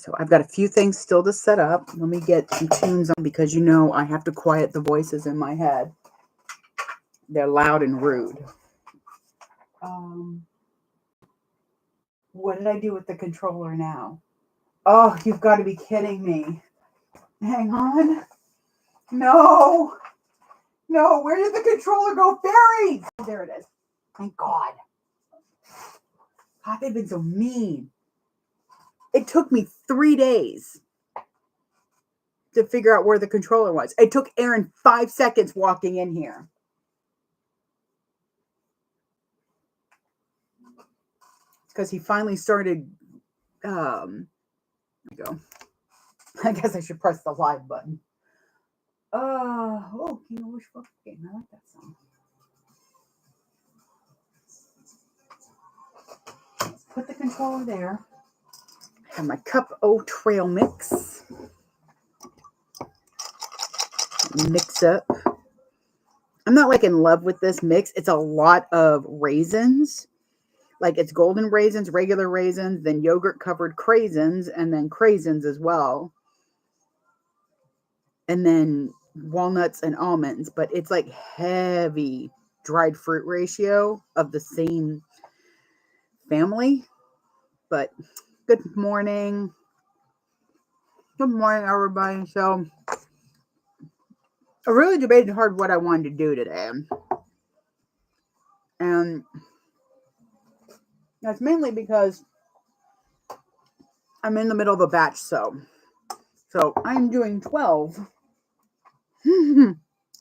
So I've got a few things still to set up. Let me get some tunes on because you know I have to quiet the voices in my head. They're loud and rude. What did I do with the controller now? Oh, you've got to be kidding me. Hang on. No. No, where did the controller go? Buried. There it is. Thank God. God, they've been so mean. It took me 3 days to figure out where the controller was. It took Aaron 5 seconds walking in here. Because he finally started, there we go. I guess I should press the live button. King of Wishful Game. I like that song. Let's put the controller there. I have my Cup O Trail Mix. Mix up. I'm not like in love with this mix. It's a lot of raisins. Like it's golden raisins, regular raisins, then yogurt covered craisins, and then craisins as well. And then walnuts and almonds, but it's like heavy dried fruit ratio of the same family. But good morning. Good morning, everybody. So I really debated hard what I wanted to do today. And that's mainly because I'm in the middle of a batch sew. So I'm doing 12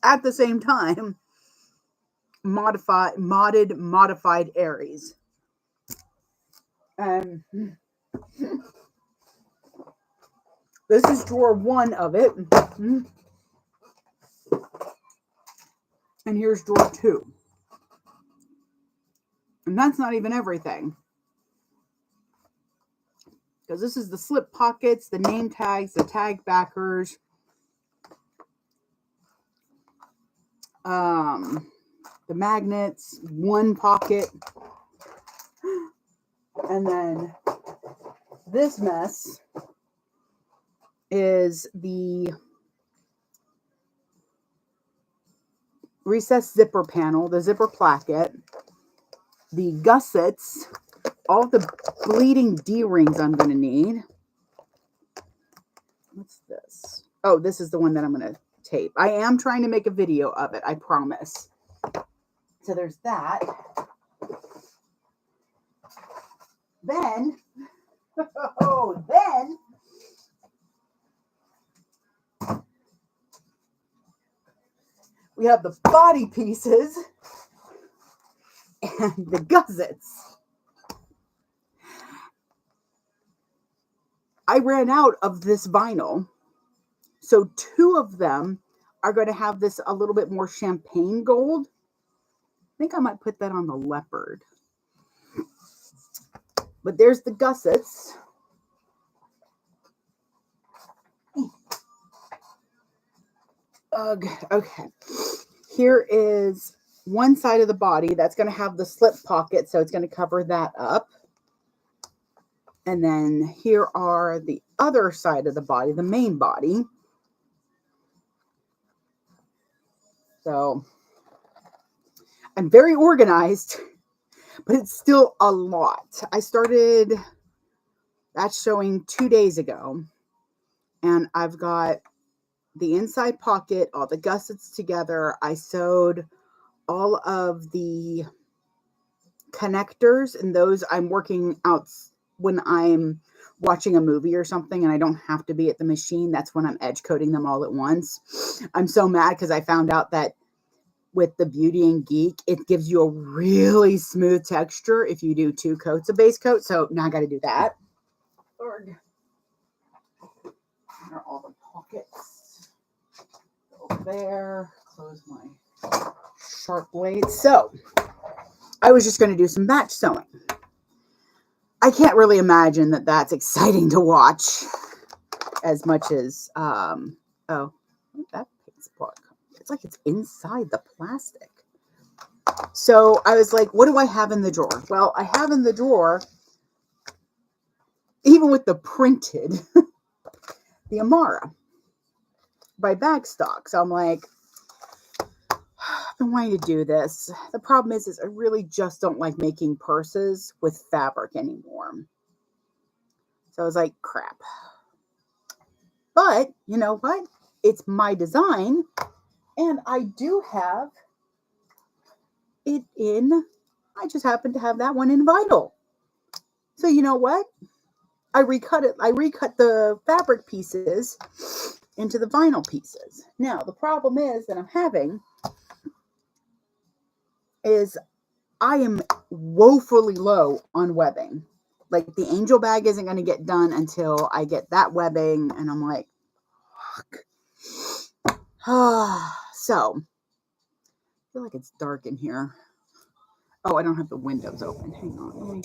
at the same time. Modified Aries. And this is drawer 1 of it. And here's drawer 2. And that's not even everything. Because this is the slip pockets, the name tags, the tag backers. The magnets, 1 pocket. And then this mess is the recessed zipper panel, the zipper placket, the gussets, all the bleeding D-rings I'm going to need. What's this? Oh, this is the one that I'm going to tape. I am trying to make a video of it, I promise. So there's that. Then, we have the body pieces and the gussets. I ran out of this vinyl. So 2 of them are going to have this a little bit more champagne gold. I think I might put that on the leopard. But there's the gussets. Okay. Here is one side of the body that's going to have the slip pocket, so it's going to cover that up. And then here are the other side of the body, the main body. So I'm very organized, but it's still a lot. I started batch sewing 2 days ago, and I've got the inside pocket, all the gussets together. I sewed all of the connectors, and those I'm working out when I'm watching a movie or something and I don't have to be at the machine. That's when I'm edge coating them all at once. I'm so mad because I found out that with the Beauty and Geek, it gives you a really smooth texture if you do 2 coats of base coat. So now I got to do that. Lord. There are all the pockets. Over there. Close my sharp blades. So I was just going to do some batch sewing. I can't really imagine that that's exciting to watch as much as, oh, that pig's blood. It's like it's inside the plastic. So I was like, what do I have in the drawer? Well, I have in the drawer even with the printed, the Amara by Bagstock. So I'm like, I've been wanting to do this. The problem is I really just don't like making purses with fabric anymore. So I was like, crap. But you know what? It's my design, and I do have it in, I just happen to have that one in vinyl. So you know what? I recut it. I recut the fabric pieces into the vinyl pieces. Now, the problem is that I'm having is I am woefully low on webbing. Like the angel bag isn't going to get done until I get that webbing. And I'm like, fuck. So, I feel like it's dark in here. Oh, I don't have the windows open. Hang on. Let me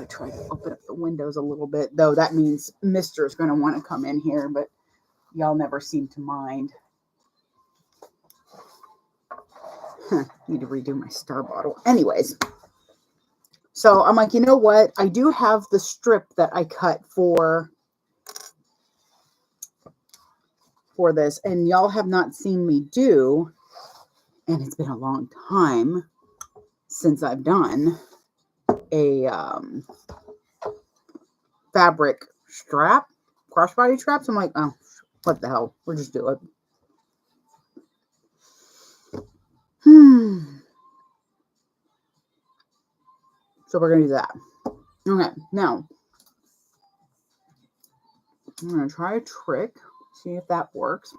try to open up the windows a little bit. Though that means Mr. is going to want to come in here, but y'all never seem to mind. Need to redo my star bottle. Anyways. So I'm like, you know what? I do have the strip that I cut for this, and y'all have not seen me do, and it's been a long time since I've done a fabric strap, crossbody straps. I'm like, oh, what the hell? We'll just do it. So we're going to do that. Okay, now I'm going to try a trick, see if that works.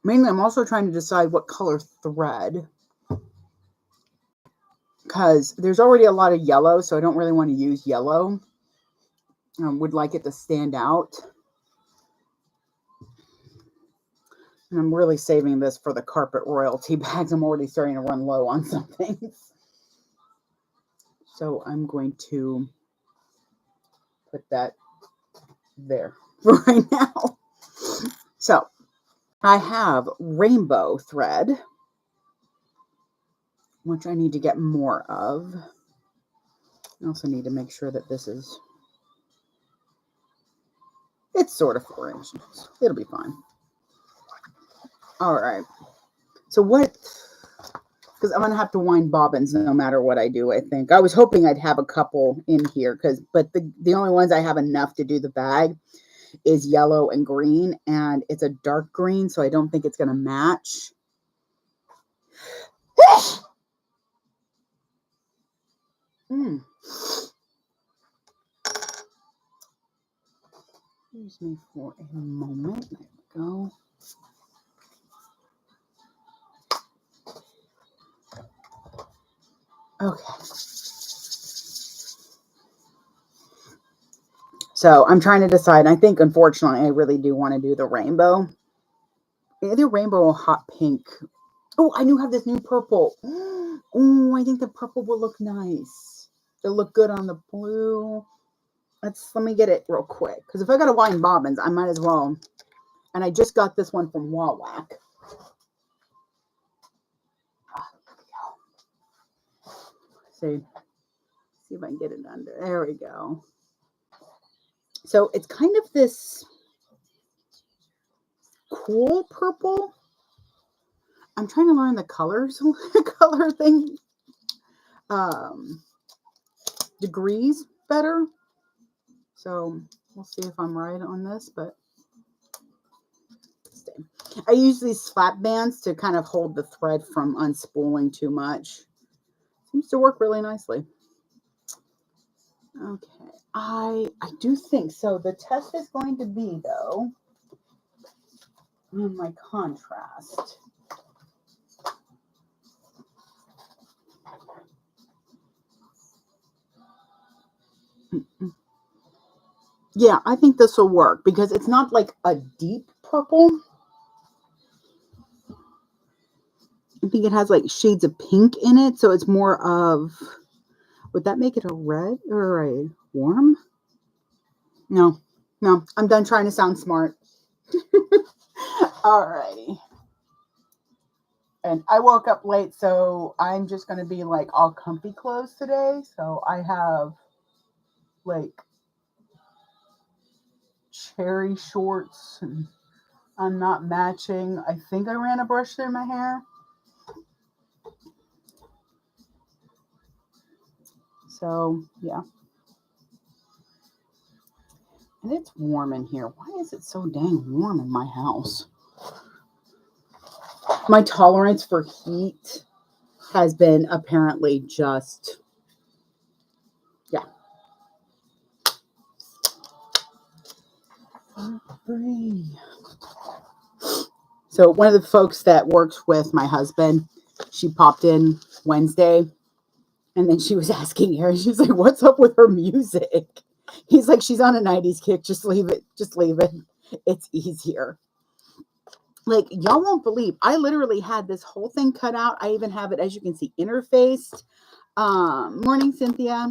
Mainly, I'm also trying to decide what color thread, because there's already a lot of yellow, so I don't really want to use yellow. I would like it to stand out. And I'm really saving this for the carpet royalty bags. I'm already starting to run low on some things. So I'm going to put that there for right now. So I have rainbow thread, which I need to get more of. I also need to make sure that this is, it's sort of 4 inches. It'll be fine. All right. So what, because I'm going to have to wind bobbins no matter what I do, I think. I was hoping I'd have a couple in here, but the only ones I have enough to do the bag is yellow and green, and it's a dark green, so I don't think it's going to match. Excuse me for a moment. There we go. Okay. So I'm trying to decide. I think, unfortunately, I really do want to do the rainbow. Either rainbow or hot pink. Oh, I do have this new purple. Oh, I think the purple will look nice. It'll look good on the blue. Let me get it real quick. Because if I got to wind bobbins, I might as well. And I just got this one from Wawak. See if I can get it under. There we go. So it's kind of this cool purple. I'm trying to learn the colors, color thing, degrees better. So we'll see if I'm right on this, but I use these flap bands to kind of hold the thread from unspooling too much. Seems to work really nicely. Okay, I do think so. The test is going to be, though, on my contrast. Yeah, I think this will work because it's not like a deep purple. I think it has like shades of pink in it, so it's more of, would that make it a red or a warm? No, I'm done trying to sound smart. Alrighty. And I woke up late, so I'm just going to be like all comfy clothes today. So I have like cherry shorts, and I'm not matching. I think I ran a brush through my hair. So yeah. And it's warm in here. Why is it so dang warm in my house? My tolerance for heat has been apparently just, yeah. So one of the folks that works with my husband, she popped in Wednesday, and then she was asking her, she's like, what's up with her music? He's like, she's on a 90s kick. Just leave it. Just leave it. It's easier. Like, y'all won't believe, I literally had this whole thing cut out. I even have it, as you can see, interfaced. Morning, Cynthia.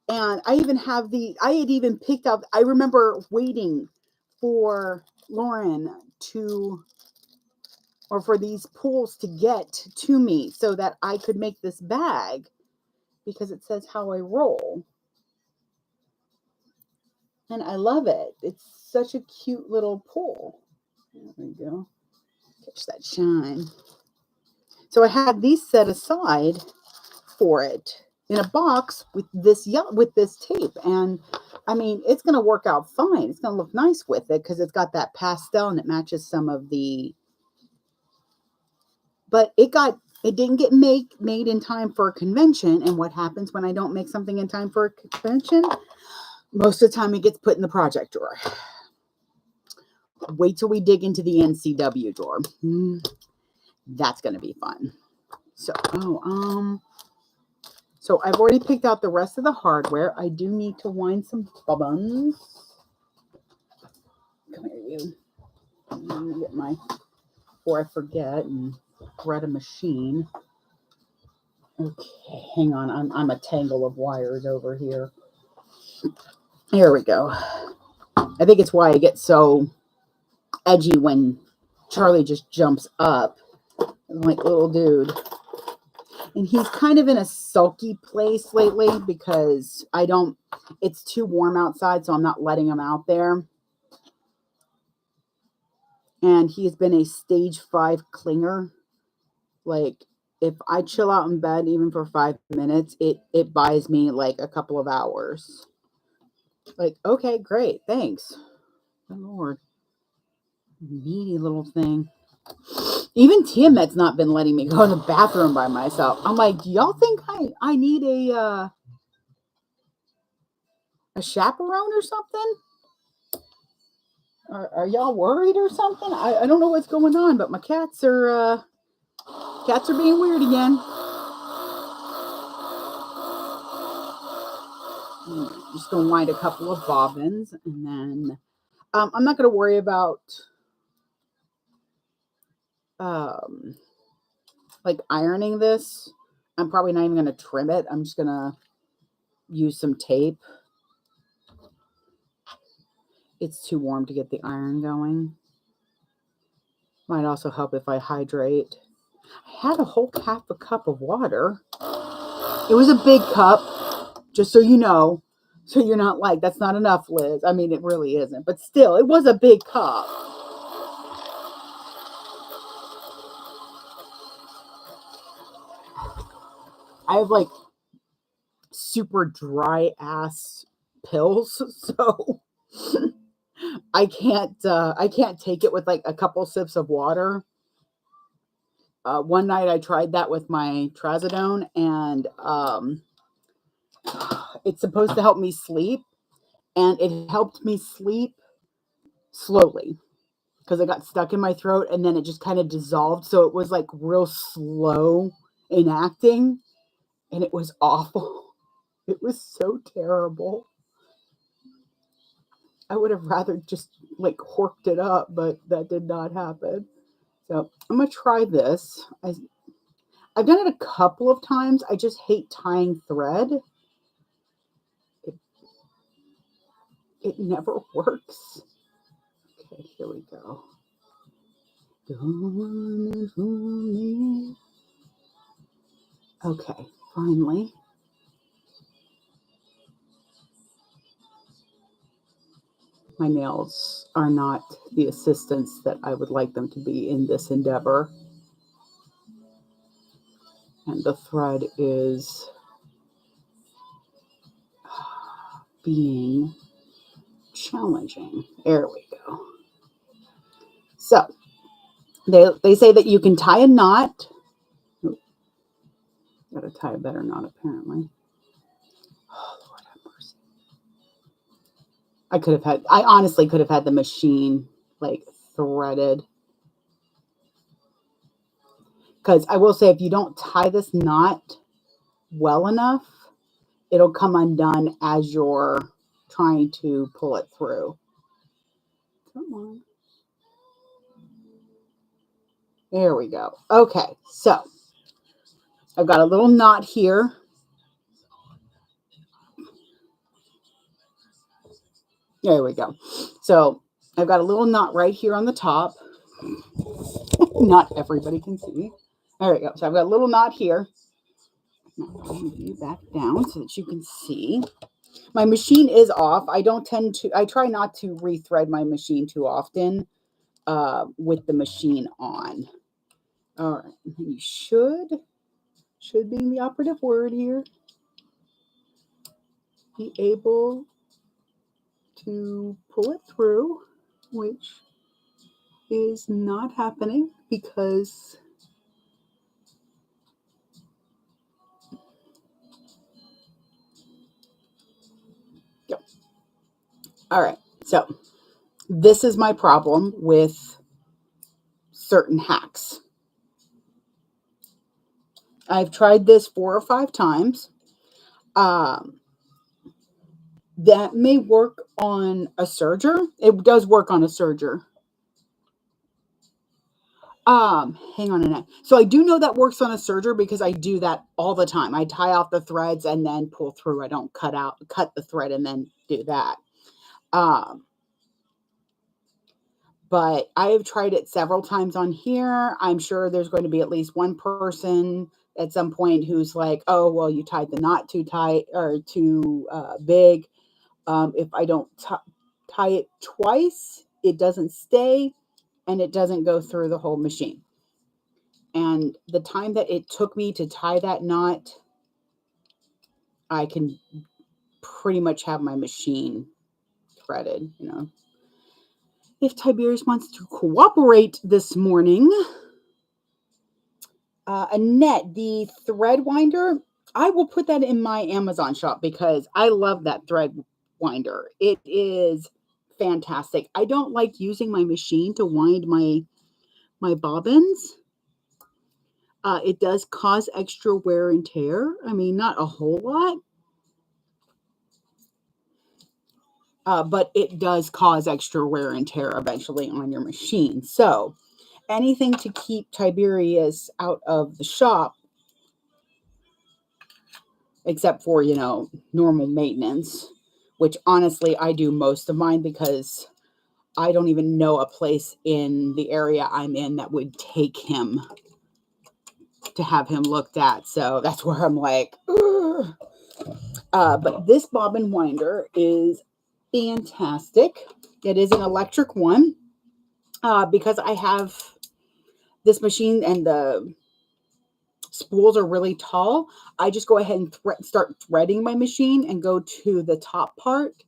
And I even have I had even picked up, I remember waiting for Lauren or for these pools to get to me so that I could make this bag, because it says how I roll. And I love it. It's such a cute little pool. There we go. Catch that shine. So I had these set aside for it in a box with this tape, and I mean, it's going to work out fine. It's going to look nice with it because it's got that pastel and it matches some of the, but it didn't get made in time for a convention. And what happens when I don't make something in time for a convention? Most of the time it gets put in the project drawer. Wait till we dig into the NCW drawer. That's going to be fun. So, so I've already picked out the rest of the hardware. I do need to wind some bobbins. Come here, you. I'm going to get before I forget, and thread a machine. Okay, hang on. I'm a tangle of wires over here. Here we go. I think it's why I get so edgy when Charlie just jumps up. I'm like, little dude. And he's kind of in a sulky place lately because it's too warm outside, so I'm not letting him out there. And he's been a stage 5 clinger. Like, if I chill out in bed even for 5 minutes, it buys me like a couple of hours. Like, okay, great, thanks. Good Lord. Needy little thing. Even Tiamat's not been letting me go in the bathroom by myself. I'm like, do y'all think I need a chaperone or something? Are y'all worried or something? I don't know what's going on, but my cats are being weird again. I'm just gonna wind a couple of bobbins, and then I'm not gonna worry about like ironing this. I'm probably not even gonna trim it. I'm just gonna use some tape. It's too warm to get the iron going. Might also help if I hydrate. I had a whole half a cup of water. It was a big cup, just so you know. So you're not like, that's not enough, Liz. I mean, it really isn't. But still, it was a big cup. I have like super dry ass pills, so I can't take it with like a couple sips of water. One night I tried that with my trazodone, and it's supposed to help me sleep, and it helped me sleep slowly because it got stuck in my throat, and then it just kind of dissolved. So it was like real slow in acting, and it was awful. It was so terrible. I would have rather just like horked it up, but that did not happen. So I'm going to try this. I've done it a couple of times. I just hate tying thread. It never works. Okay, here we go. Okay, finally. My nails are not the assistance that I would like them to be in this endeavor. And the thread is being challenging. There we go. So they say that you can tie a knot. Gotta tie a better knot, apparently. Oh, Lord have mercy. I honestly could have had the machine like threaded. Because I will say, if you don't tie this knot well enough, it'll come undone as you're trying to pull it through. Come on. There we go. Okay, so I've got a little knot here. There we go. So I've got a little knot right here on the top. Not everybody can see. There we go. So I've got a little knot here. Now I'll move you back down so that you can see. My machine is off. I try not to rethread my machine too often with the machine on. All right. You should being the operative word here, be able to pull it through, which is not happening because yep. All right, so this is my problem with certain hacks. I've tried this 4 or 5 times. That may work on a serger. It does work on a serger. Hang on a minute. So I do know that works on a serger because I do that all the time. I tie off the threads and then pull through. I don't cut the thread and then do that. But I have tried it several times on here. I'm sure there's going to be at least one person at some point who's like, oh, well, you tied the knot too tight or too big. If I don't tie it twice, it doesn't stay and it doesn't go through the whole machine. And the time that it took me to tie that knot, I can pretty much have my machine threaded, you know. If Tiberius wants to cooperate this morning, Annette, the thread winder, I will put that in my Amazon shop because I love that thread winder. It is fantastic. I don't like using my machine to wind my bobbins. It does cause extra wear and tear. I mean, not a whole lot. But it does cause extra wear and tear eventually on your machine. So anything to keep Tiberius out of the shop, except for, you know, normal maintenance, which honestly I do most of mine because I don't even know a place in the area I'm in that would take him to have him looked at. So that's where I'm like, but this bobbin winder is fantastic. It is an electric one because I have this machine and the spools are really tall. I just go ahead and start threading my machine and go to the top part.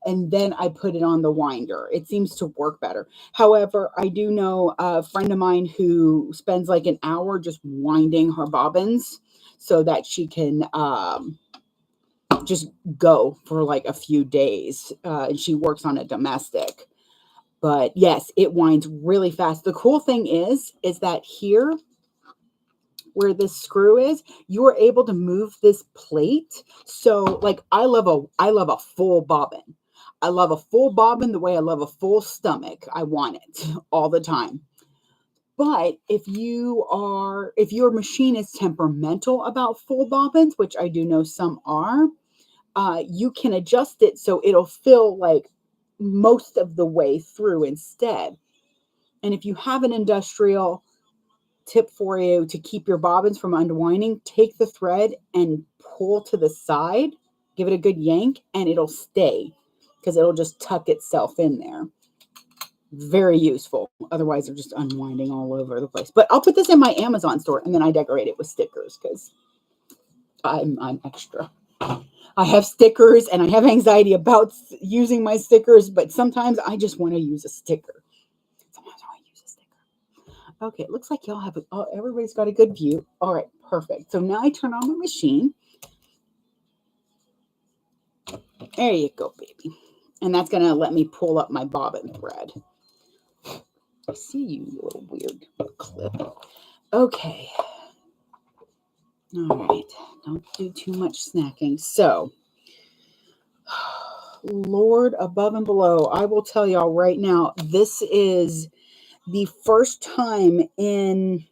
And then I put it on the winder. It seems to work better. However, I do know a friend of mine who spends like an hour just winding her bobbins so that she can just go for like a few days. And she works on a domestic. But yes, it winds really fast. The cool thing is that here where this screw is, you are able to move this plate. So like I love a full bobbin. I love a full bobbin the way I love a full stomach. I want it all the time. But if your machine is temperamental about full bobbins, which I do know some are, you can adjust it so it'll fill like most of the way through instead. And if you have an industrial tip for you to keep your bobbins from unwinding, take the thread and pull to the side, give it a good yank, and it'll stay because it'll just tuck itself in there. Very useful. Otherwise, they're just unwinding all over the place. But I'll put this in my Amazon store, and then I decorate it with stickers because I'm extra. I have stickers, and I have anxiety about using my stickers, but sometimes I just want to use a sticker. Sometimes I want to use a sticker. Okay, it looks like y'all have it. Oh, everybody's got a good view. All right, perfect. So now I turn on my machine. There you go, baby. And that's going to let me pull up my bobbin thread. I see you, you little weird clip. Okay. All right. Don't do too much snacking. So, Lord above and below, I will tell y'all right now, this is the first time in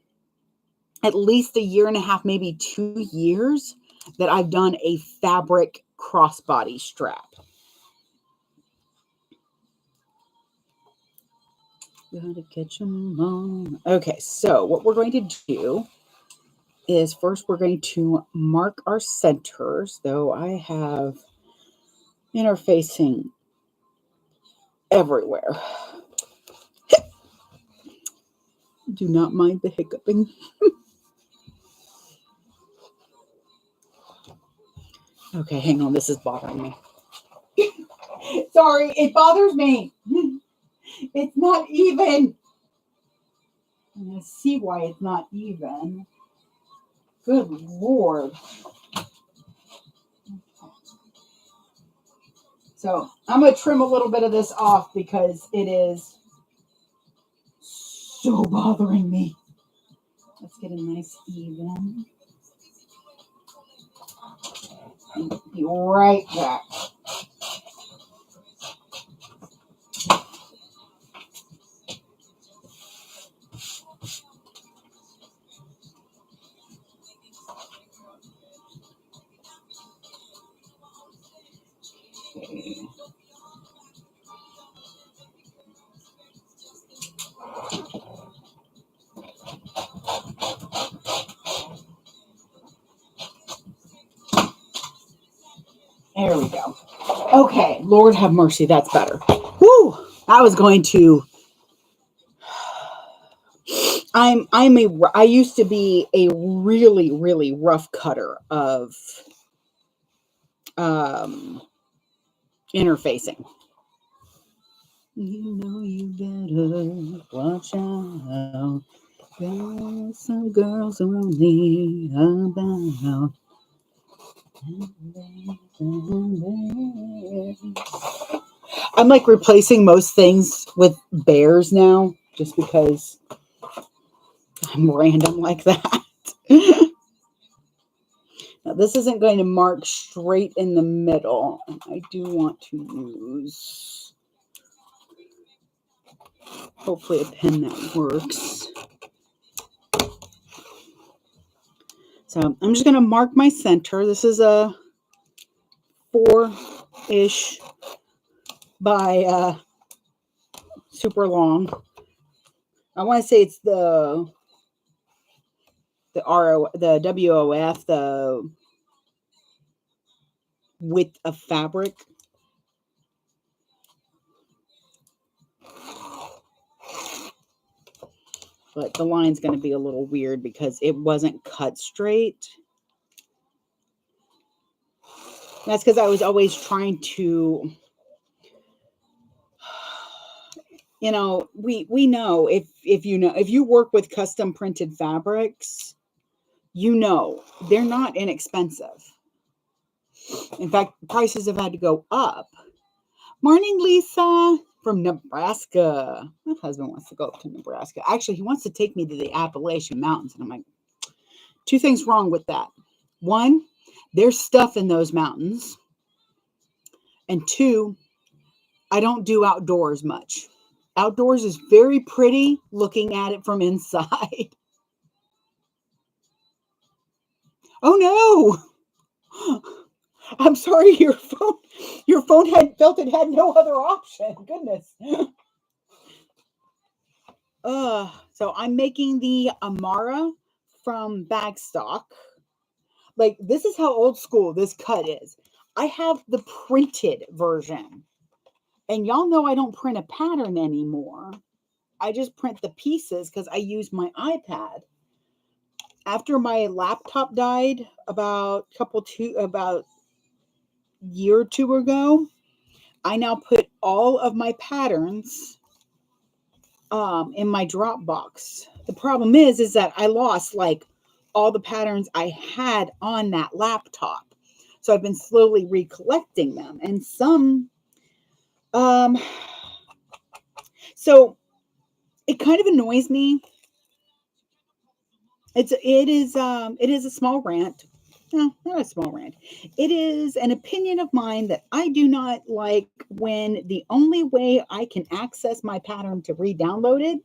at least a year and a half, maybe 2 years, that I've done a fabric crossbody strap. Gotta catch 'em all. Okay, so what we're going to do is first we're going to mark our centers, though I have interfacing everywhere. Do not mind the hiccuping. Okay, hang on, this is bothering me. Sorry, it bothers me. It's not even. I see why it's not even. Good Lord. So I'm going to trim a little bit of this off because it is so bothering me. Let's get a nice even. Be right back. Okay. There we go. Okay, Lord have mercy, that's better. Whew, I was going to. I used to be a really, really rough cutter of interfacing. You know you better watch out. There's some girls only about. I'm like replacing most things with bears now, just because I'm random like that. Now, this isn't going to mark straight in the middle. I do want to use, hopefully, a pen that works. So I'm just going to mark my center. This is a 4-ish by super long. I want to say it's the WOF, the width of fabric. But the line's going to be a little weird because it wasn't cut straight. That's because I was always trying to, you know, we know if you work with custom printed fabrics, you know, they're not inexpensive. In fact, prices have had to go up. Morning, Lisa from Nebraska. My husband wants to go up to Nebraska. Actually, he wants to take me to the Appalachian Mountains. And I'm like, 2 things wrong with that. 1, there's stuff in those mountains. And 2, I don't do outdoors much. Outdoors is very pretty looking at it from inside. Oh no! I'm sorry, your phone had felt it had no other option. Goodness. So I'm making the Amara from Bagstock. Like, this is how old school this cut is. I have the printed version. And y'all know I don't print a pattern anymore. I just print the pieces because I use my iPad. After my laptop died about year or two ago, I now put all of my patterns in my Dropbox. The problem is that I lost like all the patterns I had on that laptop. So I've been slowly recollecting them, and some so it kind of annoys me. It is a small rant. No, not a small rant. It is an opinion of mine that I do not like when the only way I can access my pattern to re-download it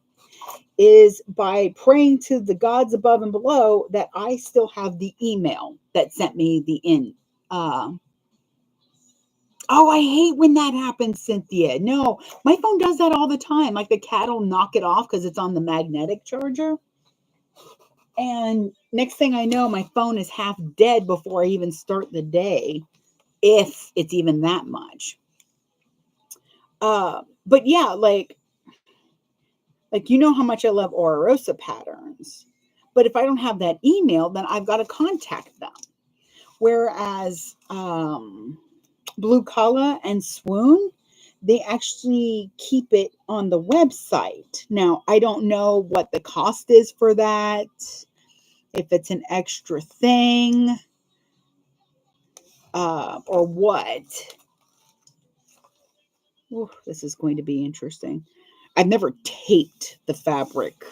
is by praying to the gods above and below that I still have the email that sent me the in. Oh, I hate when that happens, Cynthia. No, my phone does that all the time. Like, the cat will knock it off because it's on the magnetic charger. And next thing I know, my phone is half dead before I even start the day, if it's even that much. But yeah, like you know how much I love Orosa patterns. But if I don't have that email, then I've got to contact them. Whereas Blue Collar and Swoon, they actually keep it on the website. Now, I don't know what the cost is for that, if it's an extra thing, or what. Ooh, this is going to be interesting. I've never taped the fabric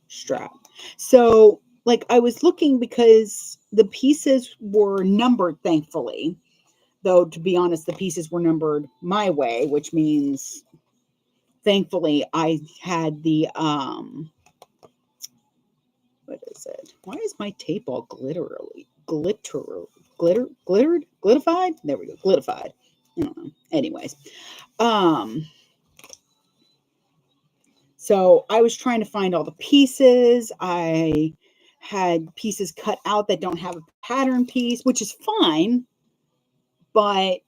strap. So, like, I was looking because the pieces were numbered, thankfully. Though, to be honest, the pieces were numbered my way, which means, thankfully, I had the, what is it? Why is my tape all glittered? Glittified? There we go, glittified. I don't know. Anyways, so I was trying to find all the pieces. I had pieces cut out that don't have a pattern piece, which is fine. But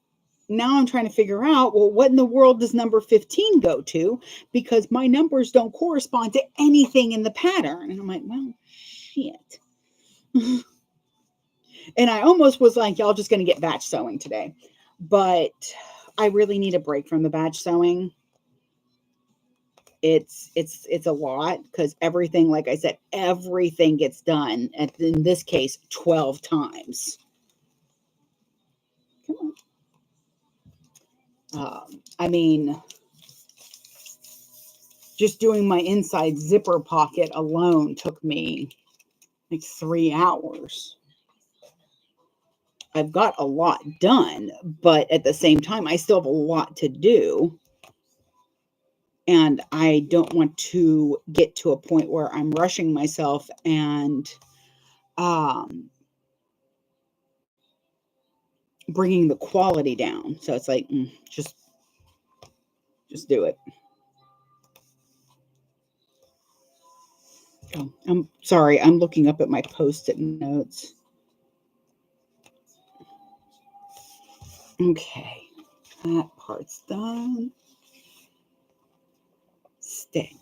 now I'm trying to figure out, well, what in the world does number 15 go to? Because my numbers don't correspond to anything in the pattern. And I'm like, well, shit. And I almost was like, y'all just going to get batch sewing today. But I really need a break from the batch sewing. It's a lot, because everything, like I said, everything gets done, in this case, 12 times. Come on. I mean, just doing my inside zipper pocket alone took me like 3 hours. I've got a lot done, but at the same time, I still have a lot to do. And I don't want to get to a point where I'm rushing myself and bringing the quality down. So it's like, just do it. Oh, I'm sorry. I'm looking up at my Post-it notes. Okay. That part's done. Stay.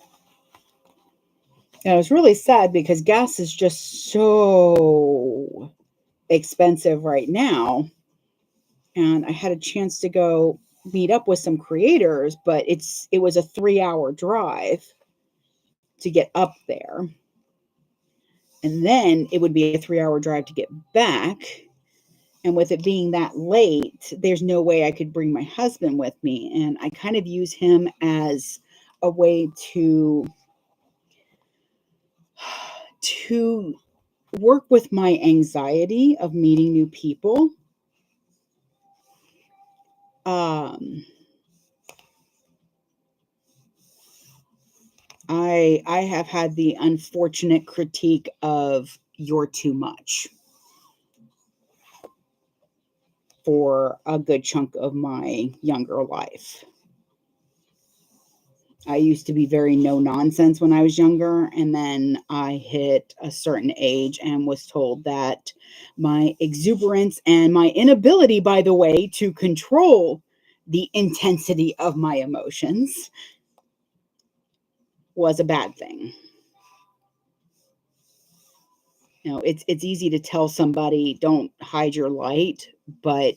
Now, I was really sad because gas is just so expensive right now. And I had a chance to go meet up with some creators, but it was a 3-hour drive to get up there. And then it would be a 3-hour drive to get back. And with it being that late, there's no way I could bring my husband with me. And I kind of use him as a way to work with my anxiety of meeting new people. I have had the unfortunate critique of, you're too much, for a good chunk of my younger life. I used to be very no nonsense when I was younger, and then I hit a certain age and was told that my exuberance and my inability, by the way, to control the intensity of my emotions was a bad thing. You know, it's easy to tell somebody don't hide your light, but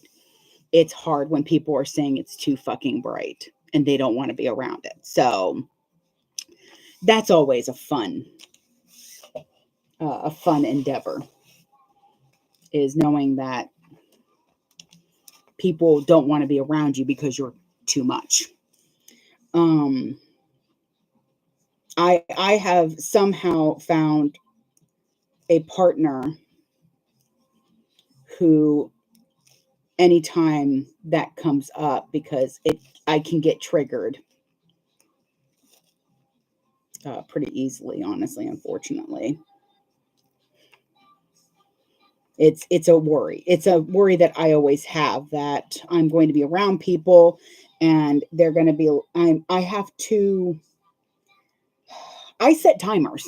it's hard when people are saying it's too fucking bright and they don't want to be around it. So that's always a fun endeavor, is knowing that people don't want to be around you because you're too much. I have somehow found a partner who, anytime that comes up, because I can get triggered pretty easily, honestly, unfortunately. It's a worry. It's a worry that I always have, that I'm going to be around people and they're going to be, I set timers.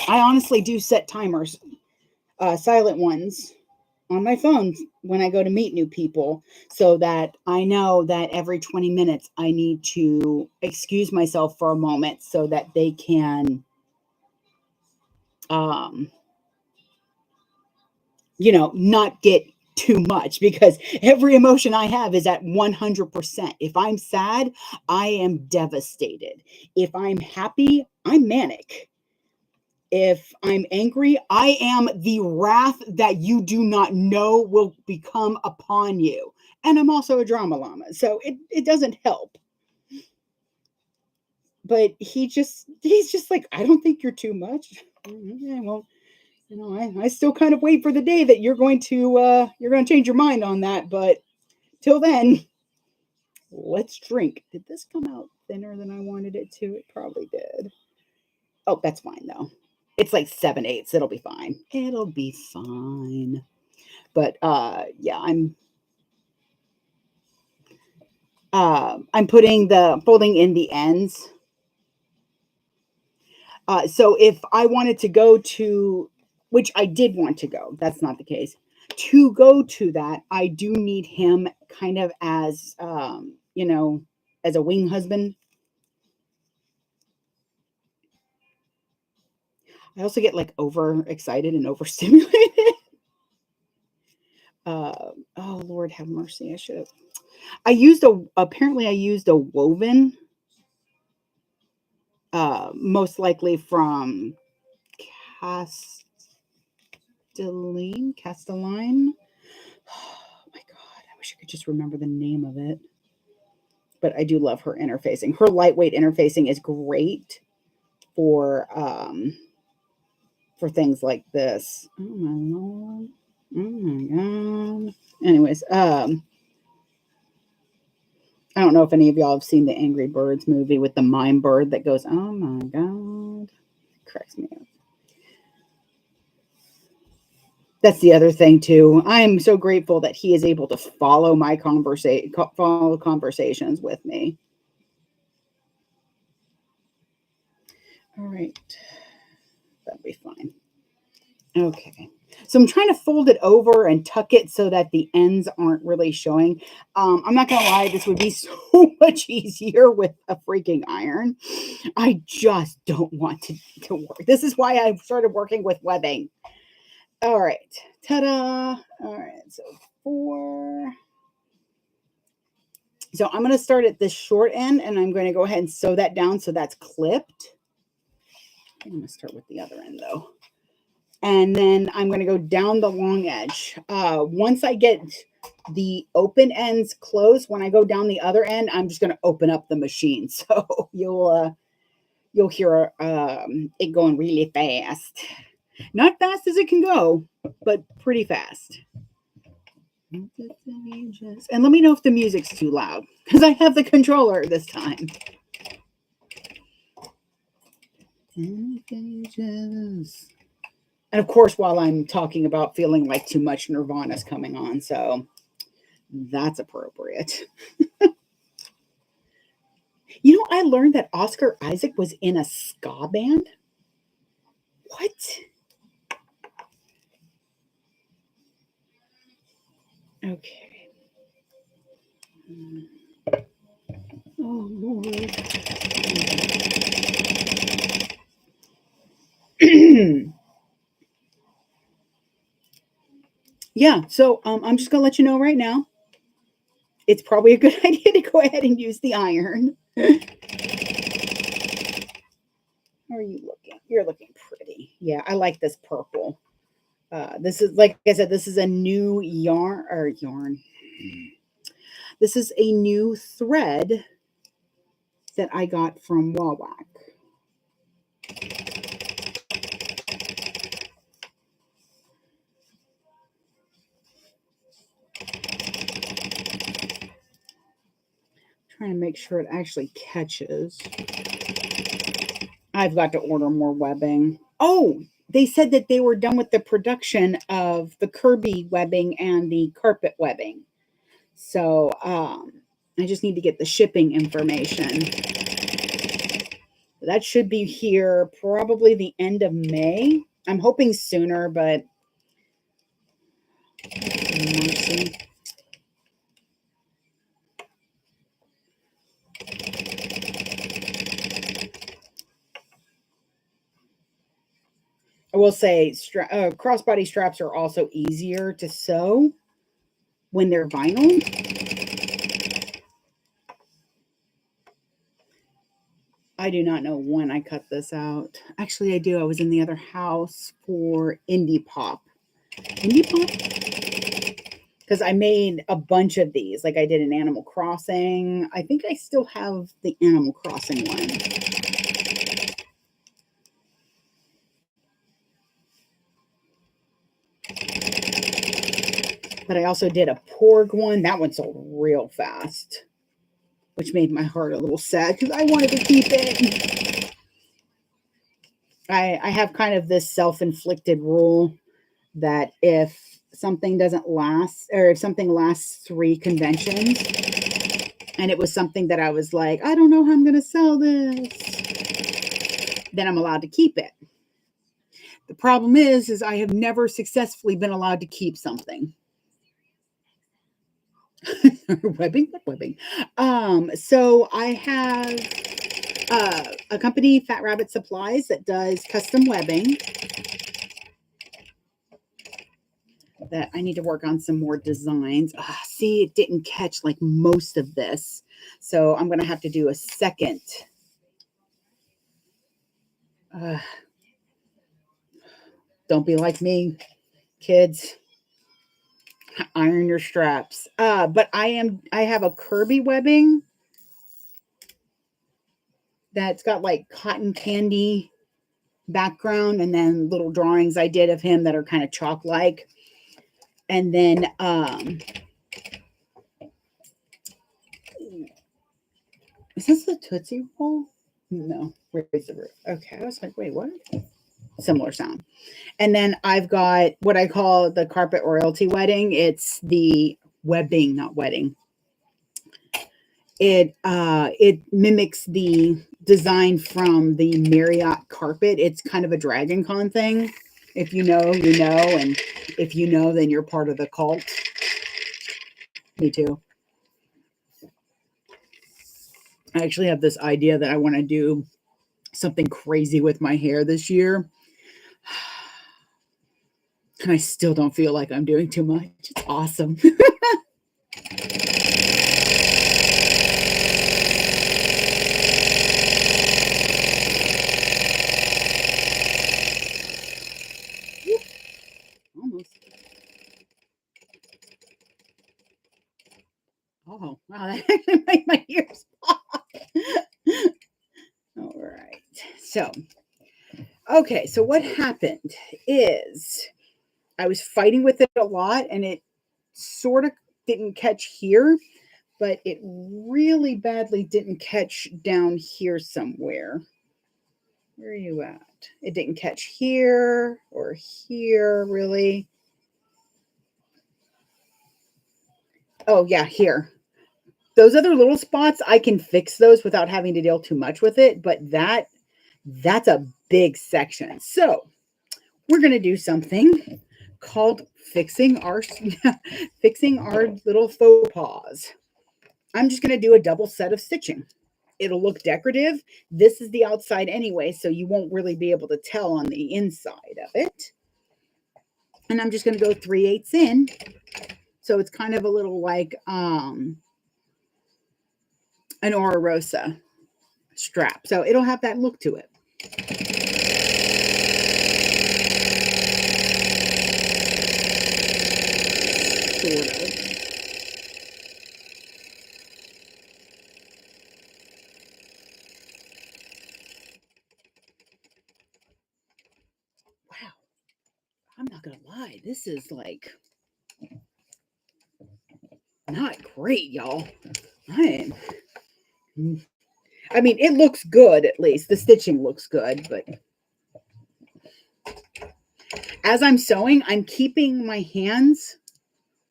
I honestly do set timers, silent ones on my phone when I go to meet new people, so that I know that every 20 minutes I need to excuse myself for a moment so that they can, not get too much, because every emotion I have is at 100%. If I'm sad, I am devastated. If I'm happy, I'm manic. If I'm angry, I am the wrath that you do not know will become upon you. And I'm also a drama llama, so it doesn't help. But he's just like, I don't think you're too much. Yeah, well, I still kind of wait for the day that you're going to change your mind on that. But till then, let's drink. Did this come out thinner than I wanted it to? It probably did. Oh, that's fine though. It's like 7/8. It'll be fine. It'll be fine. But yeah, I'm folding in the ends. So if I wanted to go to, which I did want to go, that's not the case. To go to that, I do need him kind of as, as a wing husband. I also get like overexcited and overstimulated. Oh Lord have mercy. Apparently I used a woven, most likely from Castelline. Oh my God, I wish I could just remember the name of it. But I do love her interfacing. Her lightweight interfacing is great for things like this. Oh my Lord. Oh my God. Anyways, I don't know if any of y'all have seen the Angry Birds movie with the mime bird that goes, oh my God. It cracks me up. That's the other thing too. I'm so grateful that he is able to follow my conversations with me. All right. That'll be fine. Okay. So I'm trying to fold it over and tuck it so that the ends aren't really showing. I'm not going to lie, this would be so much easier with a freaking iron. I just don't want to work. This is why I started working with webbing. All right. Ta-da. All right. So 4. So I'm going to start at this short end, and I'm going to go ahead and sew that down so that's clipped. I'm going to start with the other end, though. And then I'm going to go down the long edge. Once I get the open ends closed, when I go down the other end, I'm just going to open up the machine. So you'll hear it going really fast. Not fast as it can go, but pretty fast. And let me know if the music's too loud, because I have the controller this time. And of course, while I'm talking about feeling like too much, Nirvana's coming on, so that's appropriate. You know, I learned that Oscar Isaac was in a ska band. What? Okay. Oh, Lord. Yeah, so I'm just gonna let you know right now. It's probably a good idea to go ahead and use the iron. How are you looking? You're looking pretty. Yeah, I like this purple. This is, like I said, this is a new yarn. This is a new thread that I got from Wawak. Trying to make sure it actually catches. I've got to order more webbing. Oh, they said that they were done with the production of the Kirby webbing and the carpet webbing. So I just need to get the shipping information. That should be here probably the end of May. I'm hoping sooner, but mercy. I will say crossbody straps are also easier to sew when they're vinyl. I do not know when I cut this out. Actually, I do. I was in the other house for Indie Pop. Indie Pop? Because I made a bunch of these. Like I did an Animal Crossing. I think I still have the Animal Crossing one. But I also did a Porg one. That one sold real fast, which made my heart a little sad because I wanted to keep it. I have kind of this self-inflicted rule that if something doesn't last, or if something lasts 3 conventions, and it was something that I was like, I don't know how I'm going to sell this, then I'm allowed to keep it. The problem is I have never successfully been allowed to keep something. Webbing. So I have a company, Fat Rabbit Supplies, that does custom webbing. That I need to work on some more designs. See, it didn't catch like most of this, so I'm gonna have to do a second. Don't be like me, kids. Iron your straps. But I have a Kirby webbing that's got like cotton candy background, and then little drawings I did of him that are kind of chalk-like. And then is this the Tootsie Roll? No, raise the roof. Okay, I was like, wait, what? Similar sound. And then I've got what I call the carpet royalty wedding. It's the webbing, not wedding. It mimics the design from the Marriott carpet. It's kind of a Dragon Con thing. If you know, you know, and if you know, then you're part of the cult. Me too. I actually have this idea that I want to do something crazy with my hair this year. And I still don't feel like I'm doing too much. It's awesome. Almost. Oh, wow, that actually made my ears pop. All right. So, okay. So what happened is I was fighting with it a lot, and it sort of didn't catch here, but it really badly didn't catch down here somewhere. Where are you at? It didn't catch here or here, really. Oh, yeah, here. Those other little spots, I can fix those without having to deal too much with it, but that's a big section. So we're going to do something called fixing our fixing our little faux pas. I'm just going to do a double set of stitching. It'll look decorative. This is the outside anyway, so you won't really be able to tell on the inside of it. And I'm just going to go 3/8 in. So it's kind of a little like an Aura Rosa strap. So it'll have that look to it. Sort of. Wow. I'm not going to lie. This is like not great, y'all. I mean, it looks good, at least. The stitching looks good, but as I'm sewing, I'm keeping my hands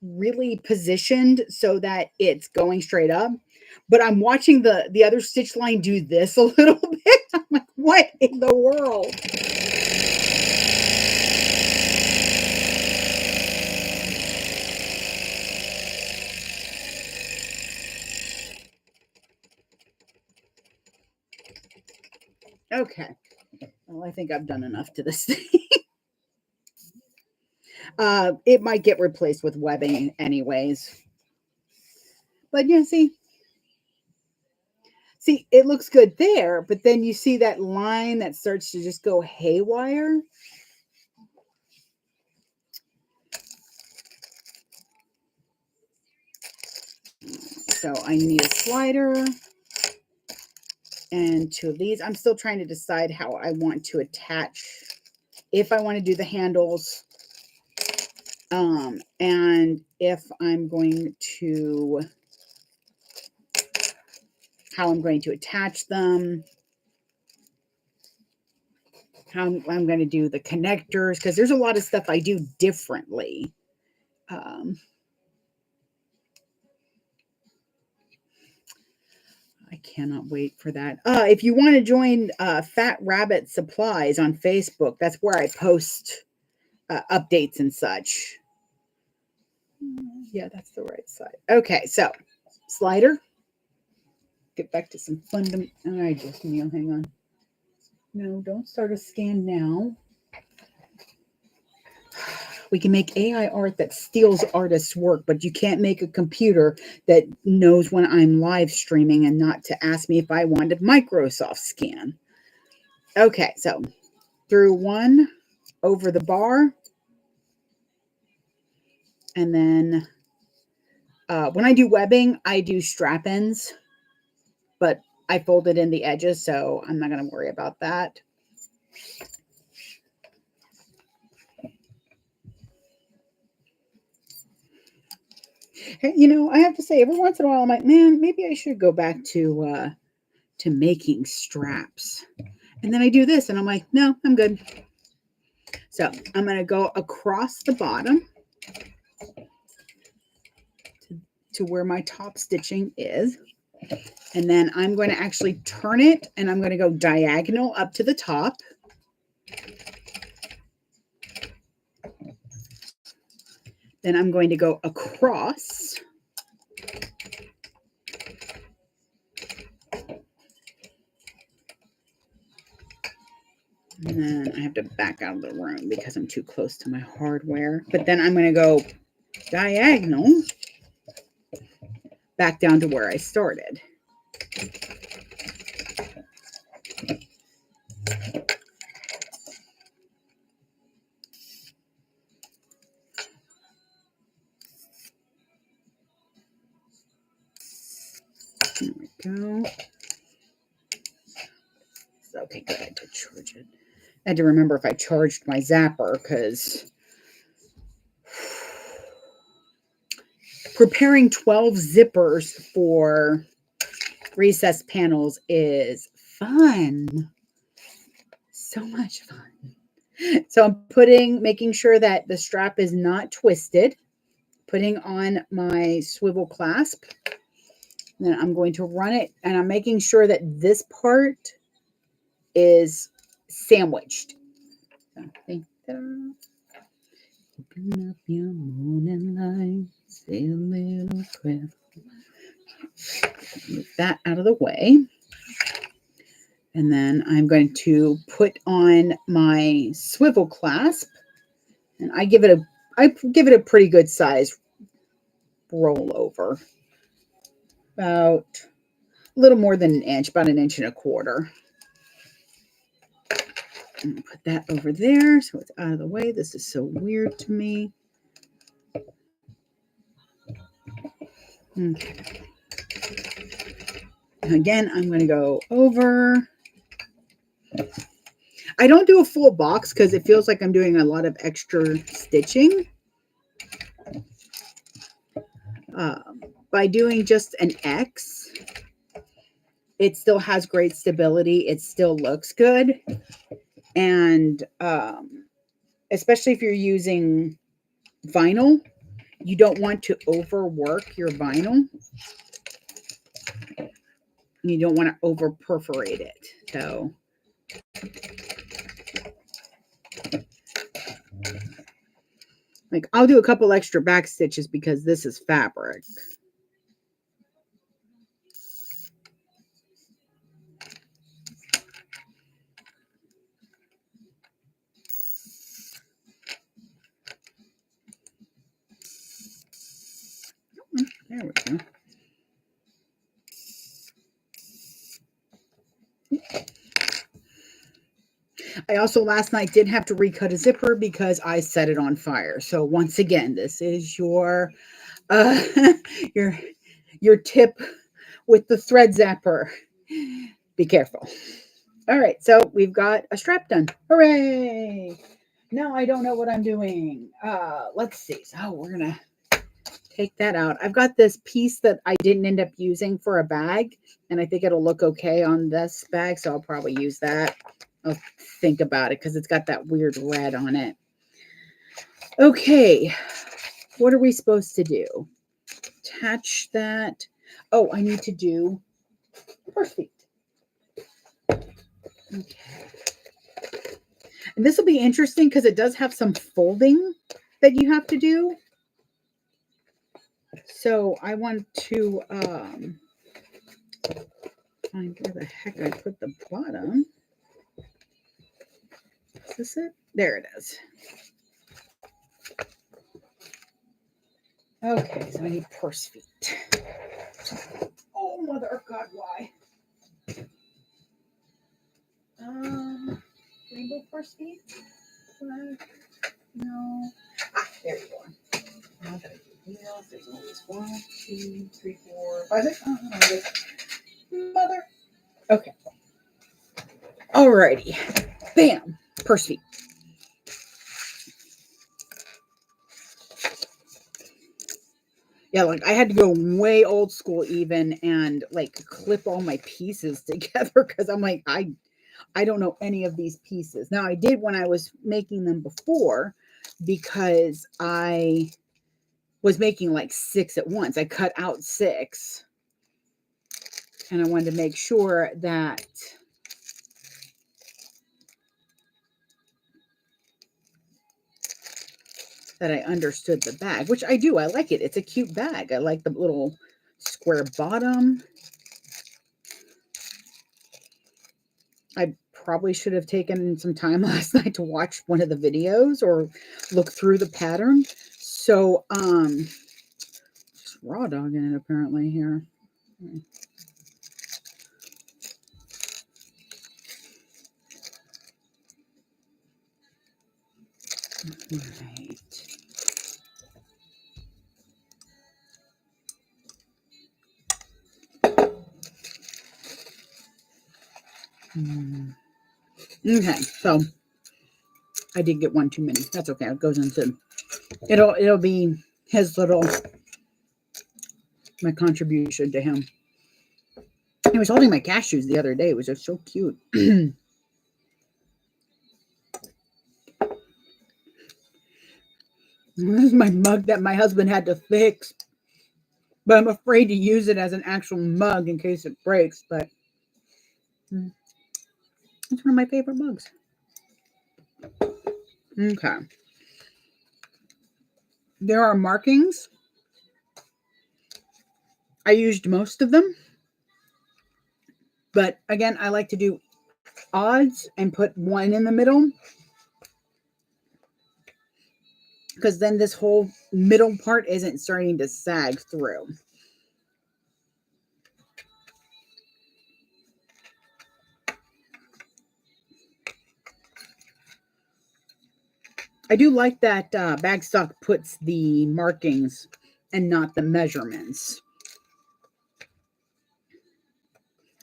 really positioned so that it's going straight up. But I'm watching the other stitch line do this a little bit. I'm like, what in the world? Okay. Well, I think I've done enough to this thing. It might get replaced with webbing anyways. But yeah, see, it looks good there, but then you see that line that starts to just go haywire. So I need a slider and 2 of these. I'm still trying to decide how I want to attach, if I want to do the handles, and if I'm going to, how I'm going to attach them, how I'm going to do the connectors, because there's a lot of stuff I do differently. I cannot wait for that. If you want to join Fat Rabbit Supplies on Facebook, that's where I post updates and such. Yeah, that's the right side. Okay, so slider. Get back to some fundamental. I just Neil, hang on. No, don't start a scan now. We can make AI art that steals artists' work, but you can't make a computer that knows when I'm live streaming and not to ask me if I wanted Microsoft Scan. Okay, so through one over the bar. And then when I do webbing, I do strap ends, but I fold it in the edges, so I'm not going to worry about that. You know, I have to say, every once in a while, I'm like, man, maybe I should go back to making straps. And then I do this, and I'm like, no, I'm good. So I'm going to go across the bottom to where my top stitching is. And then I'm going to actually turn it, and I'm going to go diagonal up to the top. Then I'm going to go across. And then I have to back out of the room because I'm too close to my hardware. But then I'm going to go diagonal back down to where I started. There we go. Okay, good. I did charge it. I had to remember if I charged my zapper, because preparing 12 zippers for recessed panels is fun. So much fun. So I'm making sure that the strap is not twisted, putting on my swivel clasp, Then I'm going to run it, and I'm making sure that this part is sandwiched. So, open up your morning light, say a little prayer. Move that out of the way. And then I'm going to put on my swivel clasp, and I give it a pretty good size rollover, about a little more than an inch, about 1.25 inches. And put that over there so it's out of the way. This is so weird to me. Okay. Again, I'm going to go over. I don't do a full box because it feels like I'm doing a lot of extra stitching. By doing just an X, it still has great stability. It still looks good. And especially if you're using vinyl, you don't want to overwork your vinyl. You don't want to over perforate it. So like I'll do a couple extra back stitches because this is fabric. There we go. I also last night did have to recut a zipper because I set it on fire. So once again, this is your your tip with the thread zapper. Be careful. All right, so we've got a strap done. Hooray! Now I don't know what I'm doing. Let's see. So we're gonna take that out. I've got this piece that I didn't end up using for a bag, and I think it'll look okay on this bag, so I'll probably use that. I'll think about it because it's got that weird red on it. Okay, what are we supposed to do? Attach that. Oh, I need to do purse feet. Okay. And this will be interesting because it does have some folding that you have to do. So I want to find where the heck I put the bottom. Is this it? There it is. Okay, so I need purse feet. Oh, mother of God, why? Rainbow purse feet? No. Ah, there you go. Now that I do heels, there's always 1, 2, 3, 4, 5, 6. Oh, mother. Okay. Alrighty. Bam. Purse feet. Yeah, like I had to go way old school even and like clip all my pieces together because I'm like, I don't know any of these pieces. Now I did when I was making them before because I was making like 6 at once. I cut out 6 and I wanted to make sure that I understood the bag, which I do. I like it. It's a cute bag. I like the little square bottom. I probably should have taken some time last night to watch one of the videos or look through the pattern. So, just raw dogging it apparently here. Right. Okay, so I did get one too many. That's okay. It goes into it'll be his little my contribution to him. He was holding my cashews the other day. It was just so cute. This is my mug that my husband had to fix. But I'm afraid to use it as an actual mug in case it breaks. But it's one of my favorite mugs. Okay. There are markings. I used most of them. But again, I like to do odds and put one in the middle. Because then this whole middle part isn't starting to sag through. I do like that Bagstock puts the markings and not the measurements.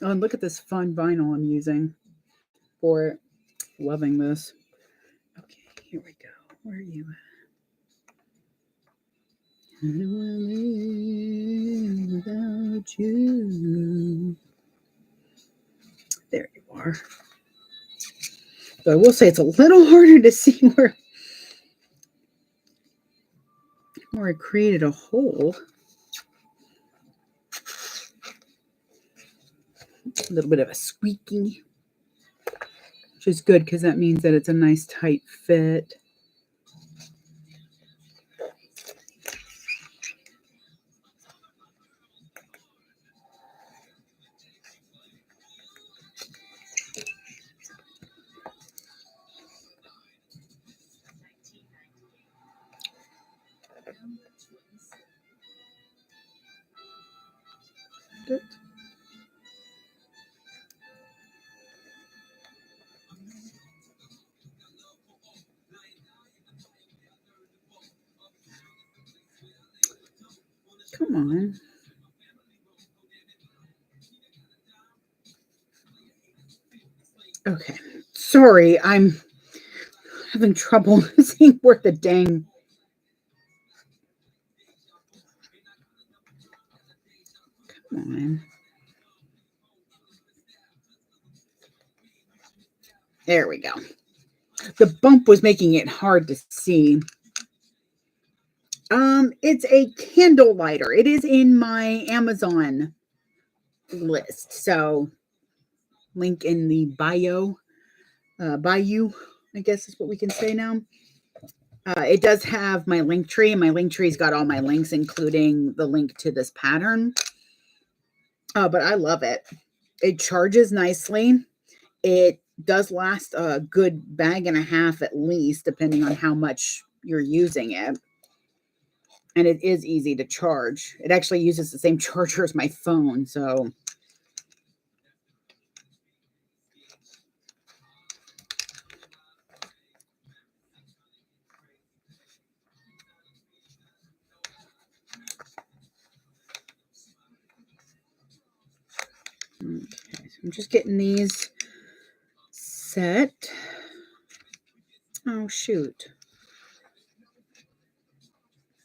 Oh, and look at this fun vinyl I'm using for it. Loving this. Okay, here we go. Where are you at? I don't wanna live without you. There you are. So I will say it's a little harder to see where I created a hole. A little bit of a squeaky, which is good because that means that it's a nice tight fit. Come on. Okay. Sorry, I'm having trouble seeing where the dang. Come on. There we go. The bump was making it hard to see. It's a candle lighter. It is in my Amazon list. So link in the bio. Bayou, I guess is what we can say now. It does have my link tree, and my link tree's got all my links, including the link to this pattern. But I love it. It charges nicely. It does last a good bag and a half at least, depending on how much you're using it. And it is easy to charge. It actually uses the same charger as my phone, so. Okay, so I'm just getting these set. Oh, shoot.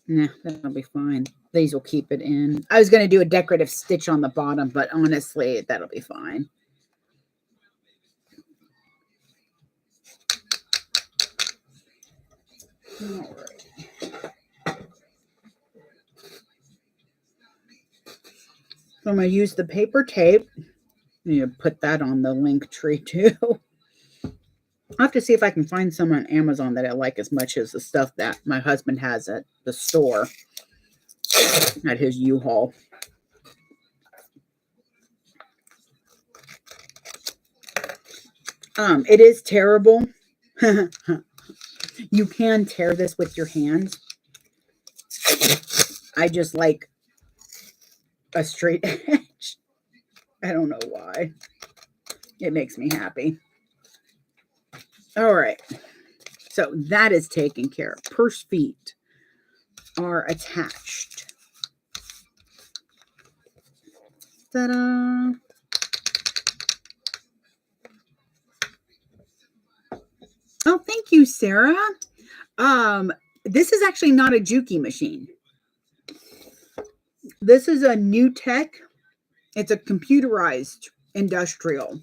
Nah, that'll be fine. These will keep it in. I was going to do a decorative stitch on the bottom, but honestly, that'll be fine. All right. So I'm going to use the paper tape. You put that on the link tree too. I'll have to see if I can find some on Amazon that I like as much as the stuff that my husband has at the store, at his U-Haul. It is terrible. You can tear this with your hands. I just like a straight edge. I don't know why. It makes me happy. All right. So that is taken care of. Purse feet are attached. Ta-da! Oh, thank you, Sarah. This is actually not a Juki machine. This is a new tech. It's a computerized industrial.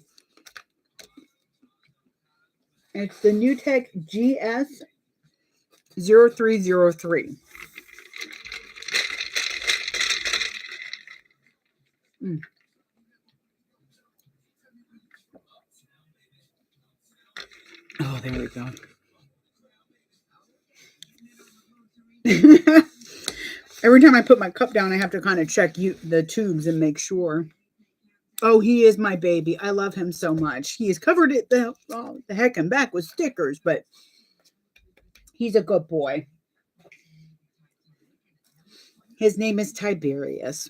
It's the new tech GS0303. Mm. Oh, there we go. Every time I put my cup down, I have to kind of check the tubes and make sure. Oh, he is my baby. I love him so much. He is covered it the heck and back with stickers, but he's a good boy. His name is Tiberius.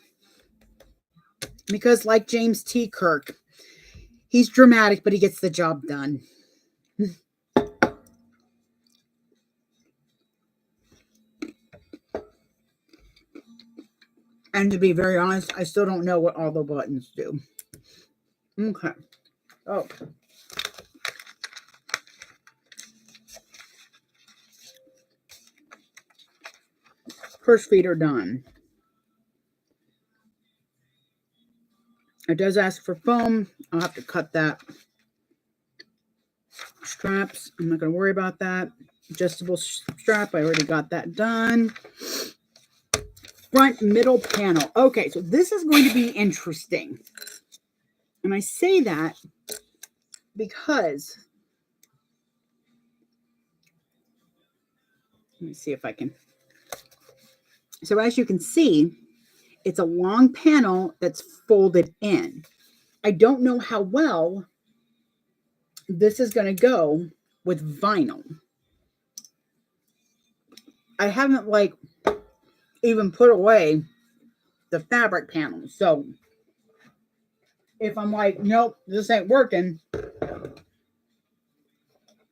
Because like James T. Kirk, he's dramatic, but he gets the job done. And to be very honest, I still don't know what all the buttons do. Okay. Oh. First feet are done. It does ask for foam. I'll have to cut that. Straps, I'm not going to worry about that. Adjustable strap, I already got that done. Front middle panel. Okay, so this is going to be interesting. And I say that because, let me see if I can. So as you can see, it's a long panel that's folded in. I don't know how well this is going to go with vinyl. I haven't even put away the fabric panel. So if I'm like, nope, this ain't working,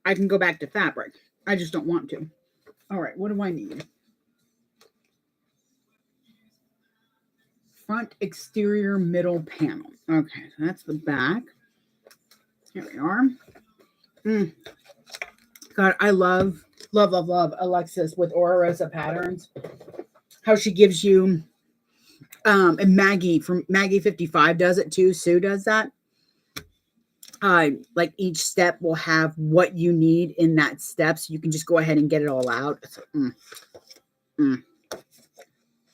I can go back to fabric. I just don't want to. All right, what do I need? Front exterior middle panel. Okay, so that's the back. Here we are. God, I love Alexis with Aura Rosa Patterns. How she gives you, and Maggie from Maggie 55 does it too. Sue does that. Like each step will have what you need in that step, so you can just go ahead and get it all out. So,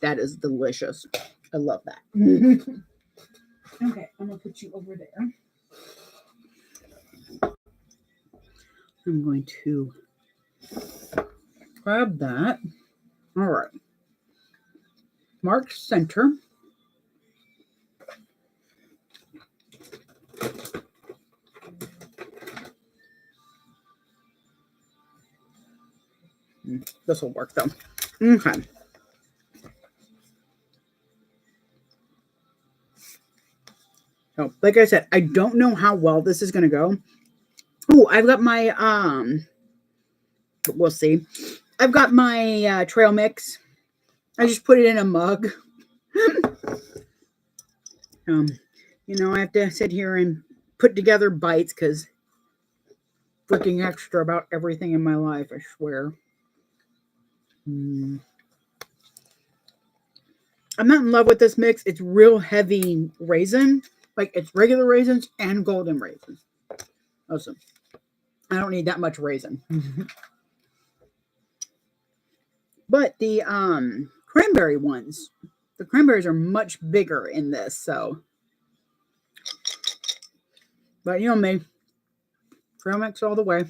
that is delicious. I love that. Okay, I'm gonna put you over there. I'm going to grab that. All right. Mark center. This will work though. Okay. So, like I said, I don't know how well this is going to go. Oh, I've got my, we'll see. I've got my trail mix. I just put it in a mug. You know, I have to sit here and put together bites because freaking extra about everything in my life, I swear. I'm not in love with this mix. It's real heavy raisin. Like, it's regular raisins and golden raisins. Awesome. I don't need that much raisin. But the cranberry ones, the cranberries are much bigger in this, so. But you know me, trail mix all the way.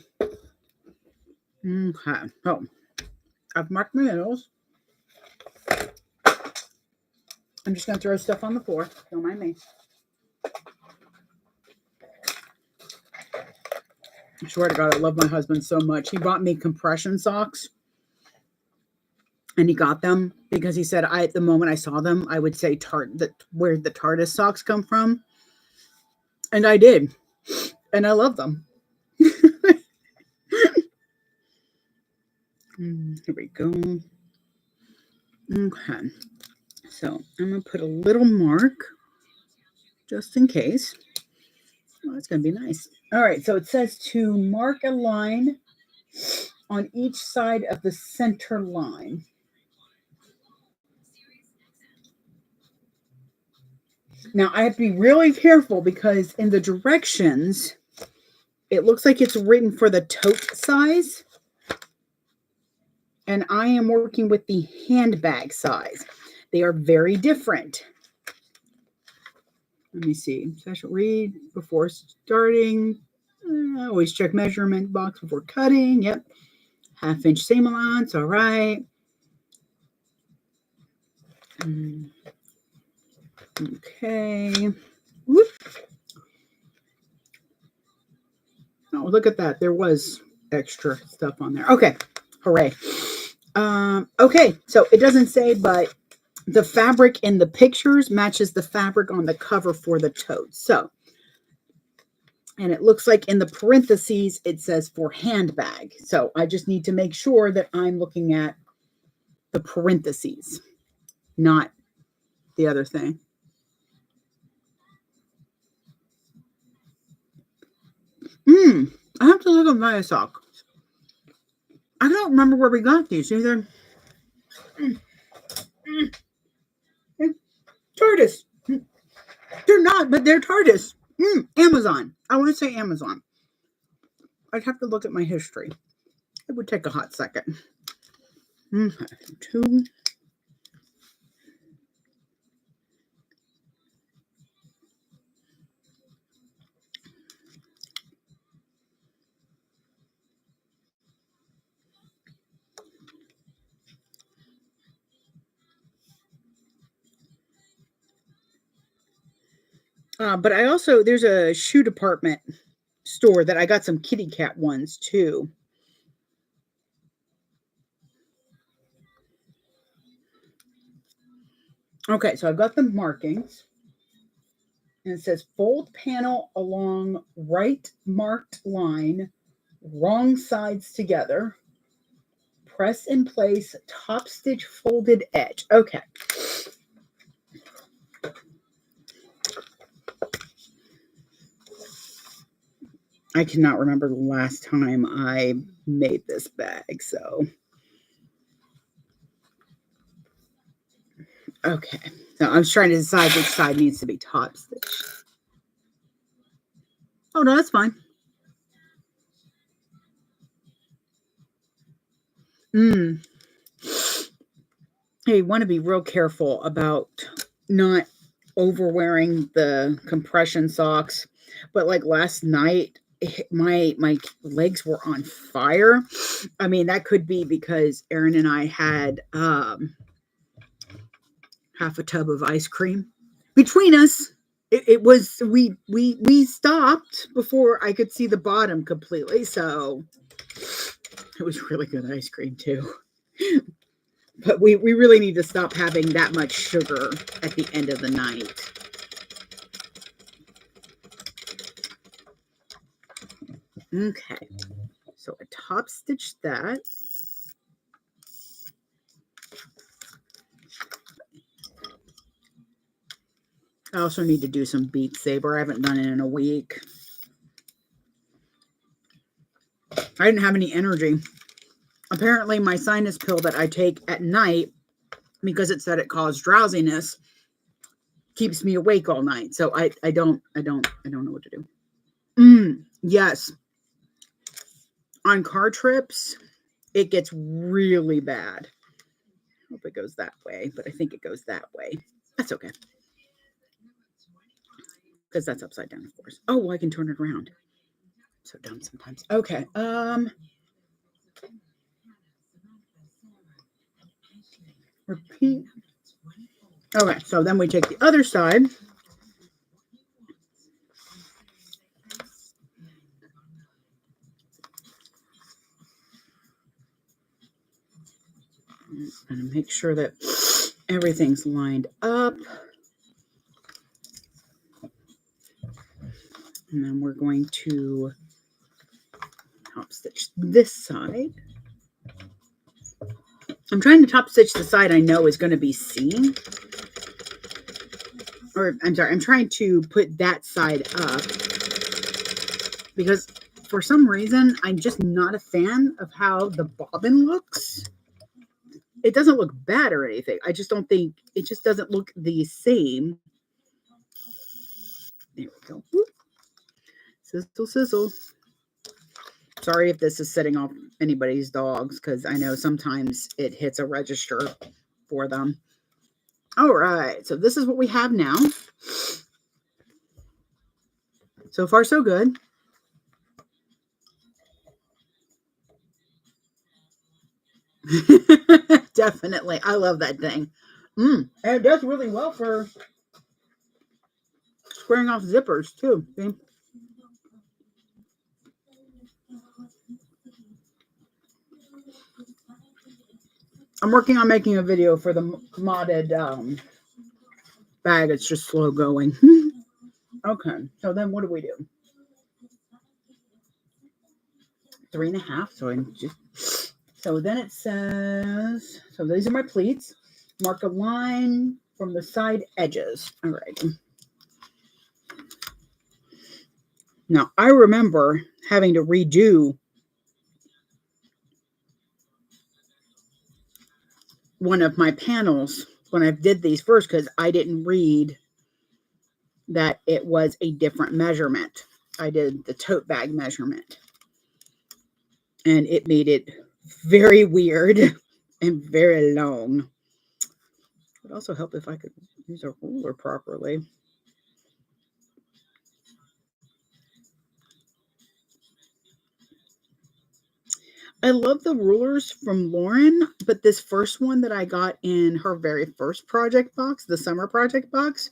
Okay, so I've marked my middles. I'm just going to throw stuff on the floor. Don't mind me. I swear to God, I love my husband so much. He bought me compression socks. And he got them because he said, at the moment I saw them, I would say where the TARDIS socks come from. And I did. And I love them. Here we go. Okay. So I'm going to put a little mark just in case. Oh, that's going to be nice. All right. So it says to mark a line on each side of the center line. Now, I have to be really careful because in the directions, it looks like it's written for the tote size. And I am working with the handbag size. They are very different. Let me see. Special read before starting. Always check measurement box before cutting. Yep. 1/2 inch seam allowance. All right. Okay. Whoop. Oh, look at that. There was extra stuff on there. Okay. Hooray. Okay. So it doesn't say, but the fabric in the pictures matches the fabric on the cover for the tote. So, and it looks like in the parentheses, it says for handbag. So I just need to make sure that I'm looking at the parentheses, not the other thing. I have to look at Bagstock. I don't remember where we got these either. Tortoise. They're not, but they're tortoise. Amazon. I want to say Amazon. I'd have to look at my history. It would take a hot second. 2. But I also, there's a shoe department store that I got some kitty cat ones too. Okay, so I've got the markings. And it says fold panel along right marked line, wrong sides together. Press in place, top stitch folded edge. Okay. I cannot remember the last time I made this bag, so. Okay. So I was trying to decide which side needs to be top stitch. Oh, no, that's fine. You want to be real careful about not overwearing the compression socks. But like last night, my legs were on fire. I mean, that could be because Erin and I had half a tub of ice cream between us. It was we stopped before I could see the bottom completely, so it was really good ice cream too. But we really need to stop having that much sugar at the end of the night. Okay, so I top stitched that. I also need to do some Beat Saber. I haven't done it in a week. I didn't have any energy. Apparently, my sinus pill that I take at night, because it said it caused drowsiness, keeps me awake all night. So I don't know what to do. Yes. On car trips, it gets really bad. I hope it goes that way, but I think it goes that way. That's okay. Because that's upside down, of course. Oh, well, I can turn it around. So dumb sometimes. Okay. Repeat. Okay, so then we take the other side. And make sure that everything's lined up. And then we're going to top stitch this side. I'm trying to top stitch the side I know is going to be seam. Or, I'm sorry, I'm trying to put that side up. Because for some reason, I'm just not a fan of how the bobbin looks. It doesn't look bad or anything. I just don't think, it just doesn't look the same. There we go. Whoop. Sizzle, sizzle. Sorry if this is setting off anybody's dogs, because I know sometimes it hits a register for them. All right, so this is what we have now. So far, so good. Definitely. I love that thing. And it does really well for squaring off zippers too. See? I'm working on making a video for the modded bag. It's just slow going. Okay, so then what do we do? 3.5. So then it says, so these are my pleats. Mark a line from the side edges. All right. Now I remember having to redo one of my panels when I did these first because I didn't read that it was a different measurement. I did the tote bag measurement. And it made it very weird and very long. It would also help if I could use a ruler properly. I love the rulers from Lauren, but this first one that I got in her very first project box, the summer project box,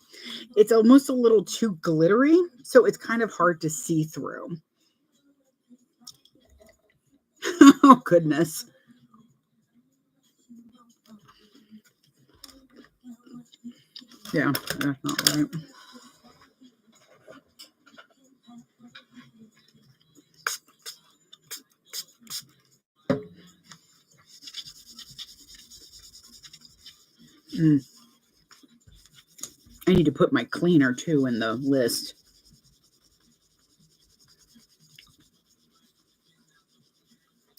it's almost a little too glittery, so it's kind of hard to see through. Oh, goodness. Yeah, that's not right. I need to put my cleaner too in the list.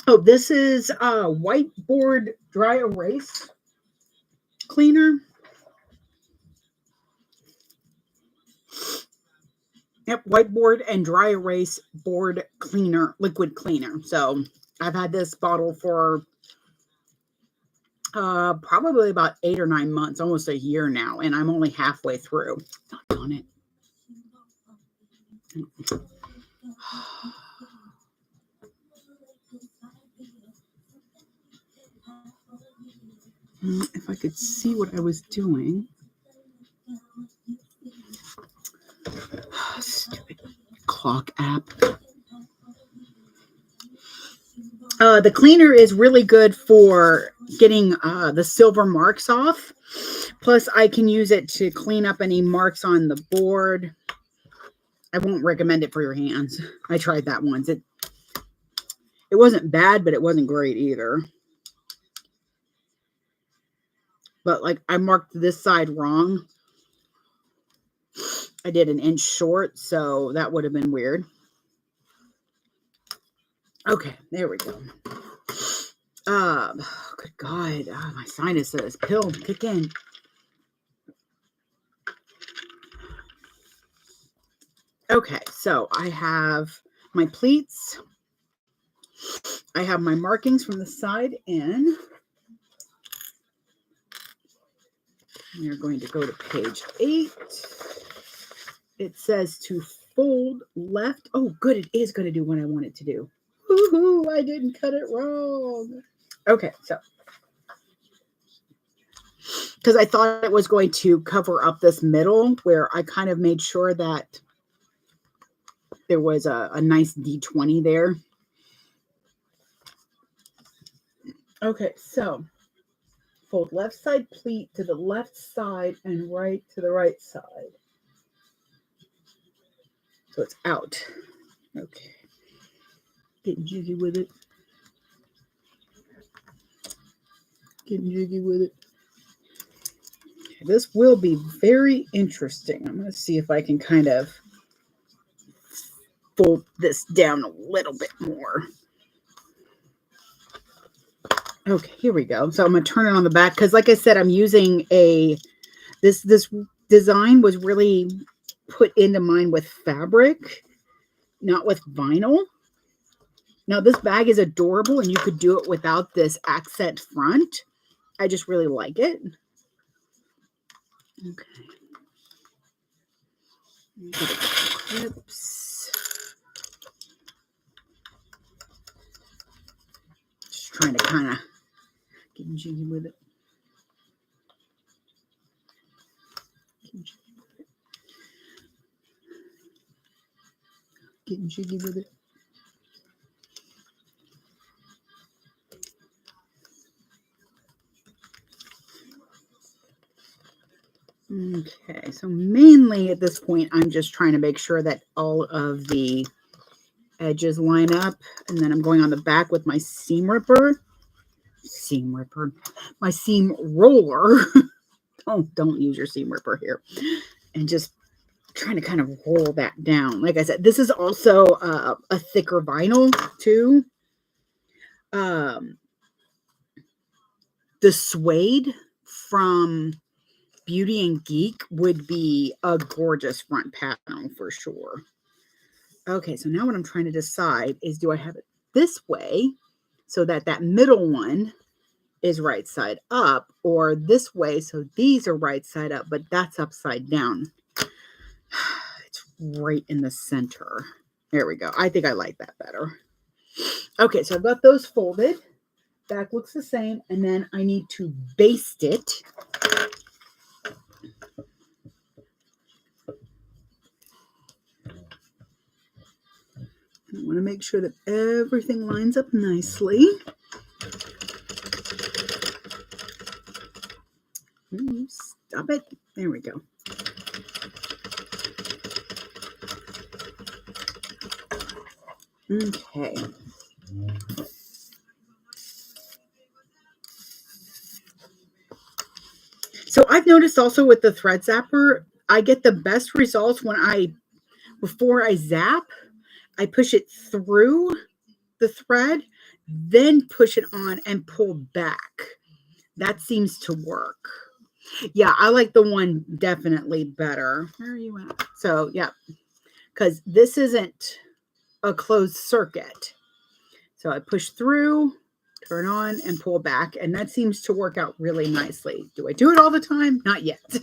Oh, this is a whiteboard dry erase cleaner. Yep, whiteboard and dry erase board cleaner, liquid cleaner. So I've had this bottle for probably about 8 or 9 months, almost a year now, and I'm only halfway through. On it. If I could see what I was doing. Stupid clock app. The cleaner is really good for getting the silver marks off. Plus, I can use it to clean up any marks on the board. I won't recommend it for your hands. I tried that once. It wasn't bad, but it wasn't great either. But like I marked this side wrong. I did an inch short, so that would have been weird. Okay, there we go. Good God, my sinuses. Pill, kick in. Okay, so I have my pleats. I have my markings from the side in. We're going to go to page 8. It says to fold left. Oh, good. It is going to do what I want it to do. Woohoo! I didn't cut it wrong. Okay, so because I thought it was going to cover up this middle where I kind of made sure that there was a nice D20 there. Okay, so fold left side pleat to the left side and right to the right side. So it's out. Okay. Getting jiggy with it. Getting jiggy with it. Okay, this will be very interesting. I'm going to see if I can kind of fold this down a little bit more. Okay, here we go. So I'm going to turn it on the back because like I said, I'm using this design was really put into mine with fabric, not with vinyl. Now this bag is adorable and you could do it without this accent front. I just really like it. Okay. Clips. trying to kind of get jiggy with it. Getting jiggy with it. Okay, so mainly at this point, I'm just trying to make sure that all of the edges line up, and then I'm going on the back with my seam ripper, my seam roller. don't use your seam ripper here, and just trying to kind of roll that down. Like I said, this is also a thicker vinyl too. The suede from Beauty and Geek would be a gorgeous front panel for sure. Okay, so now what I'm trying to decide is, do I have it this way so that that middle one is right side up, or this way so these are right side up, but that's upside down? It's right in the center. There we go. I think I like that better. Okay, so I've got those folded. Back looks the same, and then I need to baste it. I want to make sure that everything lines up nicely. Stop it. There we go. Okay. So I've noticed also with the thread zapper, I get the best results when before I zap, I push it through the thread, then push it on and pull back. That seems to work. Yeah, I like the one definitely better. Where are you at? So, yeah, because this isn't a closed circuit. So I push through, turn on, and pull back, and that seems to work out really nicely. Do I do it all the time? Not yet. So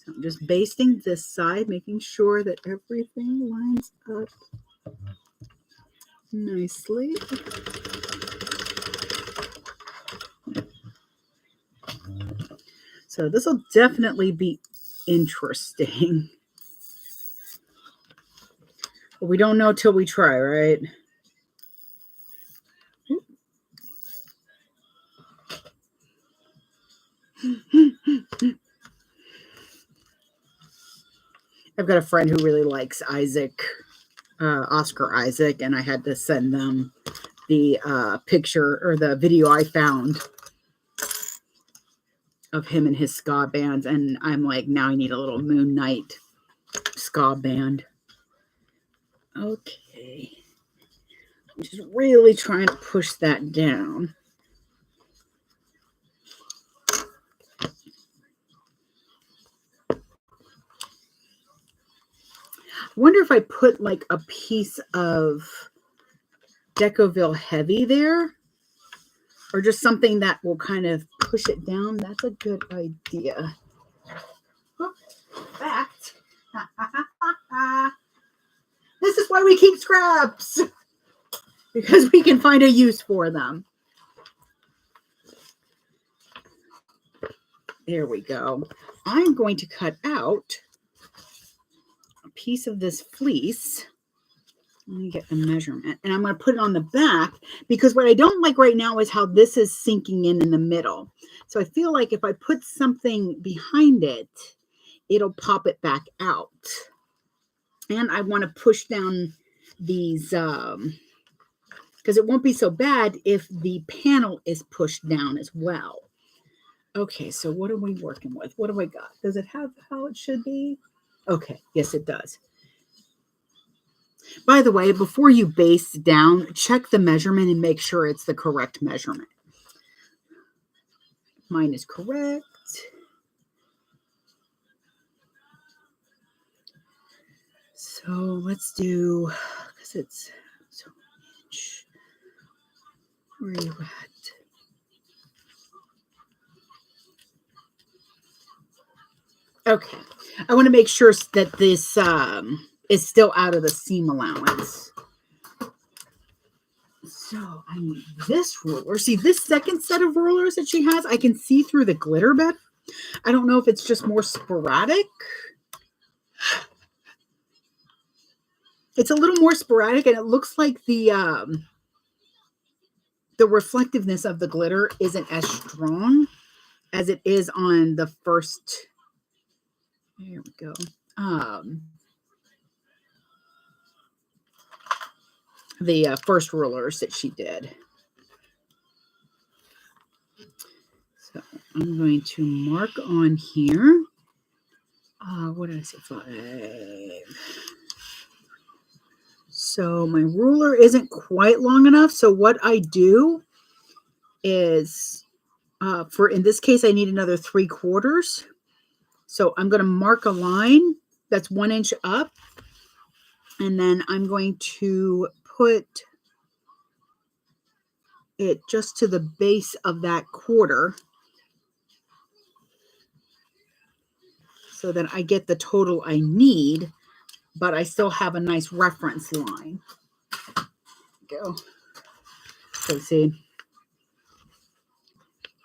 I'm just basting this side, making sure that everything lines up nicely. So this will definitely be interesting. But we don't know till we try, right? I've got a friend who really likes Oscar Isaac, and I had to send them the picture or the video I found of him and his ska bands, and I'm like, now I need a little Moon Knight ska band. Okay. I'm just really trying to push that down. I wonder if I put like a piece of Decoville Heavy there, or just something that will kind of push it down. That's a good idea. Fact. This is why we keep scraps, because we can find a use for them. There we go. I'm going to cut out a piece of this fleece. Let me get the measurement, and I'm going to put it on the back, because what I don't like right now is how this is sinking in the middle. So I feel like if I put something behind it, it'll pop it back out. And I want to push down these, because it won't be so bad if the panel is pushed down as well. Okay, so what are we working with? What do I got? Does it have how it should be? Okay, yes, it does. By the way, before you baste down, check the measurement and make sure it's the correct measurement. Mine is correct. So let's do, because it's so inch. Where are you at? Okay. I want to make sure that this is still out of the seam allowance. So I need this ruler. See, this second set of rulers that she has, I can see through the glitter better. I don't know if it's just more sporadic. It's a little more sporadic, and it looks like the reflectiveness of the glitter isn't as strong as it is on the first. There we go. The first rulers that she did. So I'm going to mark on here. What did I say? 5. So my ruler isn't quite long enough. So what I do is, in this case, I need another 3/4. So I'm going to mark a line that's 1 inch up. And then I'm going to put it just to the base of that quarter, so that I get the total I need, but I still have a nice reference line. Go. So see,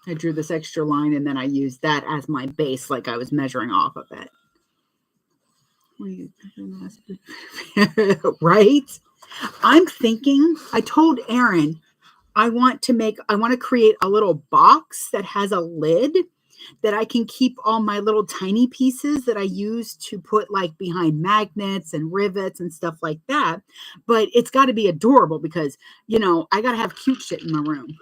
I drew this extra line, and then I used that as my base, like I was measuring off of it. Right? I'm thinking, I told Erin, I want to create a little box that has a lid that I can keep all my little tiny pieces that I use to put like behind magnets and rivets and stuff like that. But it's got to be adorable because, you know, I got to have cute shit in my room.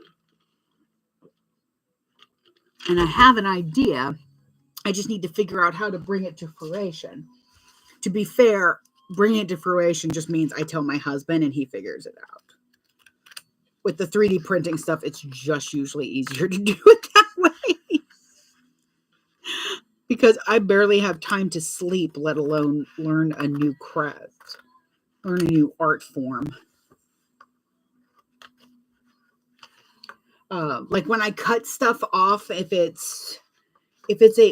And I have an idea. I just need to figure out how to bring it to fruition. To be fair, bringing it to fruition just means I tell my husband and he figures it out. With the 3D printing stuff, it's just usually easier to do it that way. Because I barely have time to sleep, let alone learn a new craft, learn a new art form. Like when I cut stuff off, if it's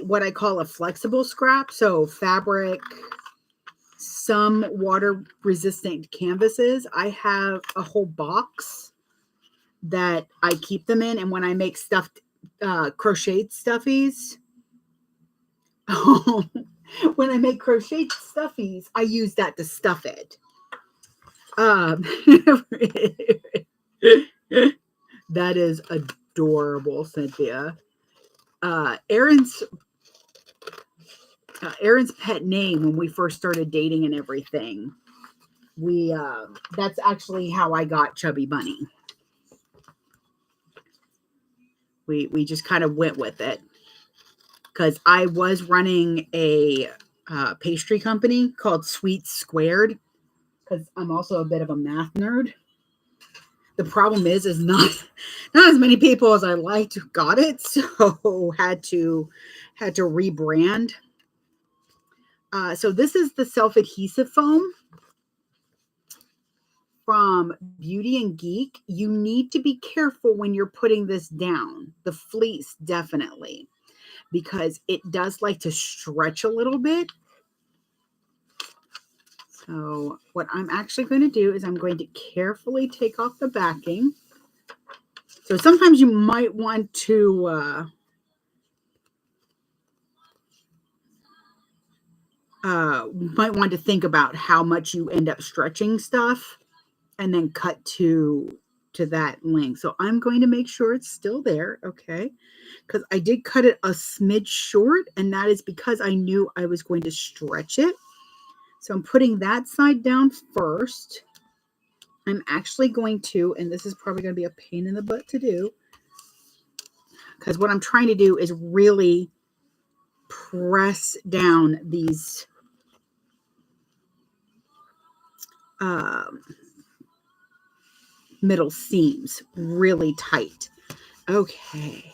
what I call a flexible scrap, so fabric, some water resistant canvases, I have a whole box that I keep them in. And when I make stuffed crocheted stuffies, when I make crocheted stuffies, I use that to stuff it. That is adorable, Cynthia. Erin's pet name when we first started dating and everything, that's actually how I got Chubby Bunny. We just kind of went with it because I was running a pastry company called Sweet Squared, because I'm also a bit of a math nerd. The problem is not as many people as I liked got it, so had to rebrand. So this is the self-adhesive foam from Beauty and Geek. You need to be careful when you're putting this down. The fleece, definitely, because it does like to stretch a little bit. So what I'm actually going to do is I'm going to carefully take off the backing. So sometimes you might want to think about how much you end up stretching stuff and then cut to that length. So I'm going to make sure it's still there, okay? Because I did cut it a smidge short, and that is because I knew I was going to stretch it. So I'm putting that side down first. I'm actually going to, and this is probably going to be a pain in the butt to do, because what I'm trying to do is really press down these middle seams really tight. Okay.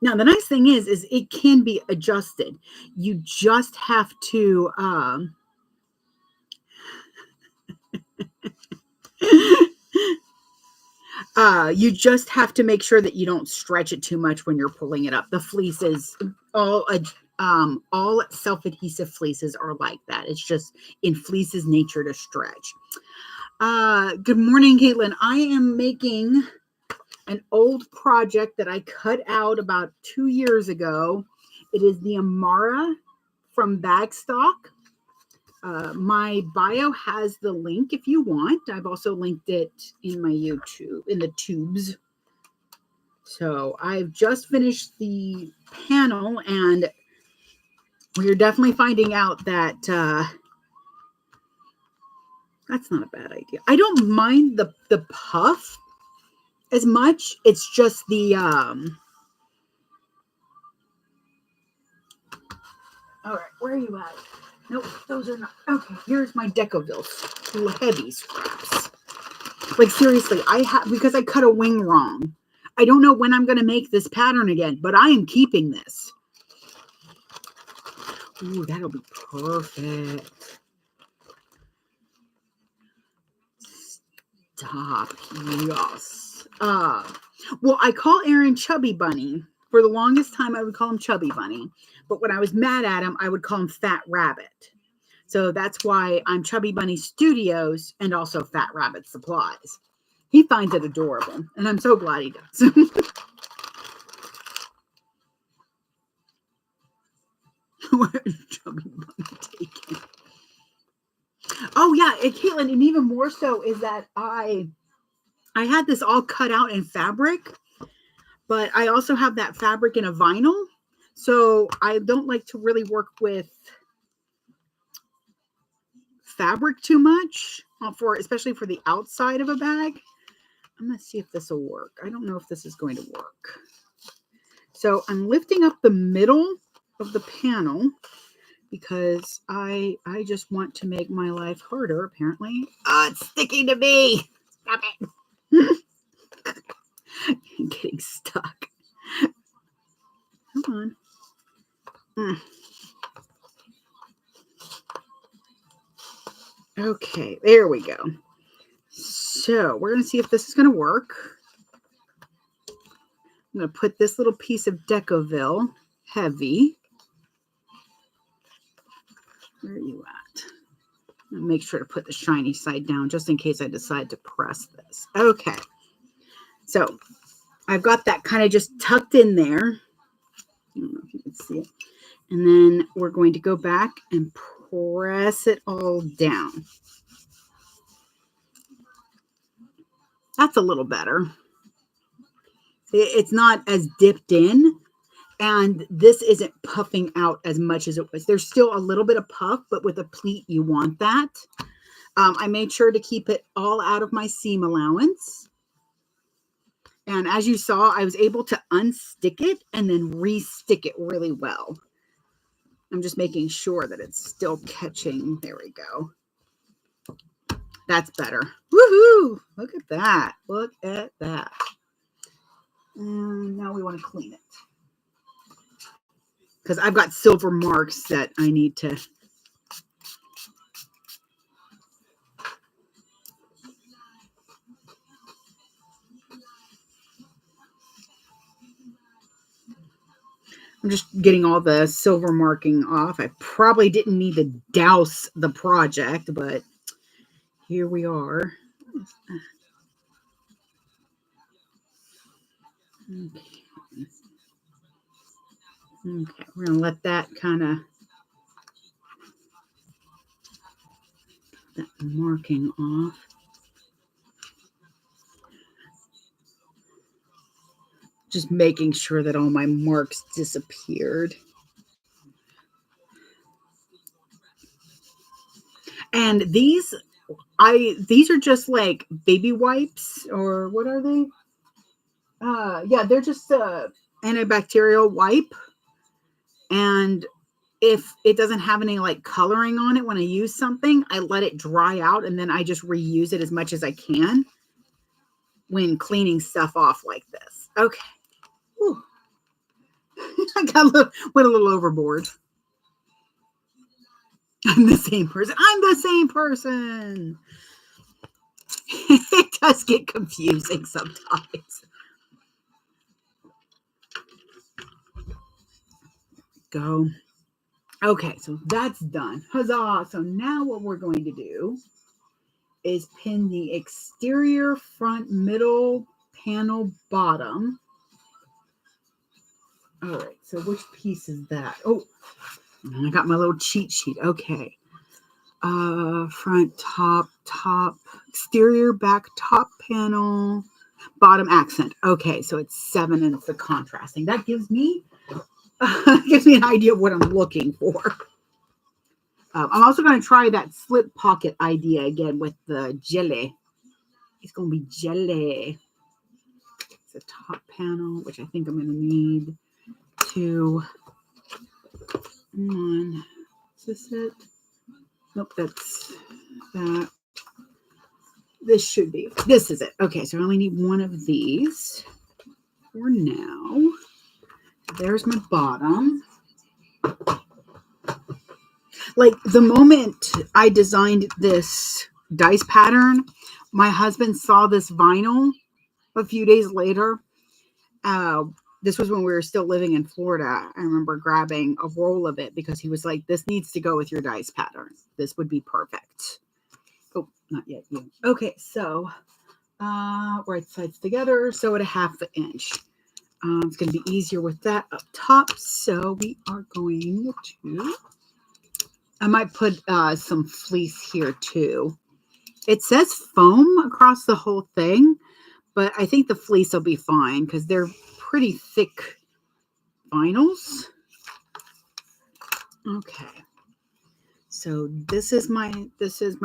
Now, the nice thing is it can be adjusted. You just have to, You just have to make sure that you don't stretch it too much when you're pulling it up. The fleece is all self-adhesive fleeces are like that. It's just in fleece's nature to stretch. Good morning, Caitlin. I am making an old project that I cut out about 2 years ago. It is the Amara from Bagstock. My bio has the link if you want. I've also linked it in my YouTube, in the tubes. So I've just finished the panel, and we're definitely finding out that that's not a bad idea. I don't mind the puff as much. It's just the all right, where are you at? Nope, those are not. Okay, here's my Decoville heavy scraps. Like seriously, because I cut a wing wrong. I don't know when I'm going to make this pattern again, but I am keeping this. Ooh, that'll be perfect. Stop. Yes. Well, I call Aaron Chubby Bunny. For the longest time, I would call him Chubby Bunny. But when I was mad at him, I would call him Fat Rabbit. So that's why I'm Chubby Bunny Studios and also Fat Rabbit Supplies. He finds it adorable, and I'm so glad he does. Where is Chubby Bunny taken? Oh yeah, Caitlin, and even more so is that I had this all cut out in fabric, but I also have that fabric in a vinyl. So I don't like to really work with fabric too much, especially for the outside of a bag. I'm going to see if this will work. I don't know if this is going to work. So I'm lifting up the middle of the panel because I just want to make my life harder, apparently. Oh, it's sticking to me. Stop it. I'm getting stuck. Come on. Okay, there we go. So we're going to see if this is going to work. I'm going to put this little piece of Decoville heavy. Where are you at? I'm going to make sure to put the shiny side down just in case I decide to press this. Okay. So I've got that kind of just tucked in there. I don't know if you can see it. And then we're going to go back and press it all down. That's a little better. It's not as dipped in, and this isn't puffing out as much as it was. There's still a little bit of puff, but with a pleat, you want that. I made sure to keep it all out of my seam allowance. And as you saw, I was able to unstick it and then re-stick it really well. I'm just making sure that it's still catching. There we go. That's better. Woohoo! Look at that. Look at that. And now we want to clean it. Because I've got silver marks that I need to. I'm just getting all the silver marking off. I probably didn't need to douse the project, but here we are. Okay, we're going to let that kind of, that marking off. Just making sure that all my marks disappeared. And these are just like baby wipes, or what are they? Yeah, they're just antibacterial wipe. And if it doesn't have any like coloring on it when I use something, I let it dry out and then I just reuse it as much as I can when cleaning stuff off like this. Okay. Whew. I went a little overboard. I'm the same person. I'm the same person. It does get confusing sometimes. Go. Okay, so that's done. Huzzah! So now what we're going to do is pin the exterior front middle panel bottom. All right, so which piece is that? Oh, I got my little cheat sheet. Okay. Front, top, exterior, back, top panel, bottom accent. Okay, so it's 7 and it's the contrasting. That gives me an idea of what I'm looking for. I'm also going to try that slip pocket idea again with the jelly. It's going to be jelly. It's a top panel, which I think I'm going to need 2. 1. Is this it? Nope, that's that. This is it. Okay, so I only need 1 of these for now. There's my bottom. Like the moment I designed this dice pattern, my husband saw this vinyl a few days later. This was when we were still living in Florida. I remember grabbing a roll of it because he was like, this needs to go with your dice pattern. This would be perfect. Oh, not yet. Yeah. Okay, so right sides together, sew it a 1/2 inch. It's going to be easier with that up top. So we are going to, I might put some fleece here too. It says foam across the whole thing, but I think the fleece will be fine because they're pretty thick vinyls. Okay. So this is my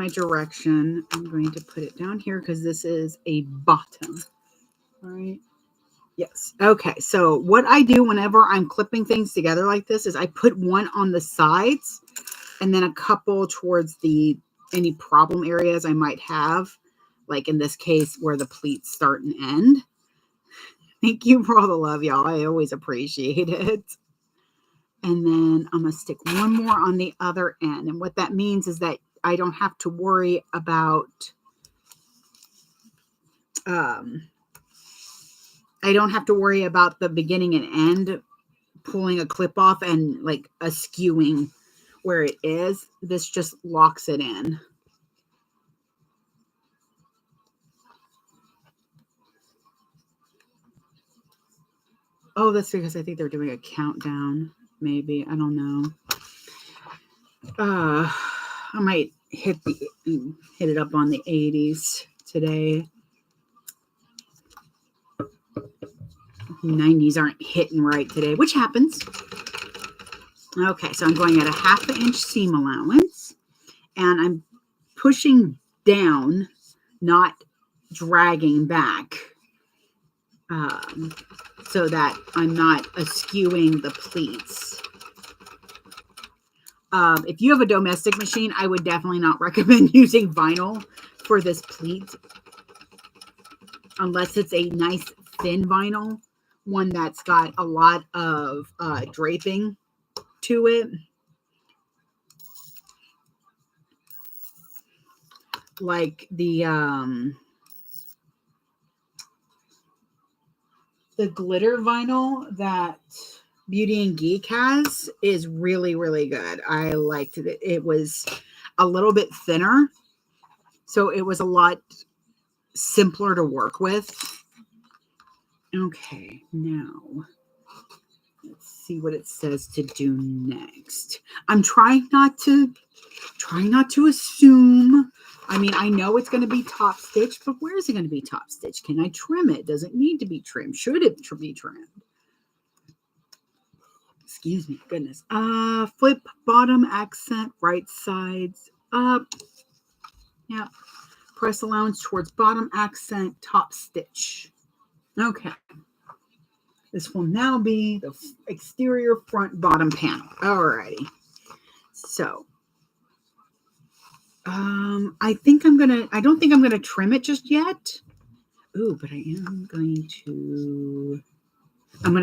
direction. I'm going to put it down here because this is a bottom. All right. Yes. Okay. So what I do whenever I'm clipping things together like this is I put 1 on the sides and then a couple towards any problem areas I might have, like in this case where the pleats start and end. Thank you for all the love, y'all. I always appreciate it. And then I'm going to stick 1 more on the other end. And what that means is that I don't have to worry about the beginning and end pulling a clip off and like askewing where it is. This just locks it in. Oh, that's because I think they're doing a countdown. Maybe. I don't know. I might hit it up on the 80s today. 90s aren't hitting right today, which happens. Okay, so I'm going at a 1/2 inch seam allowance, and I'm pushing down, not dragging back, so that I'm not askewing the pleats. If you have a domestic machine, I would definitely not recommend using vinyl for this pleat, unless it's a nice thin vinyl, one that's got a lot of draping to it. Like the glitter vinyl that Beauty and Geek has is really, really good. I liked it. It was a little bit thinner, so it was a lot simpler to work with. Okay, now let's see what it says to do next. I'm trying not to assume. I mean, I know it's going to be top stitch, but where is it going to be top stitch? Can I trim it? Does it need to be trimmed? Should it be trimmed? Excuse me, goodness. Flip bottom accent, right sides up. Yeah. Press allowance towards bottom accent, top stitch. Okay. This will now be the exterior front bottom panel. Alrighty. So, I don't think I'm gonna trim it just yet. Ooh, but I'm going to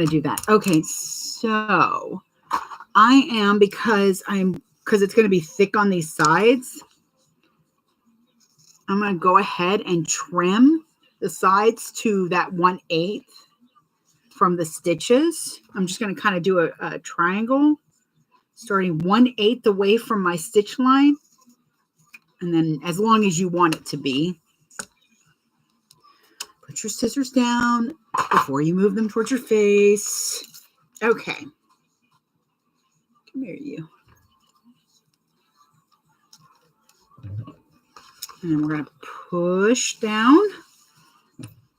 do that. Okay, so I am, because it's going to be thick on these sides, I'm going to go ahead and trim the sides to that 1/8 from the stitches. I'm just going to kind of do a triangle, starting 1/8 away from my stitch line. And then as long as you want it to be. Put your scissors down before you move them towards your face. Okay. Come here, you. And then we're going to push down.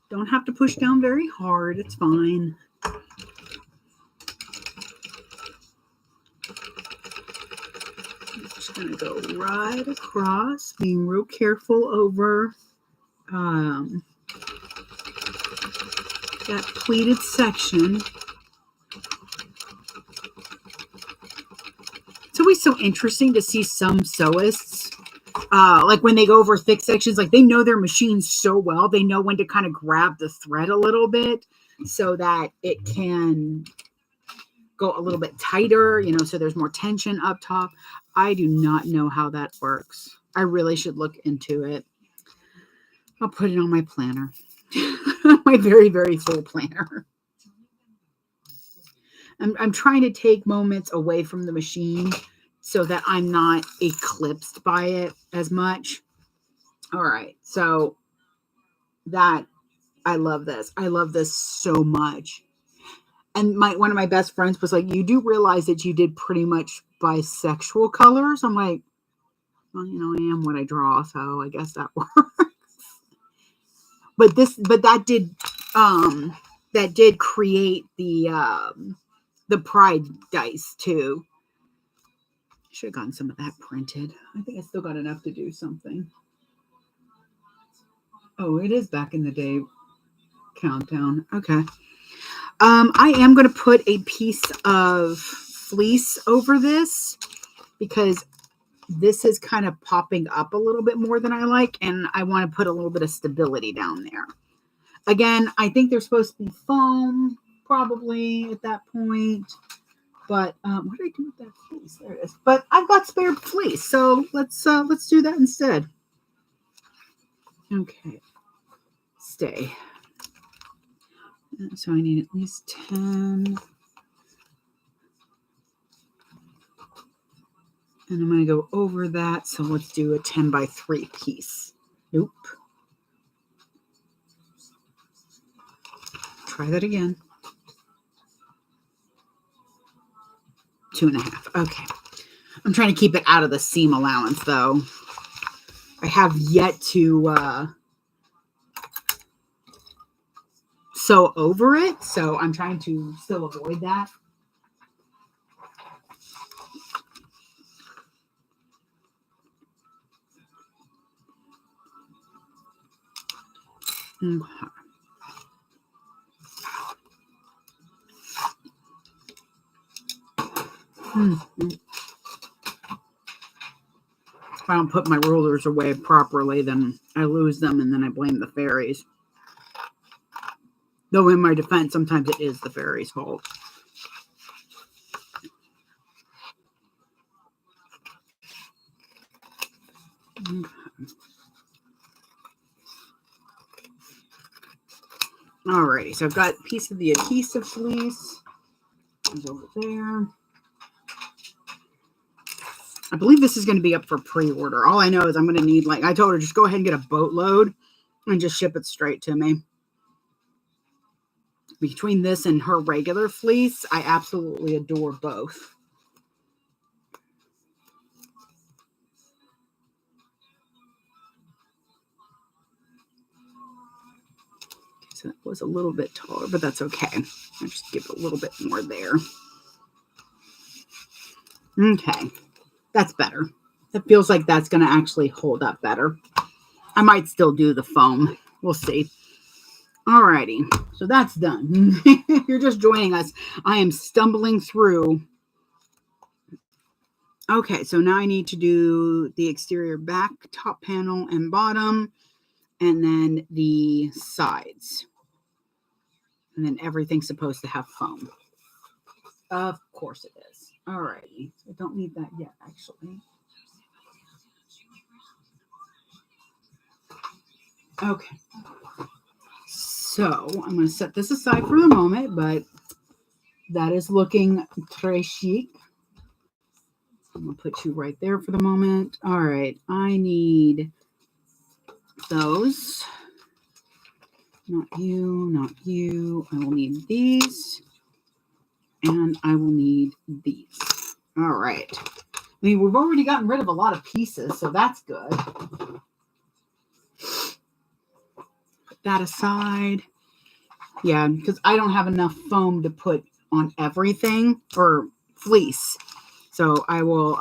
Don't have to push down very hard. It's fine. I'm just going to go right across, being real careful over that pleated section. It's always so interesting to see some sewists, like when they go over thick sections, like they know their machines so well. They know when to kind of grab the thread a little bit so that it can go a little bit tighter, you know, so there's more tension up top. I do not know how that works. I really should look into it. I'll put it on my planner, my very, very full planner. I'm trying to take moments away from the machine so that I'm not eclipsed by it as much. All right. So that, I love this. I love this so much. And one of my best friends was like, you do realize that you did pretty much bisexual colors? I'm like, well, you know, I am what I draw, so I guess that works. But that did create the pride dice too. Should have gotten some of that printed. I think I still got enough to do something. Oh, it is back in the day countdown. Okay. I am going to put a piece of fleece over this because this is kind of popping up a little bit more than I like, and I want to put a little bit of stability down there. Again, I think there's supposed to be foam probably at that point, but what did I do with that fleece? There it is. But I've got spare fleece, so let's do that instead. Okay, stay. So I need at least 10. And I'm going to go over that. So let's do a 10 by 3 piece. Nope. Try that again. 2.5. Okay. I'm trying to keep it out of the seam allowance, though. I have yet to sew over it, so I'm trying to still avoid that. Okay. If I don't put my rulers away properly, then I lose them, and then I blame the fairies. Though in my defense, sometimes it is the fairies' fault. Okay. Alrighty, so I've got a piece of the adhesive fleece. It's over there. I believe this is going to be up for pre-order. All I know is I'm going to need, like, I told her, just go ahead and get a boatload and just ship it straight to me. Between this and her regular fleece, I absolutely adore both. So that was a little bit taller, but that's okay. I'll just give it a little bit more there. Okay, that's better. That feels like that's going to actually hold up better. I might still do the foam. We'll see. Alrighty, so that's done. If you're just joining us, I am stumbling through. Okay, so now I need to do the exterior back, top panel, and bottom, and then the sides. And then everything's supposed to have foam. Of course it is. Alrighty, so I don't need that yet, actually. Okay. So I'm going to set this aside for the moment, but that is looking très chic. I'm going to put you right there for the moment. All right. I need those. Not you, not you. I will need these. And I will need these. All right. I mean, we've already gotten rid of a lot of pieces, so that's good. Put that aside. Yeah, because I don't have enough foam to put on everything, or fleece. So I will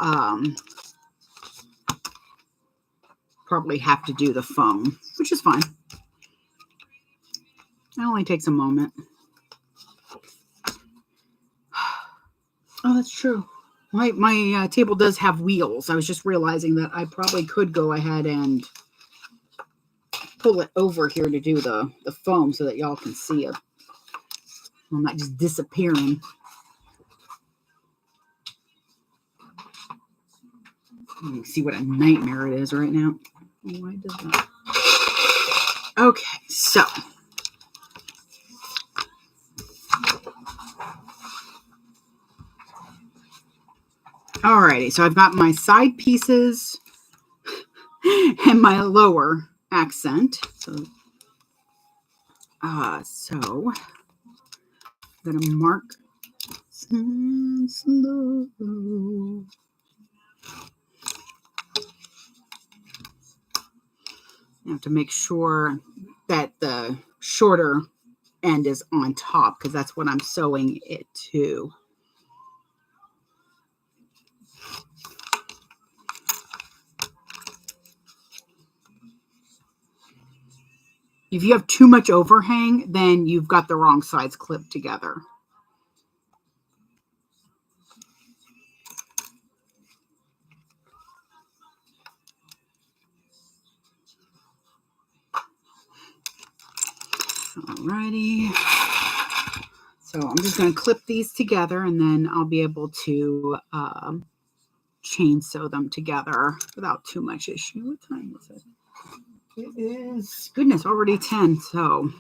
probably have to do the foam, which is fine. It only takes a moment. Oh, that's true. My table does have wheels. I was just realizing that I probably could go ahead and pull it over here to do the foam so that y'all can see it. I'm not just disappearing. You can see what a nightmare it is right now. Why does that? Okay, so. Alrighty, so I've got my side pieces and my lower accent. So I'm going to mark slow. I have to make sure that the shorter end is on top because that's what I'm sewing it to. If you have too much overhang, then you've got the wrong sides clipped together. Alrighty. So I'm just going to clip these together and then I'll be able to chain sew them together without too much issue. What time is it? It is, goodness, already 10. So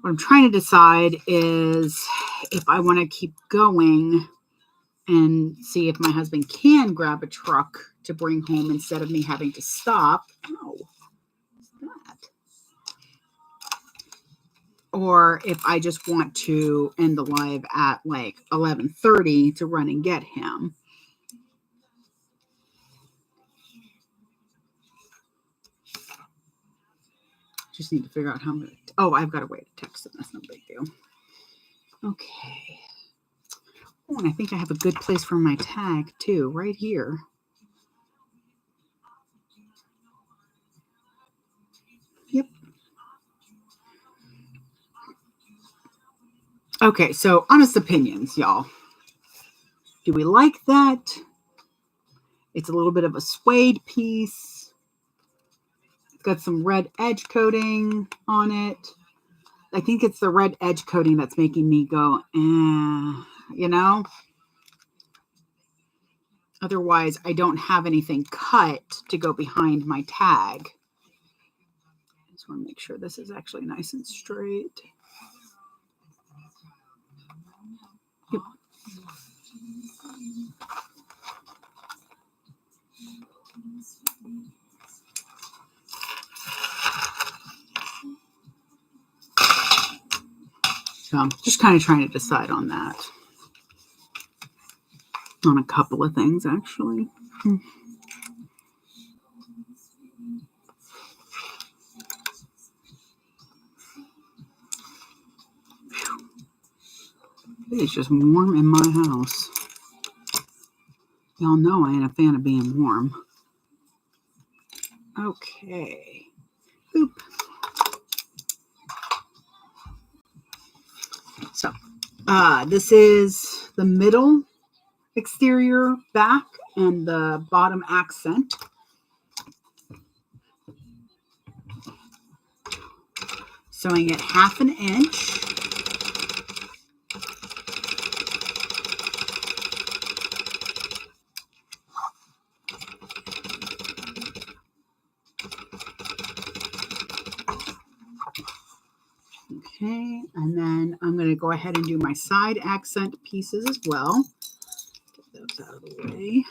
what I'm trying to decide is if I want to keep going and see if my husband can grab a truck to bring home instead of me having to stop. Oh, what's that? Or if I just want to end the live at like 11:30 to run and get him. Just need to figure out how I'm going to. Oh, I've got a way to text him. That's no big deal. Okay. Oh, and I think I have a good place for my tag too, right here. Yep. Okay, so honest opinions, y'all. Do we like that? It's a little bit of a suede piece. It's got some red edge coating on it. I think it's the red edge coating that's making me go, you know? Otherwise, I don't have anything cut to go behind my tag. I just want to make sure this is actually nice and straight. Yep. So I'm just kind of trying to decide on that. On a couple of things, actually. It's just warm in my house. Y'all know I ain't a fan of being warm. Okay. Oop. So, this is the middle exterior back and the bottom accent. Sewing it 1/2 inch. And then I'm going to go ahead and do my side accent pieces as well. Get those out of the way.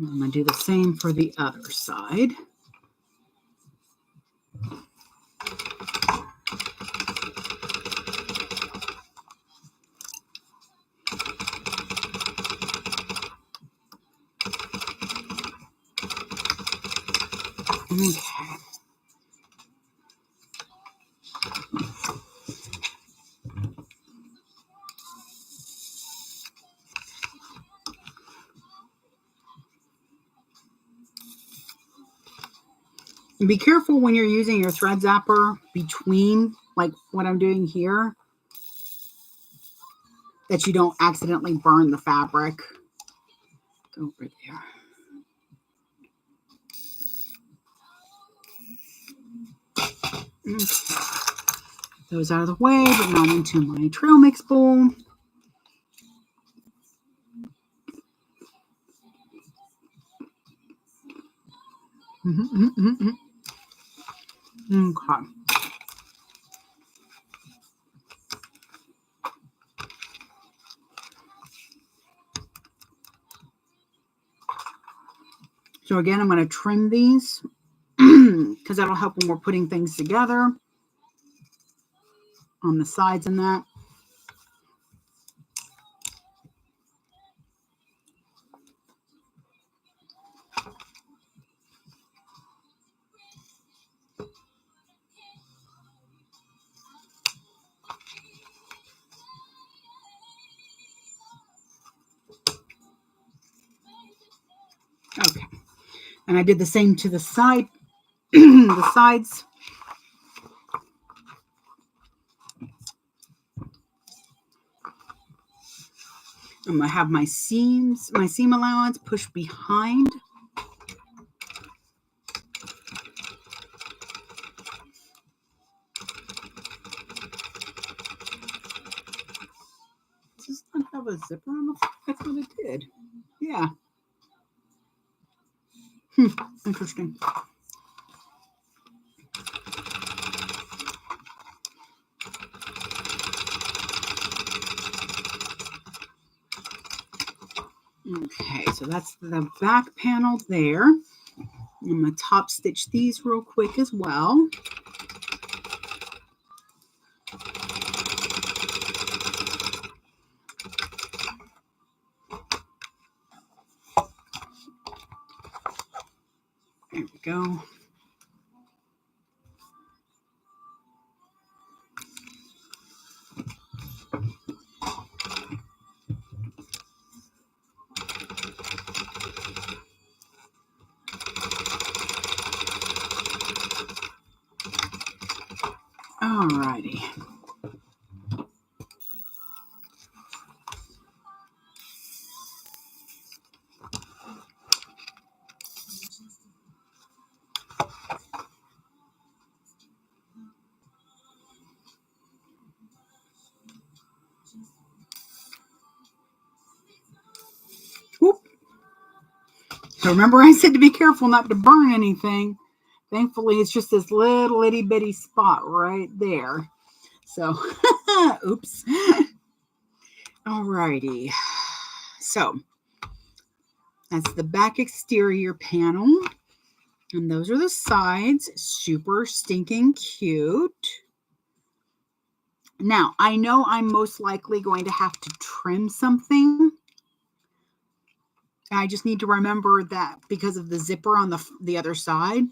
I'm going to do the same for the other side. Okay. And be careful when you're using your thread zapper between, like what I'm doing here, that you don't accidentally burn the fabric. Go over there. Okay. Those out of the way, but now into my trail mix bowl. Okay. So again, I'm going to trim these because that'll help when we're putting things together on the sides and that. Okay. And I did the same to the side, the sides. I'm going to have my seams, my seam allowance pushed behind. Does this not have a zipper on the front? I thought it did. Yeah. Interesting. Okay, so that's the back panel there. I'm going to top stitch these real quick as well. There we go. Alrighty. Whoop. So remember I said to be careful not to burn anything. Thankfully, it's just this little itty bitty spot right there. So, oops. Alrighty. So, that's the back exterior panel. And those are the sides. Super stinking cute. Now, I know I'm most likely going to have to trim something. I just need to remember that because of the zipper on the other side,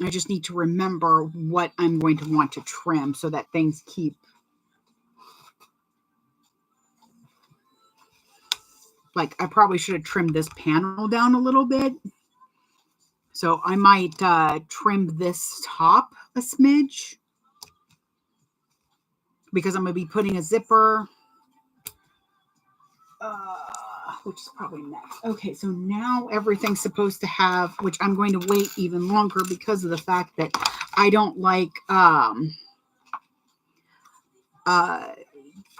I just need to remember what I'm going to want to trim so that things keep. Like, I probably should have trimmed this panel down a little bit. So I might trim this top a smidge because I'm going to be putting a zipper, which is probably next. Okay, so now everything's supposed to have, which I'm going to wait even longer because of the fact that I don't like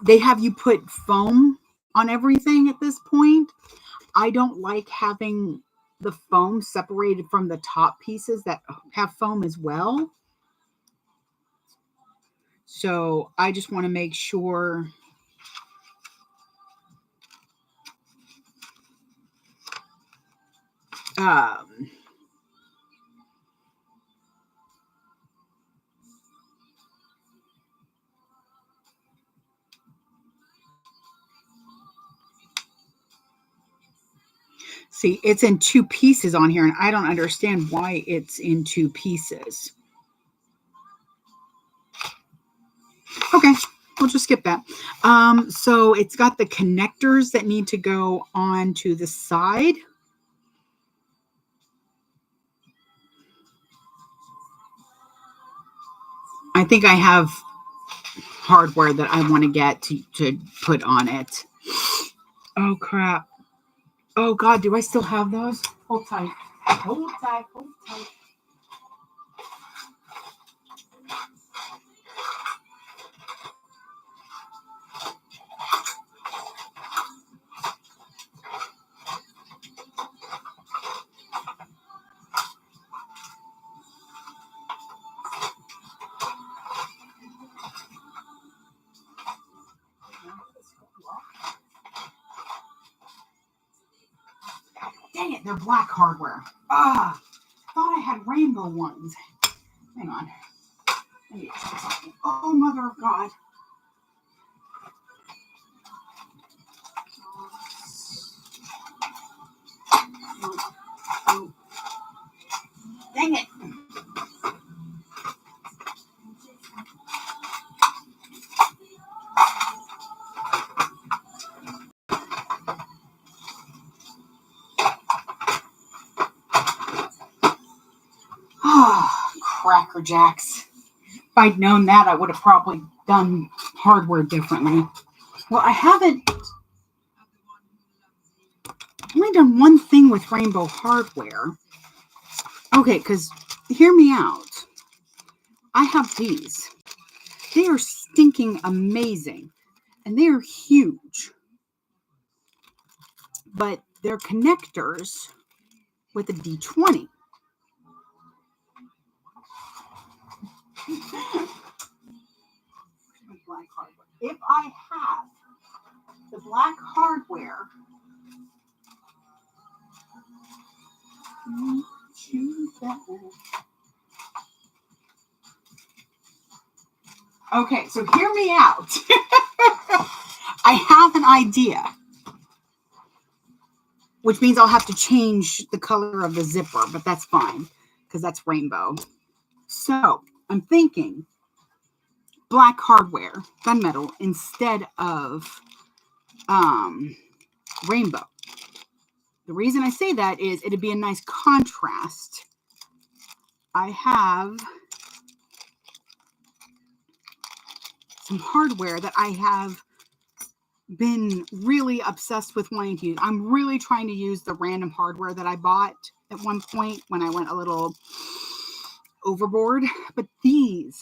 they have you put foam on everything at this point. I don't like having the foam separated from the top pieces that have foam as well. So I just want to make sure see, it's in two pieces on here, and I don't understand why it's in two pieces. Okay, we'll just skip that. So it's got the connectors that need to go on to the side. I think I have hardware that I want to get to put on it. Oh, crap. Oh, God, do I still have those? Hold tight. Hold tight. Hold tight. Dang it, they're black hardware. Ah, thought I had rainbow ones. Hang on. Oh, mother of God. Oh. Dang it. Ah, Cracker Jacks. If I'd known that, I would have probably done hardware differently. Well, I haven't only done one thing with rainbow hardware. Okay, because hear me out. I have these. They are stinking amazing. And they are huge. But they're connectors with a D20. If I have the black hardware, okay, so hear me out. I have an idea, which means I'll have to change the color of the zipper, but that's fine because that's rainbow. So I'm thinking black hardware, gunmetal, instead of rainbow. The reason I say that is it'd be a nice contrast. I have some hardware that I have been really obsessed with wanting to use. I'm really trying to use the random hardware that I bought at one point when I went a little overboard. But these,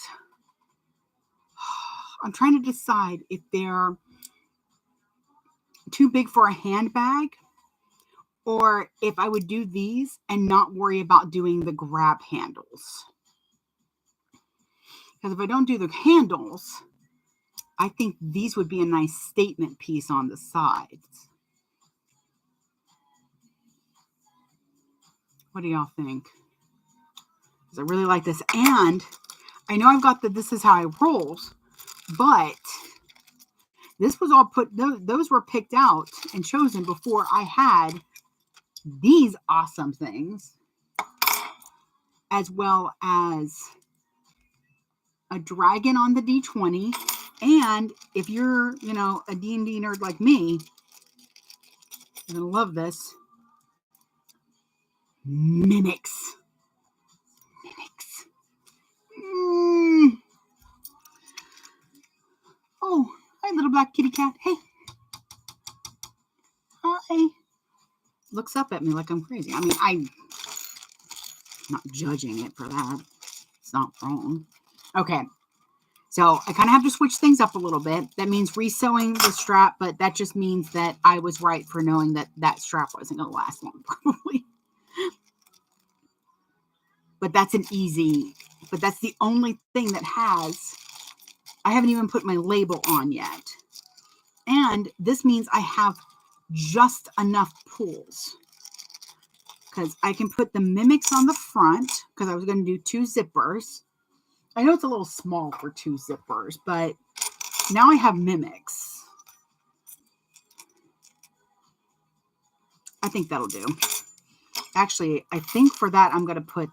I'm trying to decide if they're too big for a handbag or if I would do these and not worry about doing the grab handles. Because if I don't do the handles, I think these would be a nice statement piece on the sides. What do y'all think? Because I really like this. And I know I've got the This Is How I Rolls, but this was all put, those were picked out and chosen before I had these awesome things, as well as a dragon on the D20. And if you're, you know, a D&D nerd like me, you're going to love this. Mimics. Oh, hi, little black kitty cat. Hey. Hi. Looks up at me like I'm crazy. I mean, I'm not judging it for that. It's not wrong. Okay. So I kind of have to switch things up a little bit. That means resewing the strap, but that just means that I was right for knowing that that strap wasn't going to last long, probably. But that's that's the only thing that I haven't even put my label on yet. And this means I have just enough pulls. Because I can put the mimics on the front, because I was going to do 2 zippers. I know it's a little small for 2 zippers, but now I have mimics. I think that'll do. Actually, I think for that, I'm going to put,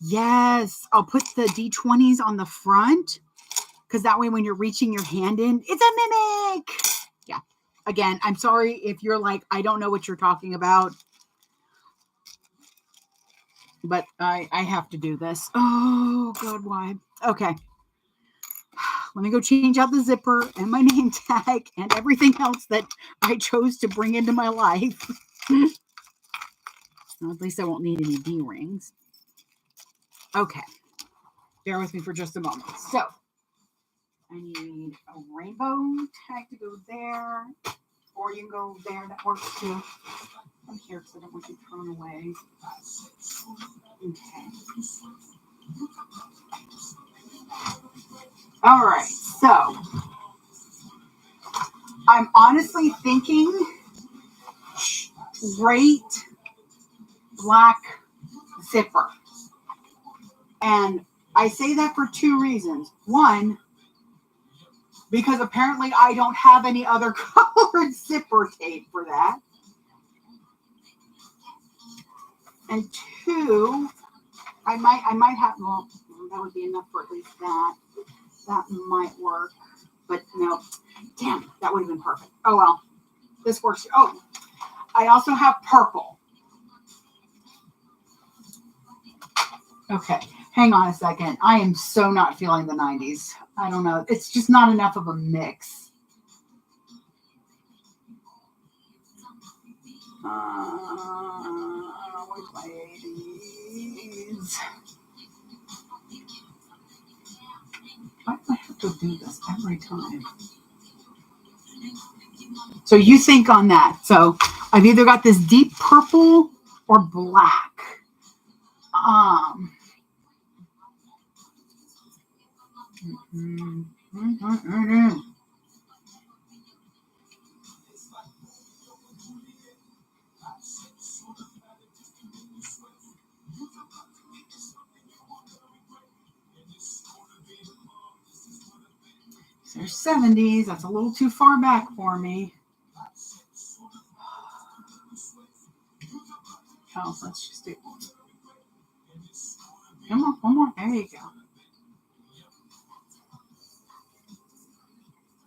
yes, I'll put the D20s on the front, because that way when you're reaching your hand in, it's a mimic. Yeah. Again, I'm sorry if you're like, I don't know what you're talking about. But I have to do this. Oh, God, why? Okay. Let me go change out the zipper and my name tag and everything else that I chose to bring into my life. Well, at least I won't need any D-rings. Okay. Bear with me for just a moment. So, I need a rainbow tag to go there. Or you can go there. That works too. I'm here because I don't want you thrown away. Okay. All right. So, I'm honestly thinking straight black zipper. And I say that for 2 reasons. One, because apparently I don't have any other colored zipper tape for that. And 2, I might have, well, that would be enough for at least that. That might work. But no, damn, that would have been perfect. Oh, well, this works. Oh, I also have purple. Okay, hang on a second. I am so not feeling the 90s. I don't know. It's just not enough of a mix. Where's my 80s? Why do I have to do this every time? So you think on that. So I've either got this deep purple or black. There's 70s. That's a little too far back for me. Oh, let's just do. Come on, one more. There you go.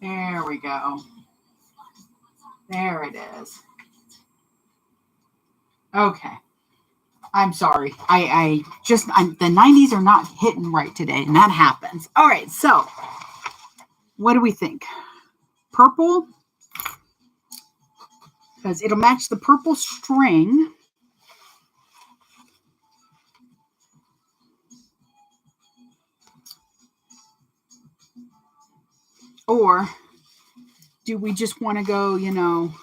There we go. There it is. Okay. I'm sorry. I just, the 90s are not hitting right today, and that happens. All right, so what do we think? Purple, because it'll match the purple string. Or do we just want to go, you know,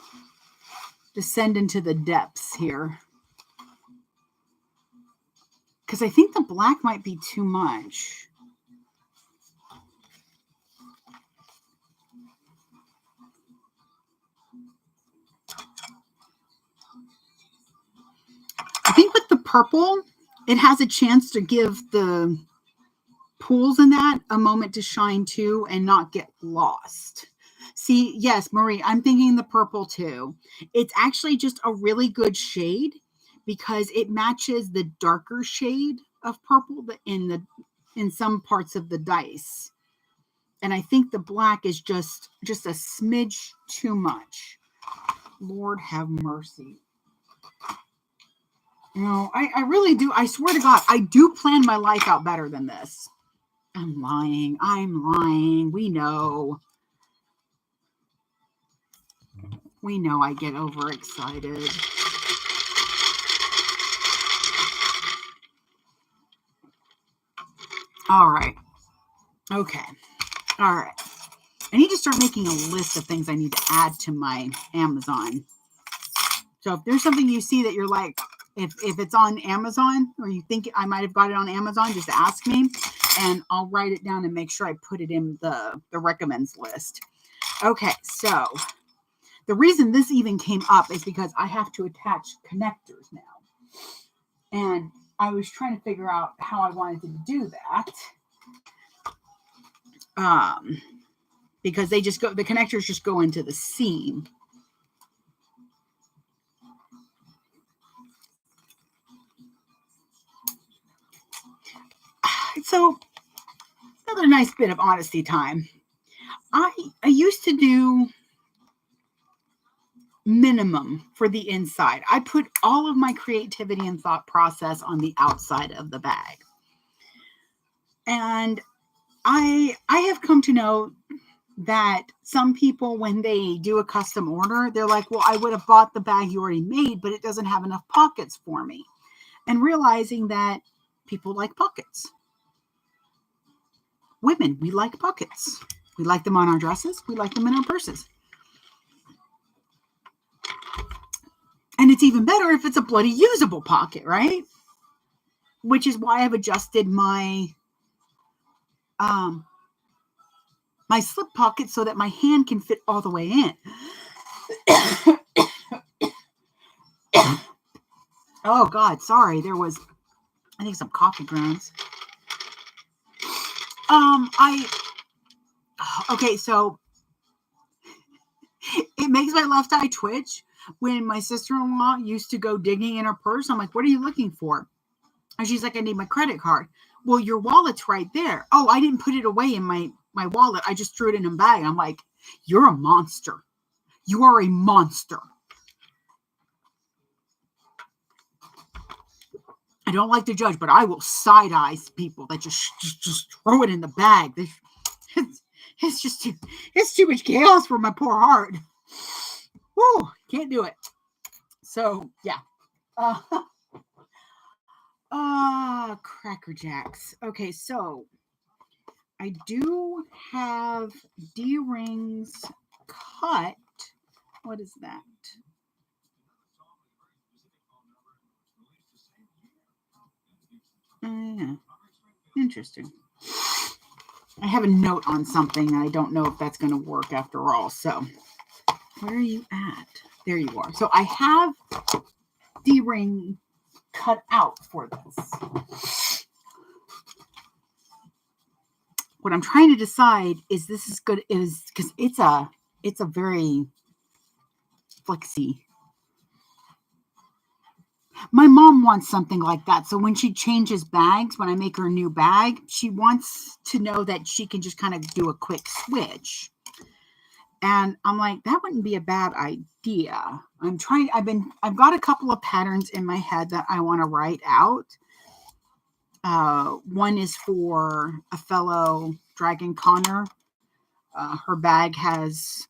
descend into the depths here? Because I think the black might be too much. I think with the purple, it has a chance to give the pools in that a moment to shine too and not get lost. See, yes, Marie, I'm thinking the purple too. It's actually just a really good shade because it matches the darker shade of purple in some parts of the dice. And I think the black is just a smidge too much. Lord have mercy. No, I really do. I swear to God, I do plan my life out better than this. I'm lying. We know. We know I get overexcited. All right. Okay. All right. I need to start making a list of things I need to add to my Amazon. So if there's something you see that you're like, if it's on Amazon or you think I might have got it on Amazon, just ask me and I'll write it down and make sure I put it in the recommends list. Okay, so the reason this even came up is because I have to attach connectors now. And I was trying to figure out how I wanted to do that. Because the connectors just go into the seam. So another nice bit of honesty time. I used to do minimum for the inside. I put all of my creativity and thought process on the outside of the bag. And I have come to know that some people, when they do a custom order, they're like, well, I would have bought the bag you already made, but it doesn't have enough pockets for me. And realizing that people like pockets. Women, we like pockets. We like them on our dresses. We like them in our purses. And it's even better if it's a bloody usable pocket, right? Which is why I've adjusted my my slip pocket so that my hand can fit all the way in. Oh God, sorry. There was, I think, some coffee grounds. Okay, so it makes my left eye twitch when my sister-in-law used to go digging in her purse. I'm like, what are you looking for? And she's like, I need my credit card. Well, your wallet's right there. Oh, I didn't put it away in my wallet. I just threw it in a bag. I'm like, you're a monster. You are a monster. I don't like to judge, but I will side-eye people that just throw it in the bag. It's just too much chaos for my poor heart. Woo, can't do it. So, yeah. Cracker Jacks. Okay, so I do have D-rings cut. What is that? Yeah. Interesting. I have a note on something, and I don't know if that's going to work after all. So, where are you at? There you are. So, I have D-ring cut out for this. What I'm trying to decide is this is good is because it's a very flexy. My mom wants something like that. So when she changes bags, when I make her a new bag, she wants to know that she can just kind of do a quick switch. And I'm like, that wouldn't be a bad idea. I've got a couple of patterns in my head that I want to write out. One is for a fellow Dragon Connor. Her bag has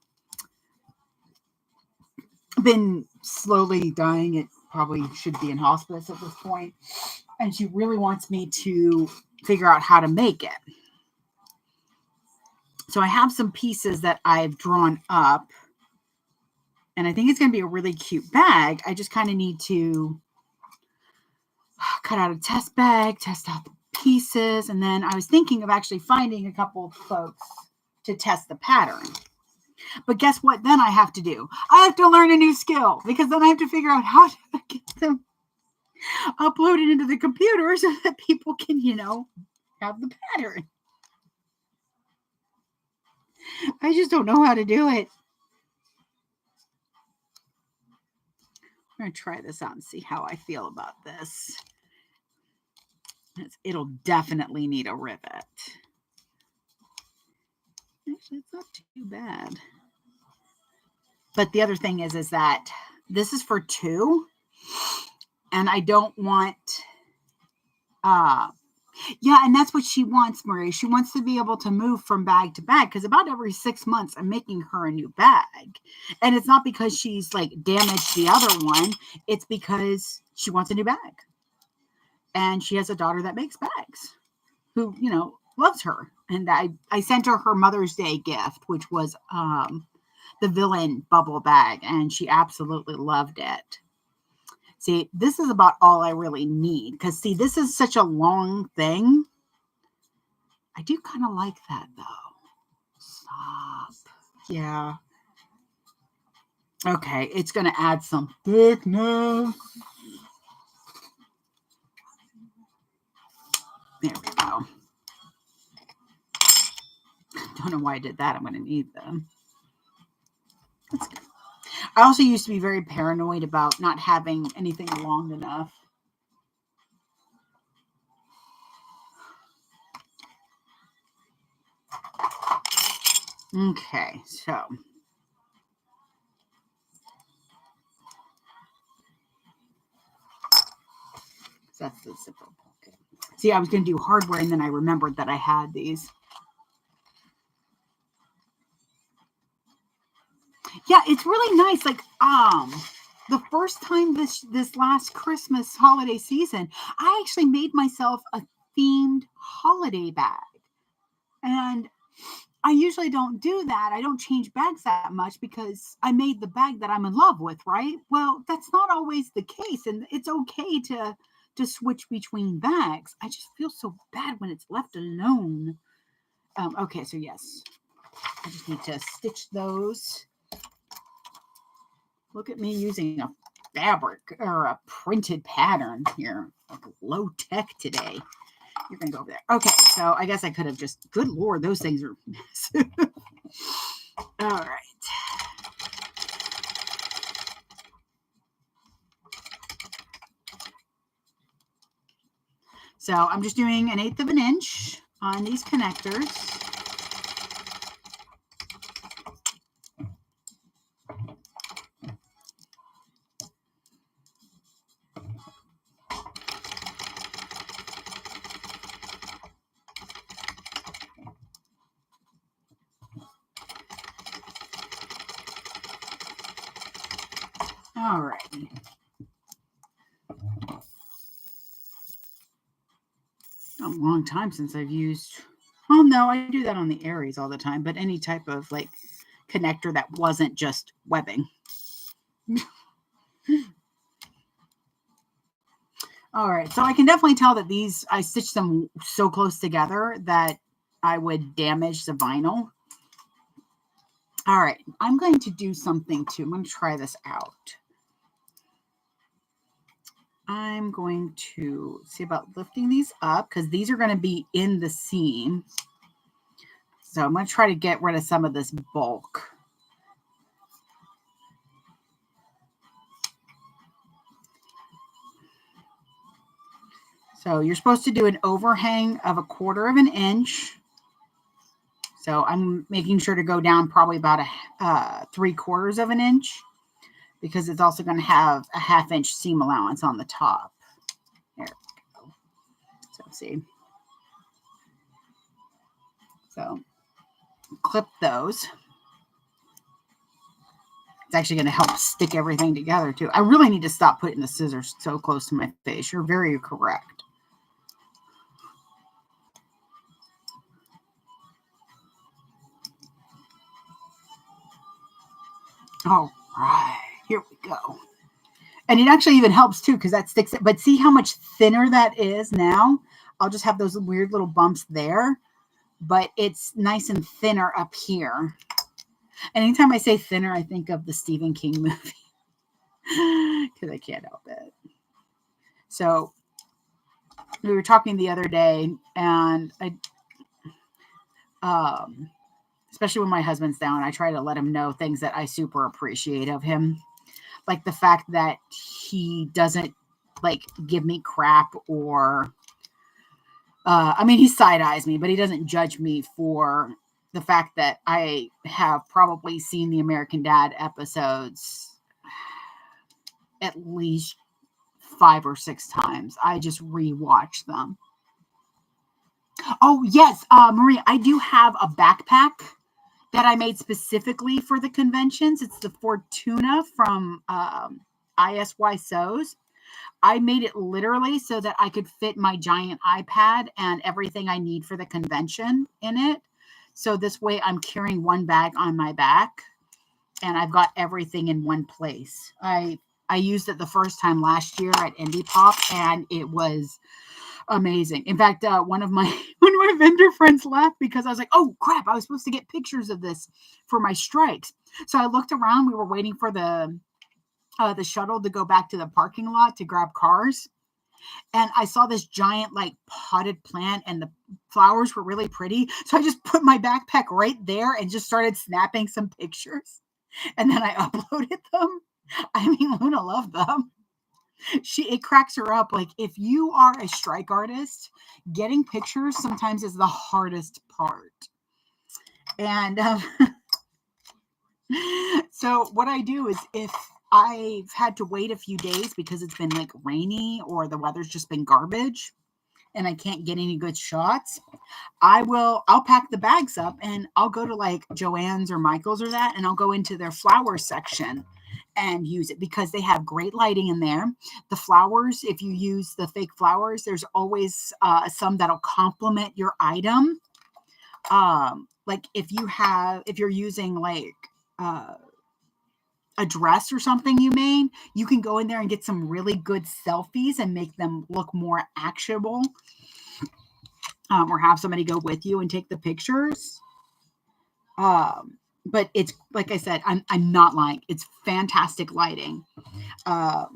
been slowly dying. It probably should be in hospice at this point. And she really wants me to figure out how to make it. So I have some pieces that I've drawn up. And I think it's going to be a really cute bag. I just kind of need to cut out a test bag, test out the pieces. And then I was thinking of actually finding a couple of folks to test the pattern. But guess what then I have to do? I have to learn a new skill because then I have to figure out how to get them uploaded into the computer so that people can, have the pattern. I just don't know how to do it. I'm going to try this out and see how I feel about this. It'll definitely need a rivet. Actually, it's not too bad. But the other thing is that this is for two. And I don't want... yeah, and that's what she wants, Marie. She wants to be able to move from bag to bag because about every 6 months, I'm making her a new bag. And it's not because she's like damaged the other one. It's because she wants a new bag. And she has a daughter that makes bags who, loves her. And I sent her Mother's Day gift, which was the Villain bubble bag, and she absolutely loved it. See, this is about all I really need, because see, this is such a long thing. I do kind of like that though. Stop. Yeah. Okay, it's going to add some thickness. There we go. Don't know why I did that. I'm going to need them. That's good. I also used to be very paranoid about not having anything long enough. Okay, so that's the zipper pocket. See, I was going to do hardware, and then I remembered that I had these. Yeah, it's really nice. Like, the first time this last Christmas holiday season, I actually made myself a themed holiday bag. And I usually don't do that. I don't change bags that much because I made the bag that I'm in love with, right? Well, that's not always the case, and it's okay to switch between bags. I just feel so bad when it's left alone. Okay, so yes, I just need to stitch those. Look at me using a fabric or a printed pattern here, like low tech today. You're going to go over there. Okay, so I guess I could have just, good Lord, those things are massive. All right. So I'm just doing 1/8 of an inch on these connectors. All right. A long time since I've used, oh no, I do that on the Aries all the time, but any type of like connector that wasn't just webbing. All right, so I can definitely tell that these, I stitched them so close together that I would damage the vinyl. All right, I'm going to do something too. I'm going to try this out. I'm going to see about lifting these up because these are going to be in the seam. So I'm going to try to get rid of some of this bulk. So you're supposed to do an overhang of 1/4 of an inch. So I'm making sure to go down probably about 3/4 of an inch because it's also going to have a 1/2 inch seam allowance on the top. There we go. So see. So clip those. It's actually going to help stick everything together too. I really need to stop putting the scissors so close to my face. You're very correct. All right, here we go. And it actually even helps too because that sticks it. But see how much thinner that is now? I'll just have those weird little bumps there, but it's nice and thinner up here. And anytime I say thinner, I think of the Stephen King movie because I can't help it. So we were talking the other day, and especially when my husband's down, I try to let him know things that I super appreciate of him. Like the fact that he doesn't like give me crap or, I mean, he side eyes me, but he doesn't judge me for the fact that I have probably seen the American Dad episodes at least 5 or 6 times. I just rewatch them. Oh, yes, Maria, I do have a backpack that I made specifically for the conventions. It's the Fortuna from ISY Sews. I made it literally so that I could fit my giant iPad and everything I need for the convention in it. So this way I'm carrying one bag on my back and I've got everything in one place. I used it the first time last year at Indie Pop and it was amazing. In fact, one of my vendor friends laughed because I was like, oh crap, I was supposed to get pictures of this for my strikes. So I looked around, we were waiting for the shuttle to go back to the parking lot to grab cars. And I saw this giant like potted plant and the flowers were really pretty. So I just put my backpack right there and just started snapping some pictures. And then I uploaded them. I mean, Luna loved them. It cracks her up. Like, if you are a strike artist, getting pictures sometimes is the hardest part. And so what I do is if I've had to wait a few days because it's been like rainy or the weather's just been garbage and I can't get any good shots, I'll pack the bags up and I'll go to like Joann's or Michael's or that, and I'll go into their flower section and use it because they have great lighting in there. The flowers, if you use the fake flowers, there's always some that'll complement your item. Like if you're using like a dress or something you made, you can go in there and get some really good selfies and make them look more actionable. Or have somebody go with you and take the pictures. But it's like I said, I'm not lying. It's fantastic lighting. And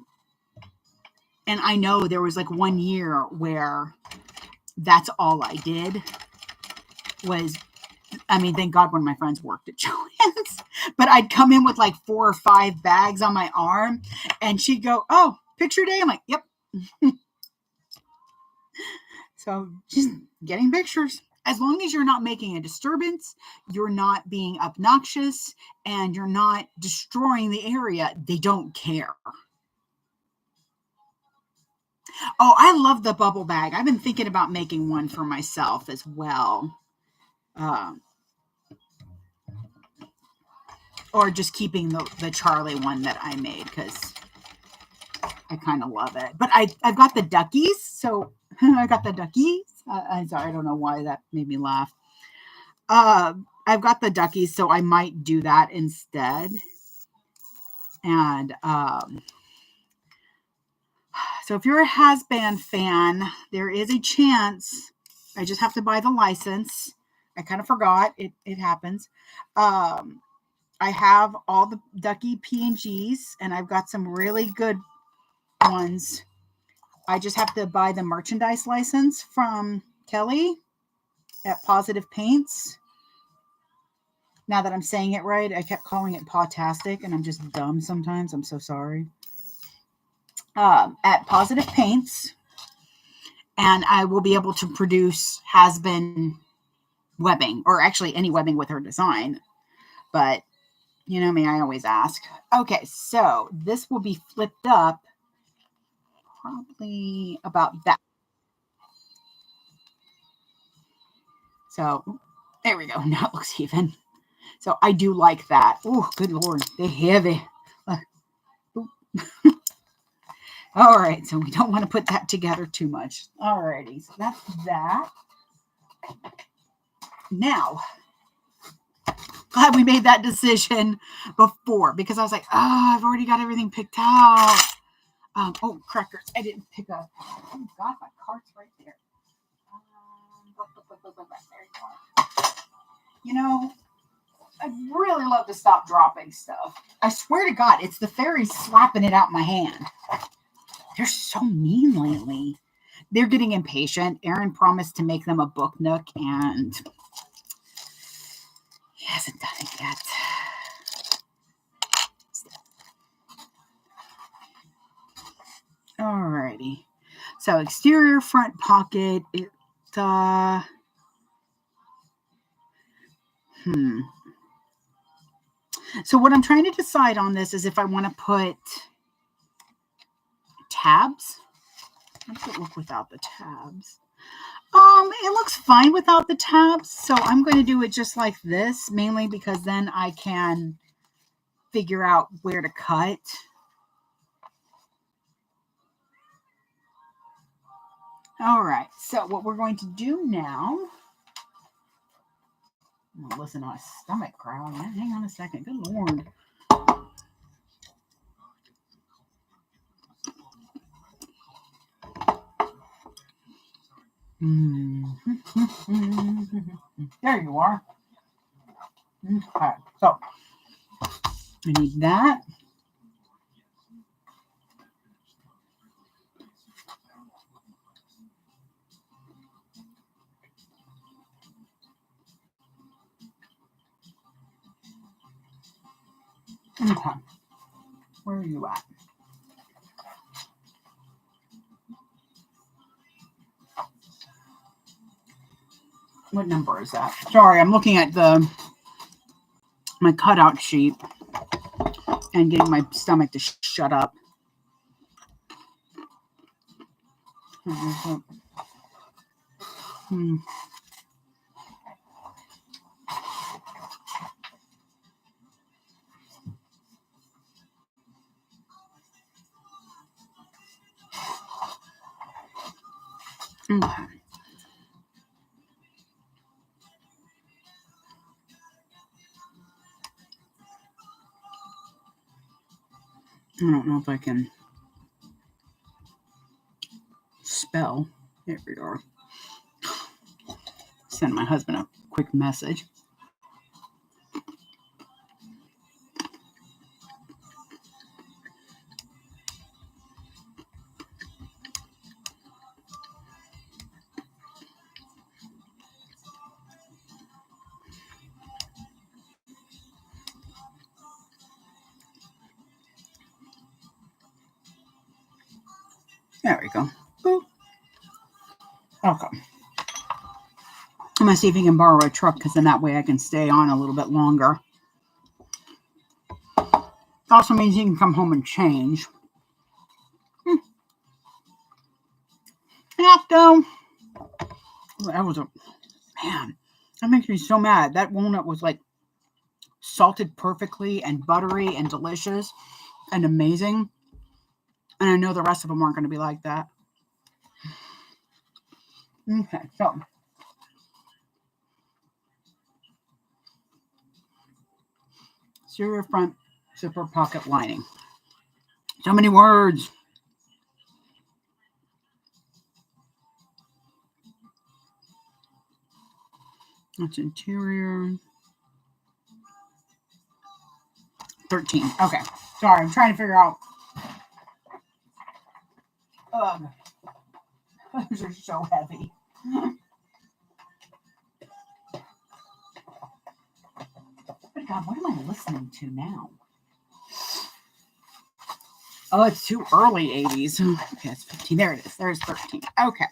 I know there was like 1 year where that's all I did was, I mean, thank God one of my friends worked at Joann's, but I'd come in with like 4 or 5 bags on my arm and she'd go, oh, picture day. I'm like, yep. So just getting pictures. As long as you're not making a disturbance, you're not being obnoxious, and you're not destroying the area, they don't care. Oh, I love the bubble bag. I've been thinking about making one for myself as well. Or just keeping the Charlie one that I made because I kind of love it. But I've got the duckies, so I got the duckies. I'm sorry, I don't know why that made me laugh. I've got the duckies, so I might do that instead. And so if you're a Has-Band fan, there is a chance. I just have to buy the license. I kind of forgot. It happens. I have all the ducky PNGs, and I've got some really good ones. I just have to buy the merchandise license from Kelly at Positive Paints. Now that I'm saying it right, I kept calling it Pawtastic, and I'm just dumb sometimes. I'm so sorry. At Positive Paints, and I will be able to produce Has-Been webbing, or actually any webbing with her design. But you know me, I always ask. Okay, so this will be flipped up probably about that. So there we go. Now it looks even. So I do like that. Oh, good Lord. They're heavy. All right. So we don't want to put that together too much. All righty. So that's that. Now, glad we made that decision before because I was like, oh, I've already got everything picked out. Oh, crackers. I didn't pick up. Oh, God, my cart's right there. You know, I'd really love to stop dropping stuff. I swear to God, it's the fairies slapping it out my hand. They're so mean lately. They're getting impatient. Aaron promised to make them a book nook, and he hasn't done it yet. Alrighty. So exterior front pocket. So what I'm trying to decide on this is if I want to put tabs. How does it look without the tabs? It looks fine without the tabs. So I'm going to do it just like this, mainly because then I can figure out where to cut. All right. So what we're going to do now. I'm gonna listen to my stomach growling. Hang on a second. Good Lord. There you are. Okay. So I need that. Okay. Where are you at? What number is that? Sorry, I'm looking at my cutout sheet and getting my stomach to shut up. Okay. I don't know if I can spell. There we are. Send my husband a quick message. There we go. Boop. Okay. I'm going to see if he can borrow a truck, because then that way I can stay on a little bit longer. Also means he can come home and change. Yeah, though. That was man, that makes me so mad. That walnut was like salted perfectly and buttery and delicious and amazing. And I know the rest of them aren't going to be like that. Okay, so exterior front zipper pocket lining. So many words. That's interior. 13. Okay. Sorry, I'm trying to figure out. Those are so heavy. But God, what am I listening to now? Oh, it's too early 80s. Okay, it's 15. There it is. There's 13. Okay.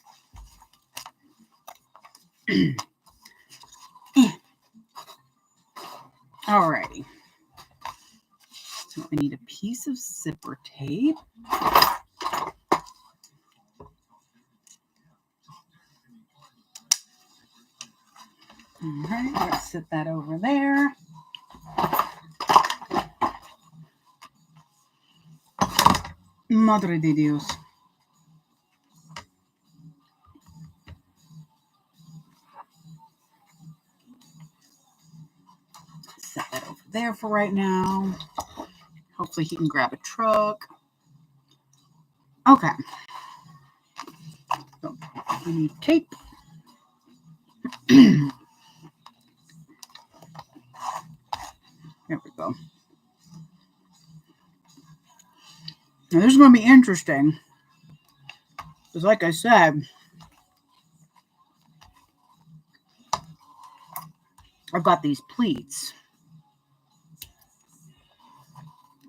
Alrighty. So I need a piece of zipper tape. Alright, let's set that over there. Madre de Dios. Set that over there for right now. Hopefully he can grab a truck. Okay. So I need tape. There we go. Now this is going to be interesting. Because like I said, I've got these pleats.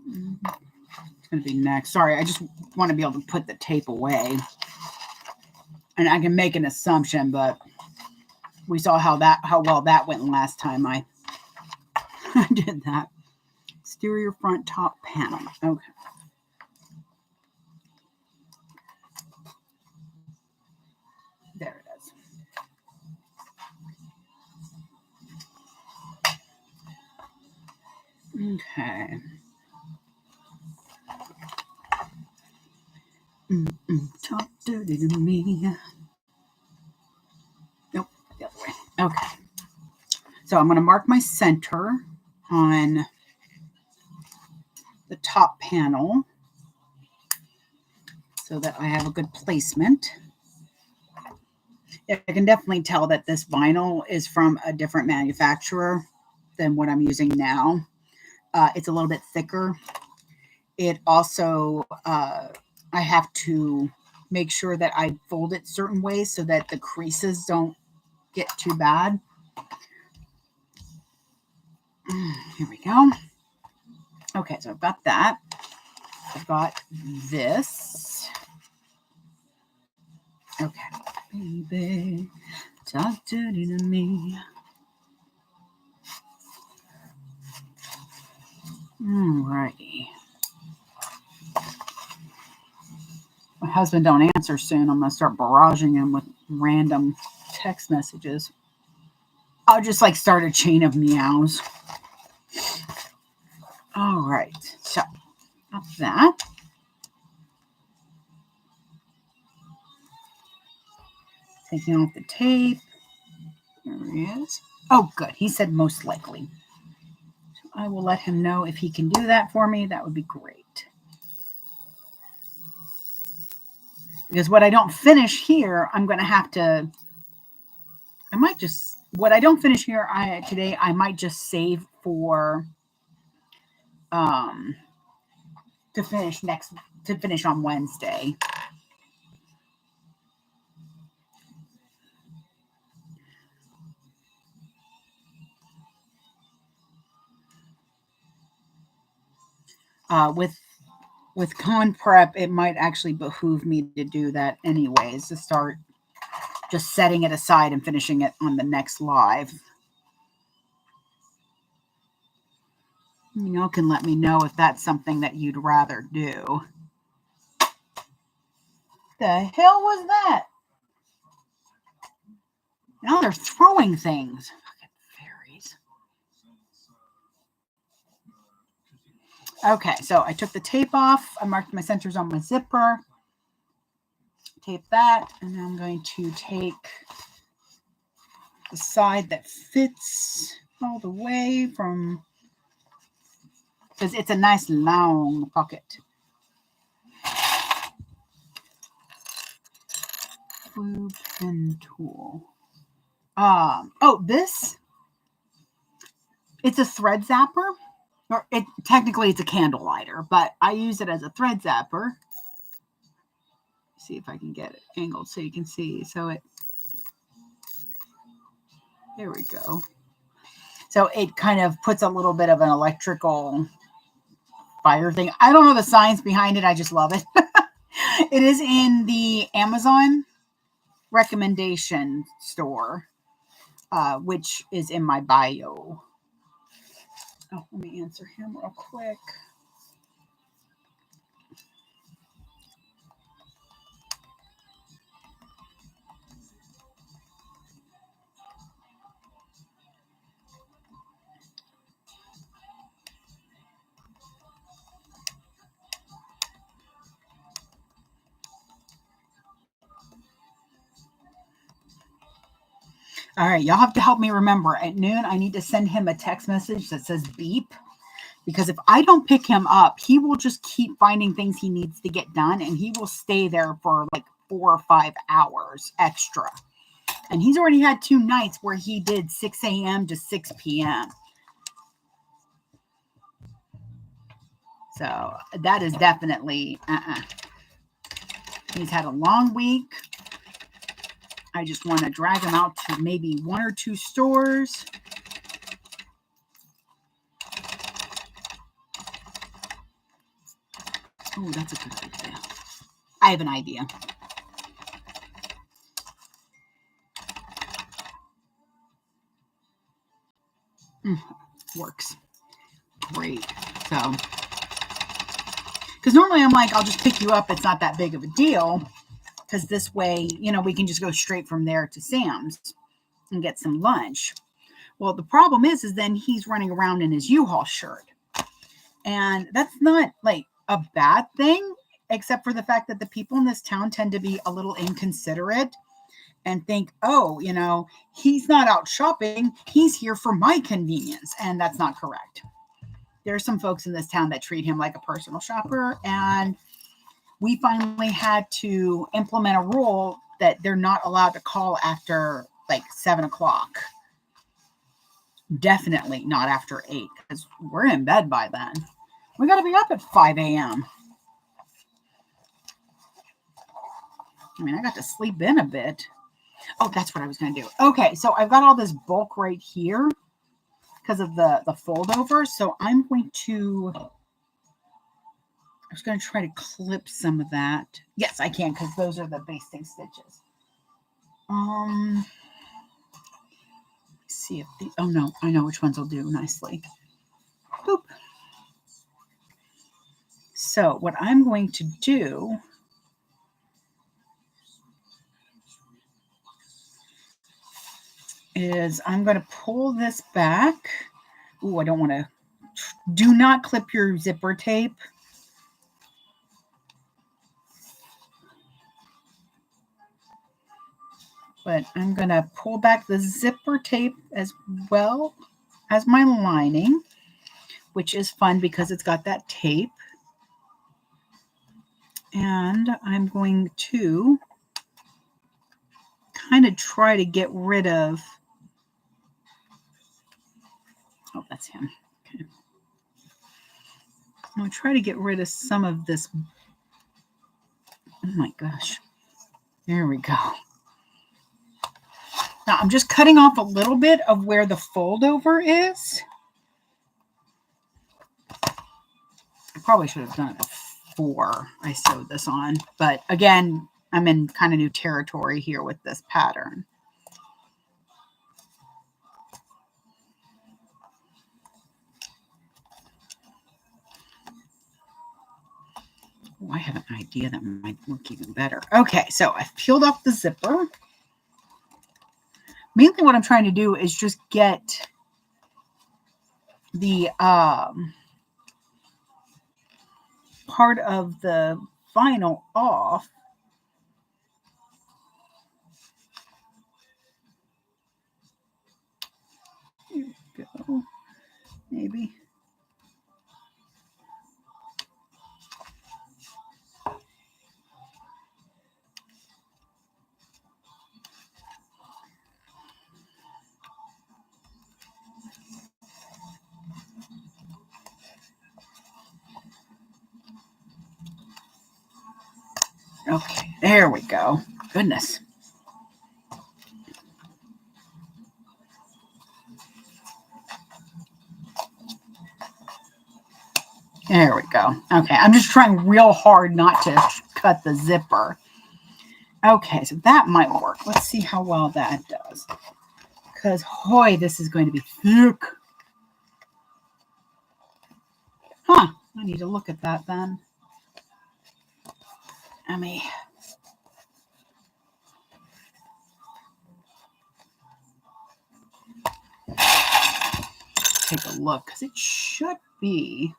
It's going to be next. Sorry, I just want to be able to put the tape away. And I can make an assumption, but we saw how well that went last time I did that. Exterior front top panel. Okay. There it is. Okay. Talk dirty to me. Okay. So I'm going to mark my center on the top panel so that I have a good placement. I can definitely tell that this vinyl is from a different manufacturer than what I'm using now. It's a little bit thicker. It also, I have to make sure that I fold it certain ways so that the creases don't get too bad. Here we go. Okay, so I've got that. I've got this. Okay, baby, talk dirty to me. Alrighty. My husband don't answer soon. I'm going to start barraging him with random text messages. I'll just like start a chain of meows. All right. So, got that. Taking off the tape. There he is. Oh, good. He said most likely. So I will let him know if he can do that for me. That would be great. Because what I don't finish here, I'm going to have to, what I don't finish here today, I might just save for, to finish on Wednesday. With con prep, it might actually behoove me to do that anyways, to start just setting it aside and finishing it on the next live. Y'all can let me know if that's something that you'd rather do. The hell was that? Now they're throwing things. Fucking fairies. Okay, so I took the tape off. I marked my centers on my zipper. Tape that, and then I'm going to take the side that fits all the way from, because it's a nice long pocket. Blue pen tool. This, it's a thread zapper, or technically it's a candle lighter, but I use it as a thread zapper. See if I can get it angled so you can see. So there we go. So it kind of puts a little bit of an electrical fire thing. I don't know the science behind it. I just love it. It is in the Amazon recommendation store, which is in my bio. Oh, let me answer him real quick. All right, y'all have to help me remember. At noon, I need to send him a text message that says beep. Because if I don't pick him up, he will just keep finding things he needs to get done. And he will stay there for like 4 or 5 hours extra. And he's already had 2 nights where he did 6 a.m. to 6 p.m. So that is definitely, He's had a long week. I just want to drag him out to maybe 1 or 2 stores. Oh, that's a good idea. I have an idea. Works. Great. So, because normally I'm like, I'll just pick you up. It's not that big of a deal. Because this way, we can just go straight from there to Sam's and get some lunch. Well, the problem is then he's running around in his U-Haul shirt. And that's not like a bad thing, except for the fact that the people in this town tend to be a little inconsiderate. and think, oh, you know, he's not out shopping. He's here for my convenience. And that's not correct. There are some folks in this town that treat him like a personal shopper. And we finally had to implement a rule that they're not allowed to call after like 7 o'clock. Definitely not after 8, because we're in bed by then. We got to be up at 5 a.m. I mean, I got to sleep in a bit. Oh, that's what I was going to do. Okay, so I've got all this bulk right here because of the fold over. So I'm going to, I was going to try to clip some of that. Yes, I can, because those are the basting stitches. Let's see if the, oh no, I know which ones will do nicely. Boop. So what I'm going to do is I'm going to pull this back. Ooh, I don't want to. Do not clip your zipper tape. But I'm going to pull back the zipper tape as well as my lining, which is fun because it's got that tape. And I'm going to kind of try to get rid of, oh, that's him. Okay. I'm going to try to get rid of some of this. Oh my gosh. There we go. Now I'm just cutting off a little bit of where the fold over is. I probably should have done it before I sewed this on, but again, I'm in kind of new territory here with this pattern. Oh, I have an idea that might work even better. Okay, so I've peeled off the zipper. Mainly what I'm trying to do is just get the part of the vinyl off. Here we go. Maybe. Okay, there we go. Goodness. There we go. Okay, I'm just trying real hard not to cut the zipper. Okay, so that might work. Let's see how well that does. Because, hoy, this is going to be thick. Huh, I need to look at that then. Let me... take a look, because it should be...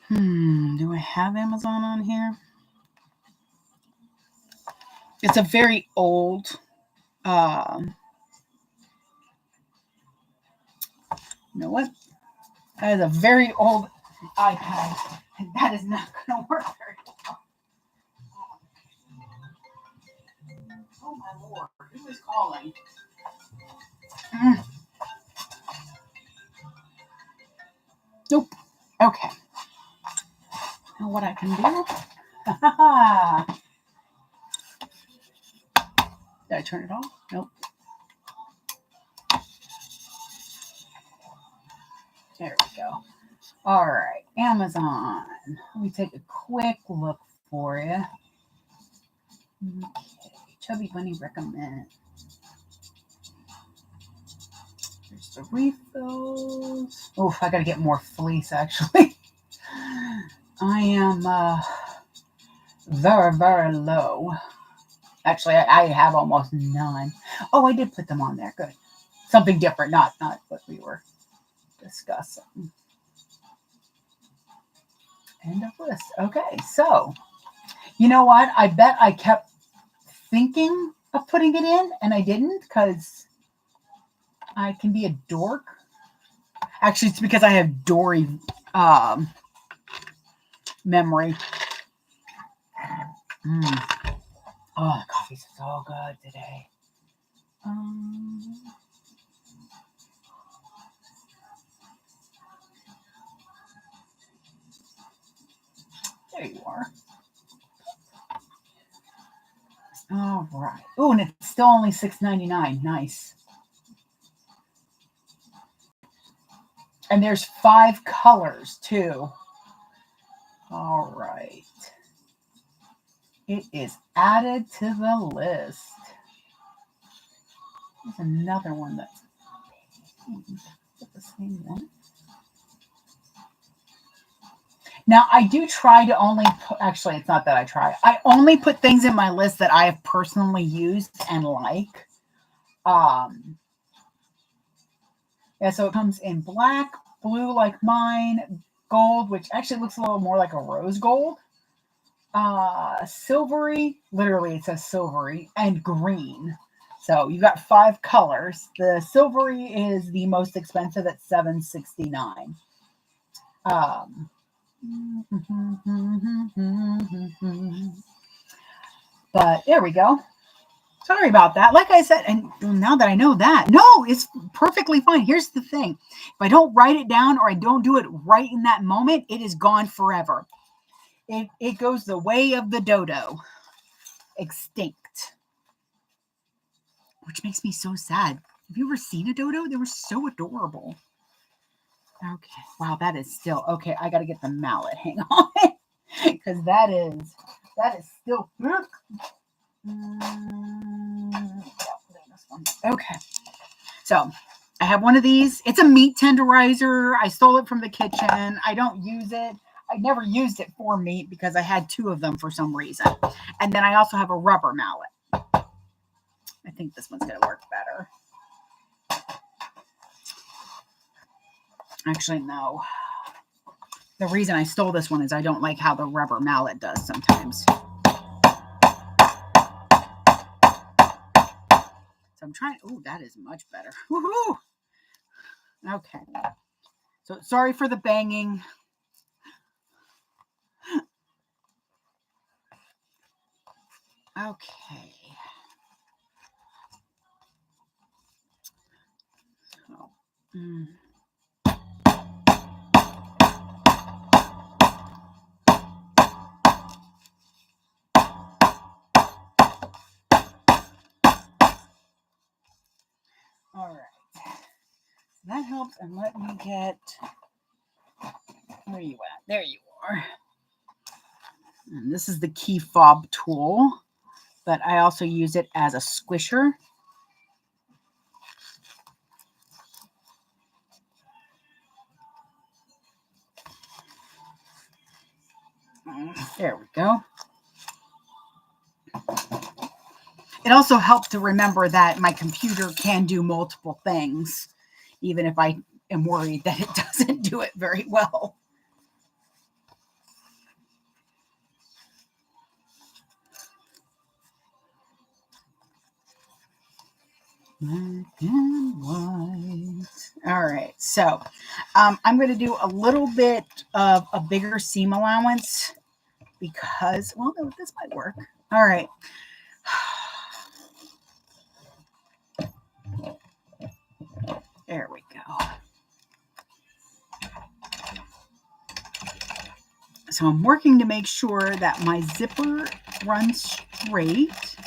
do I have Amazon on here? It's a very old... you know what? That is a very old iPad, and that is not going to work very well. Oh my Lord, who is calling? Nope. Okay. Now what I can do? Did I turn it off? Nope. There we go. All right, Amazon. Let me take a quick look for you. Okay, Chubby Bunny recommend. There's the refills. Oh, I gotta get more fleece actually. I am very, very low. Actually, I have almost none. Oh, I did put them on there. Good. Something different, not what we were discussing. End of list. Okay, so you know what? I bet I kept thinking of putting it in and I didn't because I can be a dork. Actually, it's because I have Dory memory. Oh, the coffee's so good today. There you are. All right. Oh, and it's still only $6.99. Nice. And there's 5 colors too. All right. It is added to the list. There's another one that's the same one. Now, I do try to only put, actually, it's not that I try. I only put things in my list that I have personally used and like. Yeah, so it comes in black, blue like mine, gold, which actually looks a little more like a rose gold, silvery, literally it says silvery, and green. So you got 5 colors. The silvery is the most expensive at $7.69. But there we go. Sorry about that. Like I said, and now that I know that, no, it's perfectly fine. Here's the thing. If I don't write it down or I don't do it right in that moment, it is gone forever. It goes the way of the dodo. Extinct. Which makes me so sad. Have you ever seen a dodo? They were so adorable. Okay. Wow, that is still, okay, I got to get the mallet. Hang on. Because that is still, okay. So I have one of these. It's a meat tenderizer. I stole it from the kitchen. I don't use it. I never used it for meat because I had 2 of them for some reason. And then I also have a rubber mallet. I think this one's going to work better. Actually, no. The reason I stole this one is I don't like how the rubber mallet does sometimes. So I'm trying. Oh, that is much better. Woohoo! Okay. So sorry for the banging. Okay. So, all right. That helps. And let me get. Where are you at? There you are. And this is the key fob tool, but I also use it as a squisher. There we go. It also helps to remember that my computer can do multiple things, even if I am worried that it doesn't do it very well. Black and white. All right, so I'm going to do a little bit of a bigger seam allowance because, well, this might work. All right. There we go. So I'm working to make sure that my zipper runs straight.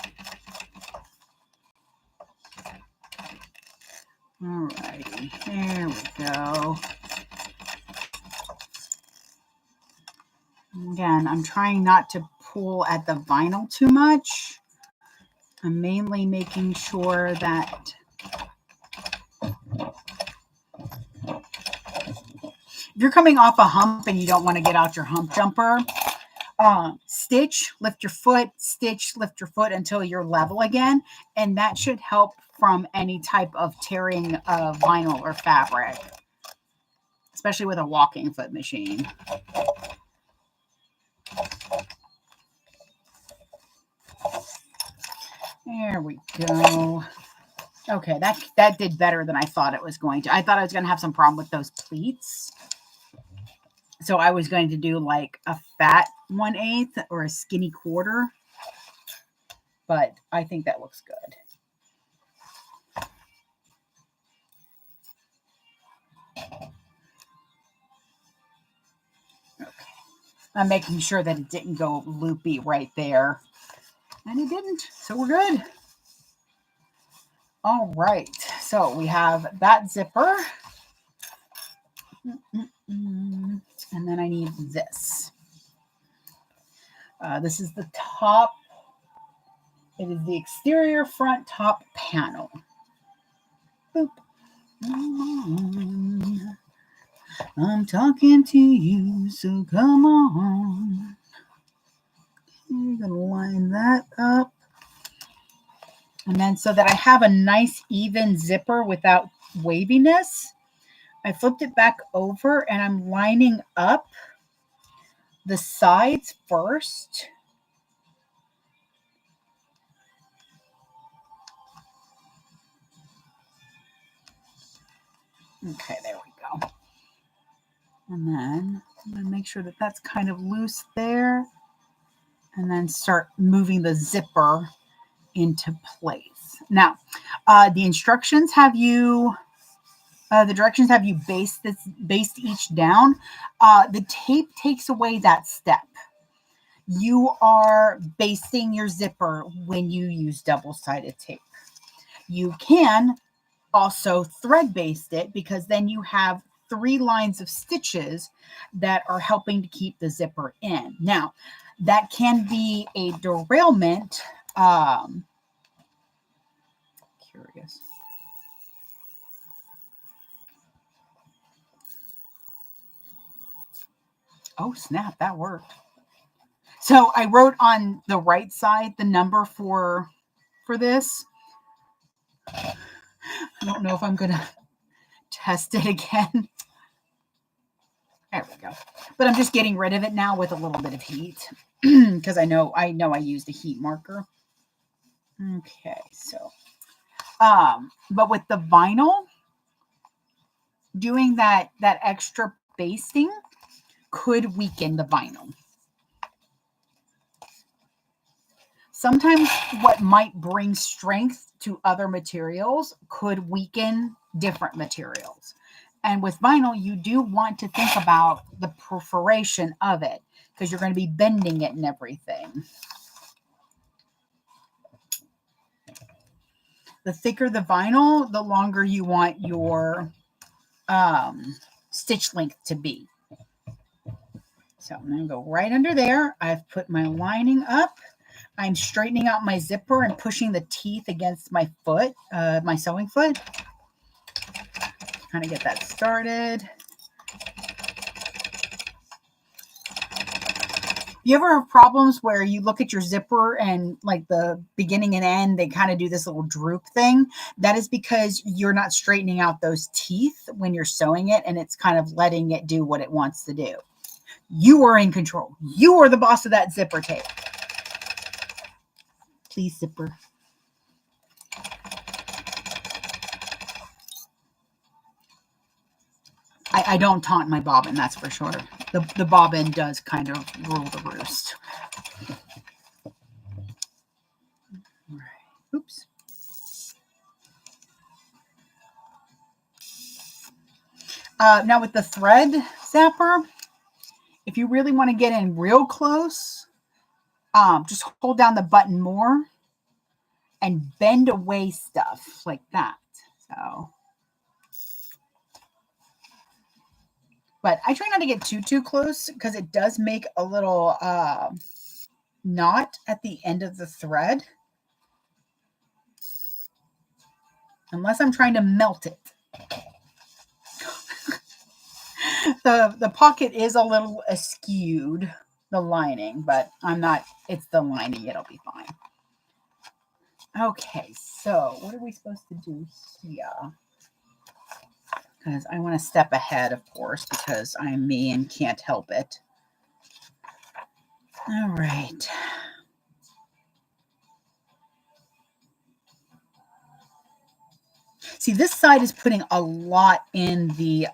All righty, there we go. Again, I'm trying not to pull at the vinyl too much. I'm mainly making sure that if you're coming off a hump and you don't want to get out your hump jumper, stitch, lift your foot, stitch, lift your foot until you're level again. And that should help from any type of tearing of vinyl or fabric, especially with a walking foot machine. go. Okay, that did better than I thought it was going to. I thought I was going to have some problem with those pleats. So I was going to do like a fat 1/8 or a skinny 1/4. But I think that looks good. Okay. I'm making sure that it didn't go loopy right there. And it didn't. So we're good. All right. So we have that zipper. And then I need this. This is the top. It is the exterior front top panel. Boop. I'm talking to you, so come on. I'm going to line that up. And then so that I have a nice even zipper without waviness, I flipped it back over and I'm lining up the sides first. Okay, there we go. And then I'm going to make sure that that's kind of loose there. And then start moving the zipper into place. Now, the instructions have you, the directions have you based each down. The tape takes away that step. You are basting your zipper when you use double-sided tape. You can also thread baste it because then you have 3 lines of stitches that are helping to keep the zipper in. Now, that can be a derailment. Curious. Oh, snap, that worked. So I wrote on the right side the number for this. I don't know if I'm going to test it again. There we go. But I'm just getting rid of it now with a little bit of heat because I know I used a heat marker. Okay, so but with the vinyl, doing that extra basting could weaken the vinyl. Sometimes what might bring strength to other materials could weaken different materials. And with vinyl, you do want to think about the perforation of it because you're going to be bending it and everything. The thicker the vinyl, the longer you want your stitch length to be. So I'm going to go right under there. I've put my lining up. I'm straightening out my zipper and pushing the teeth against my foot, my sewing foot. Kind of get that started. You ever have problems where you look at your zipper and like the beginning and end, they kind of do this little droop thing? That is because you're not straightening out those teeth when you're sewing it, and it's kind of letting it do what it wants to do. You are in control. You are the boss of that zipper tape. Please, zipper. I don't taunt my bobbin, that's for sure. The bobbin does kind of rule the roost. All right. Oops. Now with the thread zapper, if you really want to get in real close, just hold down the button more and bend away stuff like that. So, but I try not to get too close because it does make a little knot at the end of the thread. Unless I'm trying to melt it. The pocket is a little askewed, the lining, but I'm not, it's the lining, it'll be fine. Okay, so what are we supposed to do here? Because I want to step ahead, of course, because I'm me and can't help it. All right. See, this side is putting a lot in the,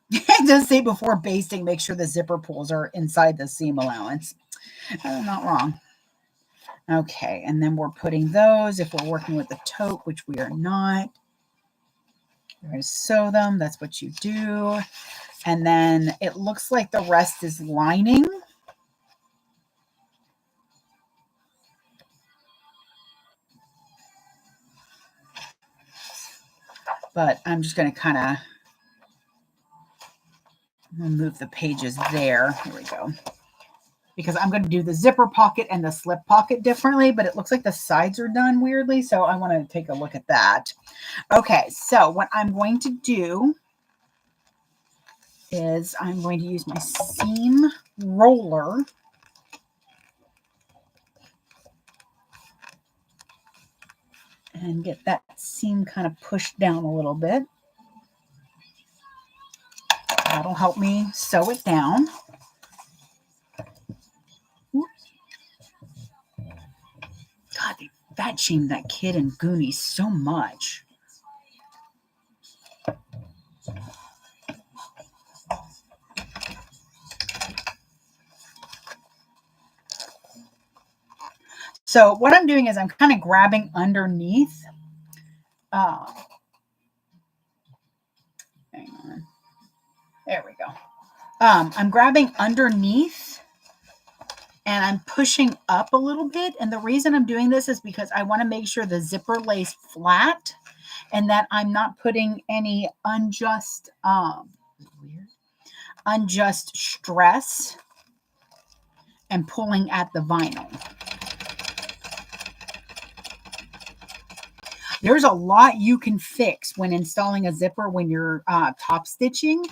it does say before basting, make sure the zipper pulls are inside the seam allowance. Not wrong. Okay, and then we're putting those, if we're working with the tote, which we are not. You're going to sew them. That's what you do. And then it looks like the rest is lining. But I'm just going to kind of move the pages there. Here we go. Because I'm going to do the zipper pocket and the slip pocket differently, but it looks like the sides are done weirdly. So I want to take a look at that. Okay, so what I'm going to do is I'm going to use my seam roller and get that seam kind of pushed down a little bit. That'll help me sew it down. God, they fat shamed that kid in Goonies so much. So what I'm doing is I'm kind of grabbing underneath. Hang on. There we go. I'm grabbing underneath and I'm pushing up a little bit. And the reason I'm doing this is because I want to make sure the zipper lays flat and that I'm not putting any unjust stress and pulling at the vinyl. There's a lot you can fix when installing a zipper when you're top stitching.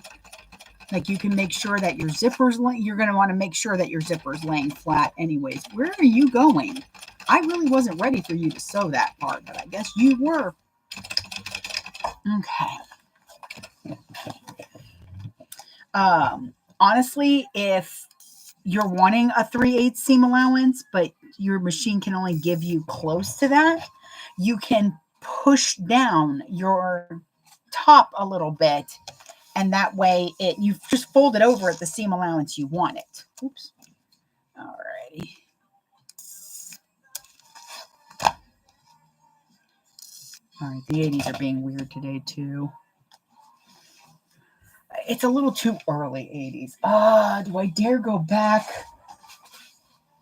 Like you can make sure that your zipper's, you're going to want to make sure that your zipper's laying flat anyways. Where are you going? I really wasn't ready for you to sew that part, but I guess you were. Okay. Honestly, if you're wanting a 3/8 seam allowance, but your machine can only give you close to that, you can push down your top a little bit, and that way you just fold it over at the seam allowance you want it. Oops. All righty. All right, the 80s are being weird today too. It's a little too early 80s. Do I dare go back?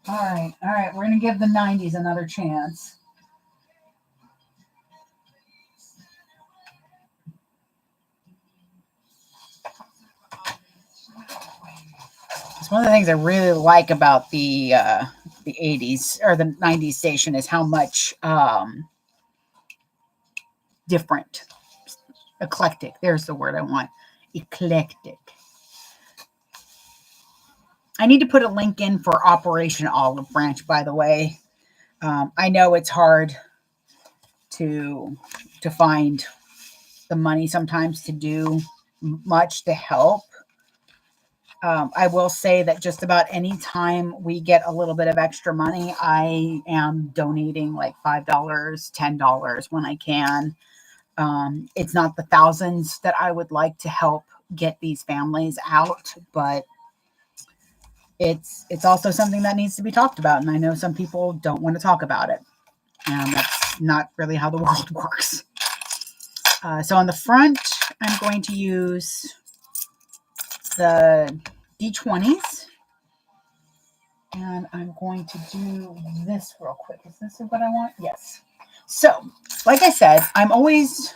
All right, we're going to give the 90s another chance. It's one of the things I really like about the 80s or the 90s station is how much different, eclectic. There's the word I want. Eclectic. I need to put a link in for Operation Olive Branch, by the way. I know it's hard to find the money sometimes to do much to help. I will say that just about any time we get a little bit of extra money, I am donating like $5, $10 when I can. It's not the thousands that I would like to help get these families out, but it's also something that needs to be talked about. And I know some people don't want to talk about it. And that's not really how the world works. So on the front, I'm going to use the D20s. And I'm going to do this real quick. Is this what I want? Yes. So, like I said, I'm always...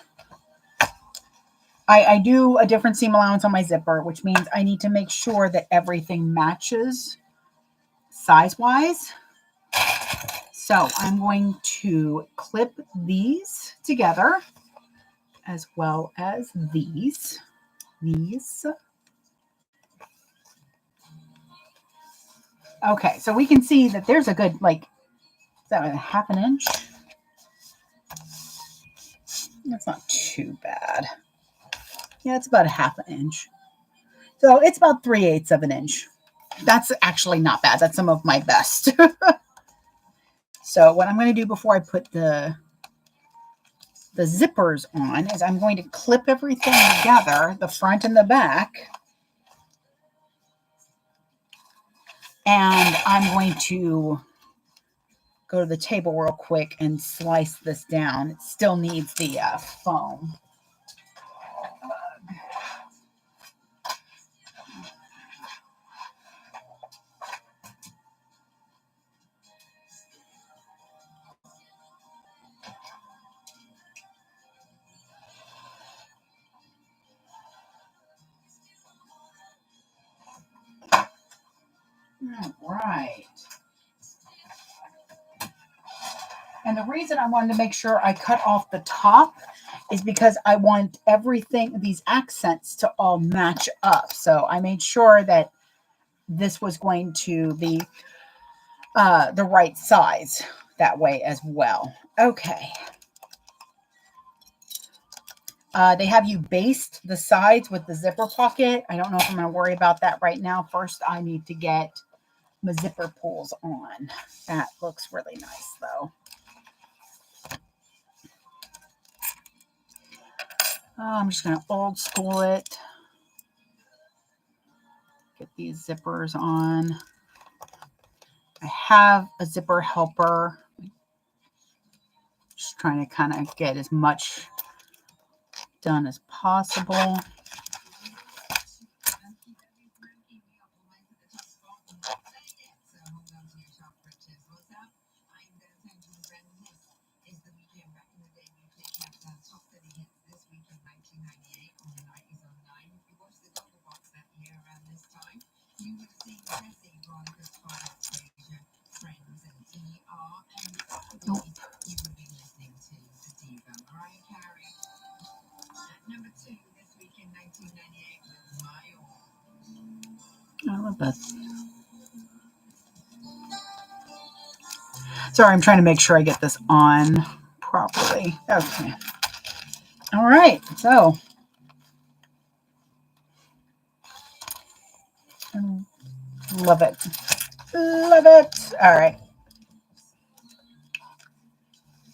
I do a different seam allowance on my zipper, which means I need to make sure that everything matches size-wise. So I'm going to clip these together as well as these. Okay, so we can see that there's a good, like, is that a half an inch? That's not too bad. Yeah, it's about a half an inch. So it's about 3/8 of an inch. That's actually not bad. That's some of my best. So what I'm going to do before I put the the zippers on is I'm going to clip everything together, the front and the back. And I'm going to go to the table real quick and slice this down. It still needs the foam. All right. And the reason I wanted to make sure I cut off the top is because I want everything, these accents to all match up. So I made sure that this was going to be the right size that way as well. Okay. They have you baste the sides with the zipper pocket. I don't know if I'm going to worry about that right now. First, I need to get my zipper pulls on. That looks really nice though. I'm just going to old school it. Get these zippers on. I have a zipper helper. Just trying to kind of get as much done as possible. Nope. I love that. Sorry, I'm trying to make sure I get this on properly. Okay. All right. So, love it. Love it. All right.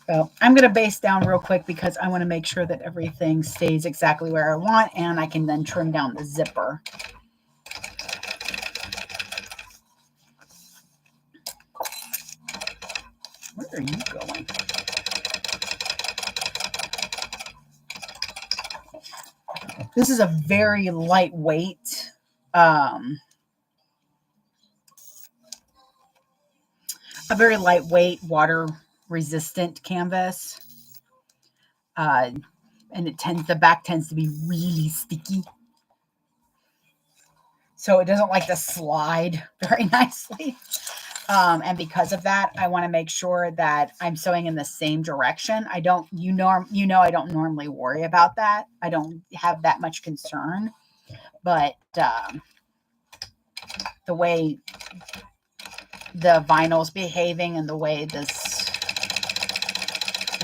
So I'm going to base down real quick because I want to make sure that everything stays exactly where I want, and I can then trim down the zipper. Where are you going? This is a very lightweight, water resistant canvas. And the back tends to be really sticky. So it doesn't like to slide very nicely. And because of that, I want to make sure that I'm sewing in the same direction. I don't normally worry about that. I don't have that much concern, but the way the vinyl's behaving and the way this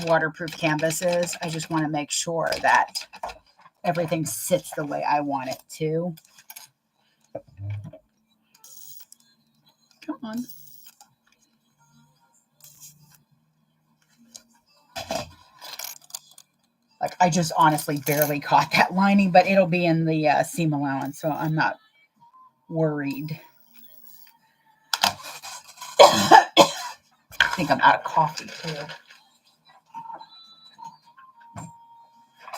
waterproof canvas is, I just want to make sure that everything sits the way I want it to. Come on. Like, I just honestly barely caught that lining, but it'll be in the seam allowance, so I'm not worried. I think I'm out of coffee too.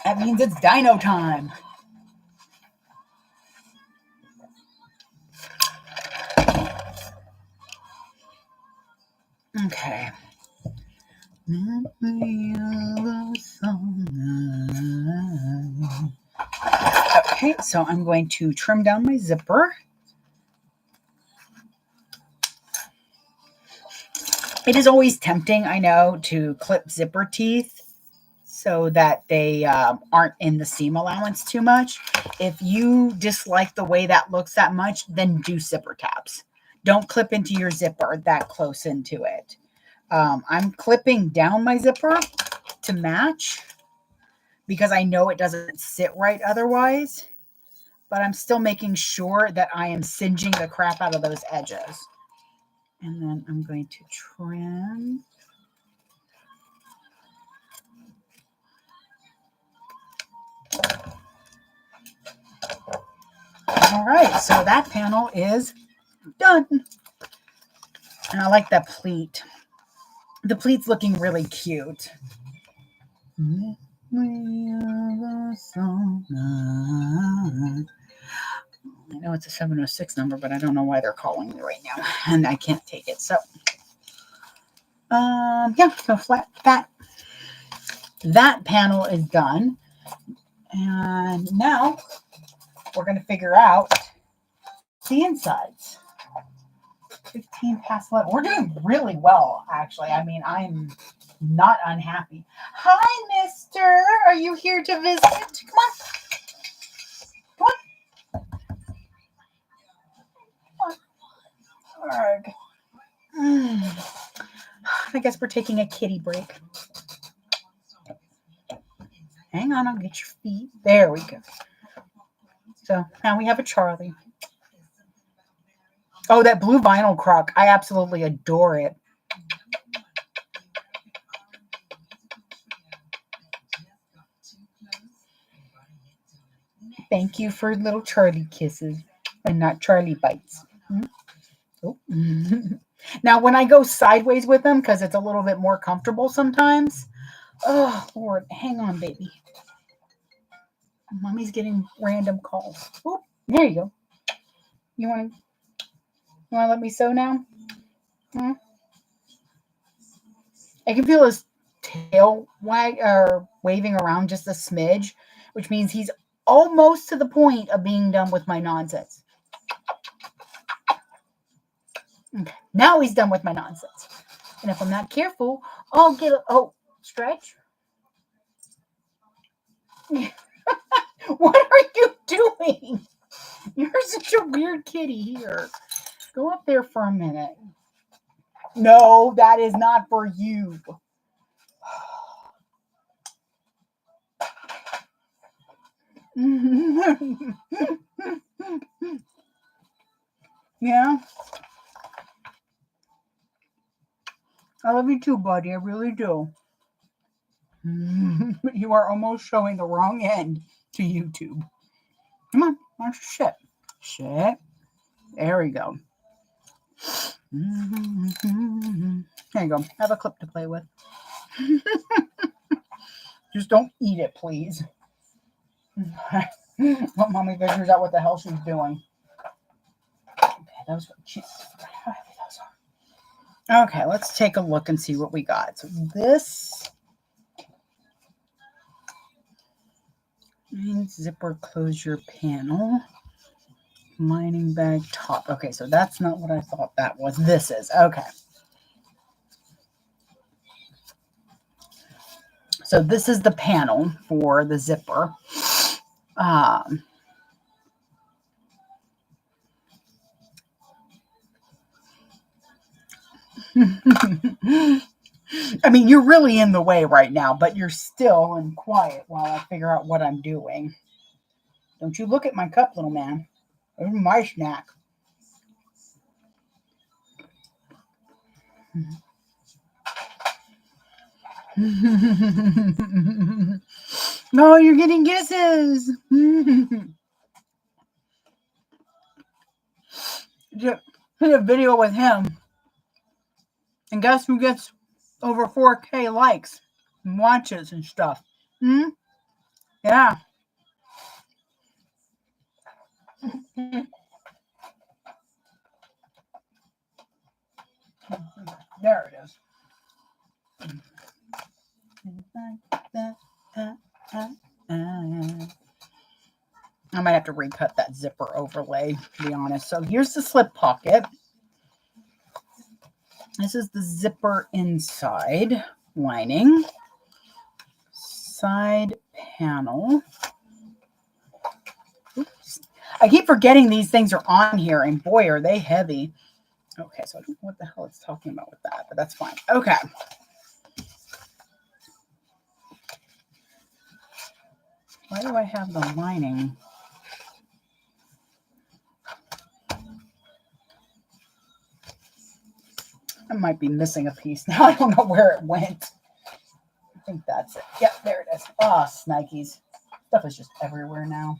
That means it's dino time. Okay. Okay, so I'm going to trim down my zipper. It is always tempting, I know, to clip zipper teeth so that they aren't in the seam allowance too much. If you dislike the way that looks that much, then do zipper tabs. Don't clip into your zipper that close into it. I'm clipping down my zipper to match because I know it doesn't sit right otherwise, but I'm still making sure that I am singeing the crap out of those edges. And then I'm going to trim. All right, so that panel is done. And I like that pleat. The pleat's looking really cute. I know it's a 706 number, but I don't know why they're calling me right now, and I can't take it. So, yeah, so that panel is done, and now we're going to figure out the insides. 15 past 11. We're doing really well, actually. I mean, I'm not unhappy. Hi, mister. Are you here to visit? Come on. Come on. Arg. I guess we're taking a kitty break. Hang on, I'll get your feet. There we go. So now we have a Charlie. Oh, that blue vinyl crock. I absolutely adore it. Thank you for little Charlie kisses and not Charlie bites. Oh. Now, when I go sideways with them, because it's a little bit more comfortable sometimes. Oh, Lord. Hang on, baby. Mommy's getting random calls. Oh, there you go. You want to let me sew now? I can feel his tail waving around just a smidge, which means he's almost to the point of being done with my nonsense. Okay, now he's done with my nonsense. And if I'm not careful, I'll get stretch. What are you doing? You're such a weird kitty here. Go up there for a minute. No, that is not for you. Yeah. I love you too, buddy. I really do. You are almost showing the wrong end to YouTube. Come on, why don't you sit? Sit. There we go. There you go. Have a clip to play with. Just don't eat it, please. Let mommy figures out what the hell she's doing. Okay, those are. Okay, let's take a look and see what we got. So this zipper closure panel, lining bag top. Okay, so that's not what I thought that was. This is. Okay. So this is the panel for the zipper. I mean, you're really in the way right now, but you're still and quiet while I figure out what I'm doing. Don't you look at my cup, little man. This is my snack. No, you're getting kisses. Did a video with him. And guess who gets over 4K likes and watches and stuff? Yeah. There it is. I might have to recut that zipper overlay, to be honest. So here's the slip pocket. This is the zipper inside lining. Side panel. Oops. I keep forgetting these things are on here, and boy, are they heavy. Okay, so I don't know what the hell it's talking about with that, but that's fine. Okay. Why do I have the lining? I might be missing a piece now. I don't know where it went. I think that's it. Yep, there it is. Ah, oh, snikes. Stuff is just everywhere now.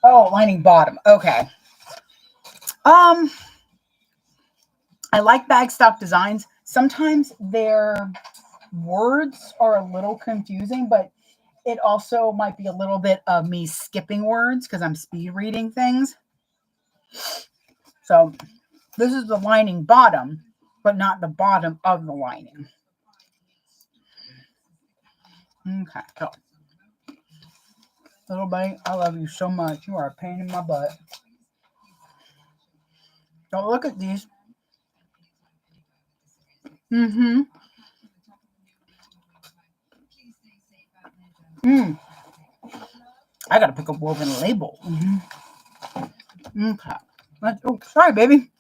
Oh, lining bottom. Okay. I like Bagstock Designs. Sometimes their words are a little confusing, but it also might be a little bit of me skipping words because I'm speed reading things. So this is the lining bottom, but not the bottom of the lining. Okay, so little buddy, I love you so much. You are a pain in my butt. Don't look at these. I gotta pick a woven label. Okay. Oh, sorry, baby.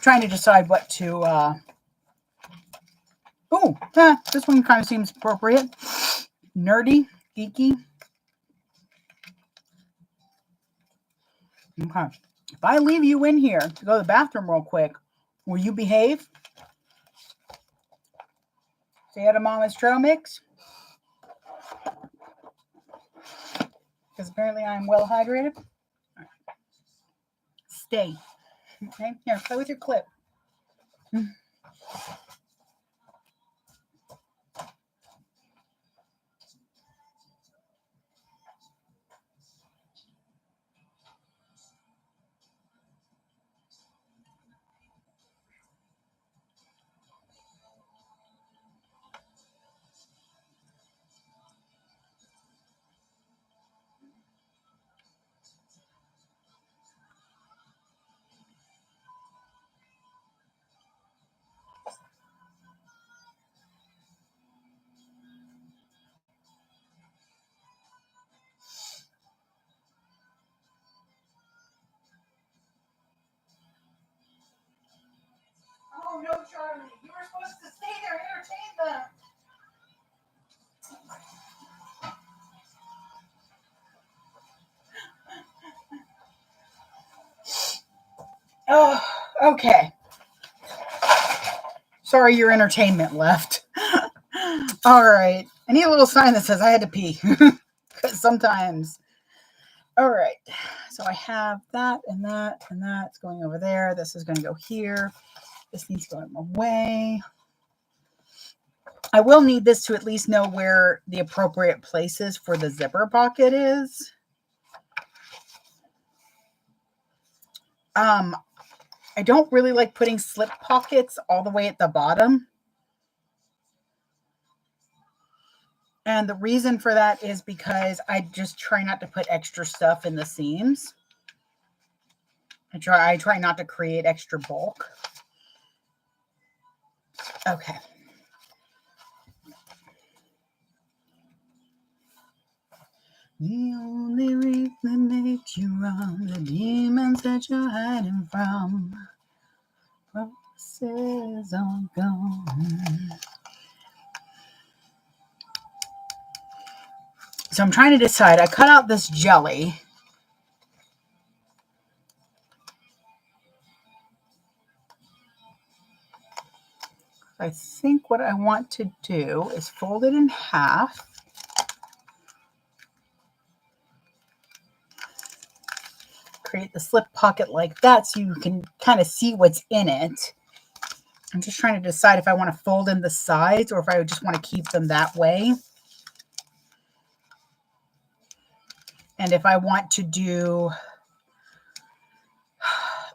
Trying to decide what to this one kind of seems appropriate. Nerdy, geeky. Okay. If I leave you in here to go to the bathroom real quick, will you behave? Say hi to Mama's trail mix. Because apparently I'm well hydrated. Right. Stay. Okay, here, play with your clip. Oh no, Charlie. You were supposed to stay there and entertain them. Oh, okay. Sorry, your entertainment left. All right. I need a little sign that says I had to pee. Because sometimes. All right. So I have that and that and that's going over there. This is going to go here. This needs to go in my way. I will need this to at least know where the appropriate places for the zipper pocket is. I don't really like putting slip pockets all the way at the bottom. And the reason for that is because I just try not to put extra stuff in the seams. I try not to create extra bulk. Okay. The only reason that makes you run, the demons that you're hiding from, promises are gone. So I'm trying to decide. I cut out this jelly. I think what I want to do is fold it in half. Create the slip pocket like that so you can kind of see what's in it. I'm just trying to decide if I want to fold in the sides or if I would just want to keep them that way. And if I want to do,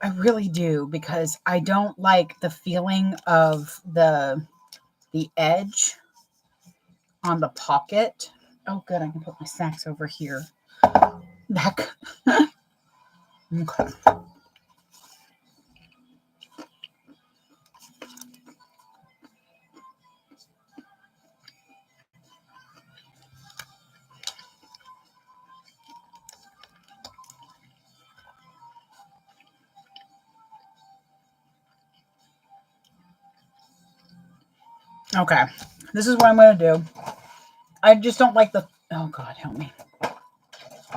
I really do, because I don't like the feeling of the edge on the pocket. Oh, good. I can put my sacks over here. Back. Okay. Okay. This is what I'm going to do. I just don't like the, oh God, help me.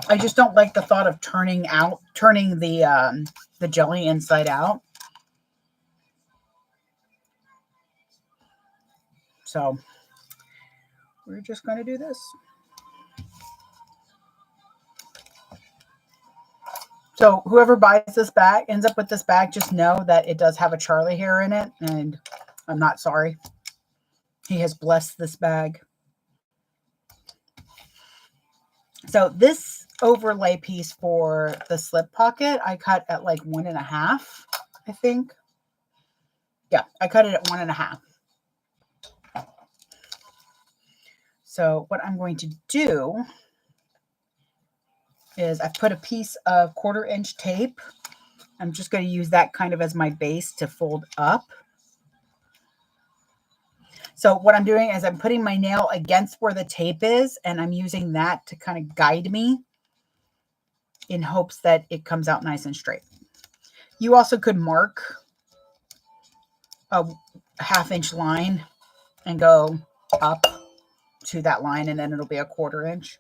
I just don't like the thought of turning out turning the jelly inside out. So we're just going to do this. So whoever buys this bag, ends up with this bag, just know that it does have a Charlie hair in it, and I'm not sorry. He has blessed this bag. So this overlay piece for the slip pocket, I cut at like 1.5, I think. Yeah, I cut it at 1.5. So what I'm going to do is I put a piece of 1/4-inch tape. I'm just going to use that kind of as my base to fold up. So what I'm doing is I'm putting my nail against where the tape is, and I'm using that to kind of guide me in hopes that it comes out nice and straight. You also could mark a 1/2-inch line and go up to that line, and then it'll be a 1/4-inch.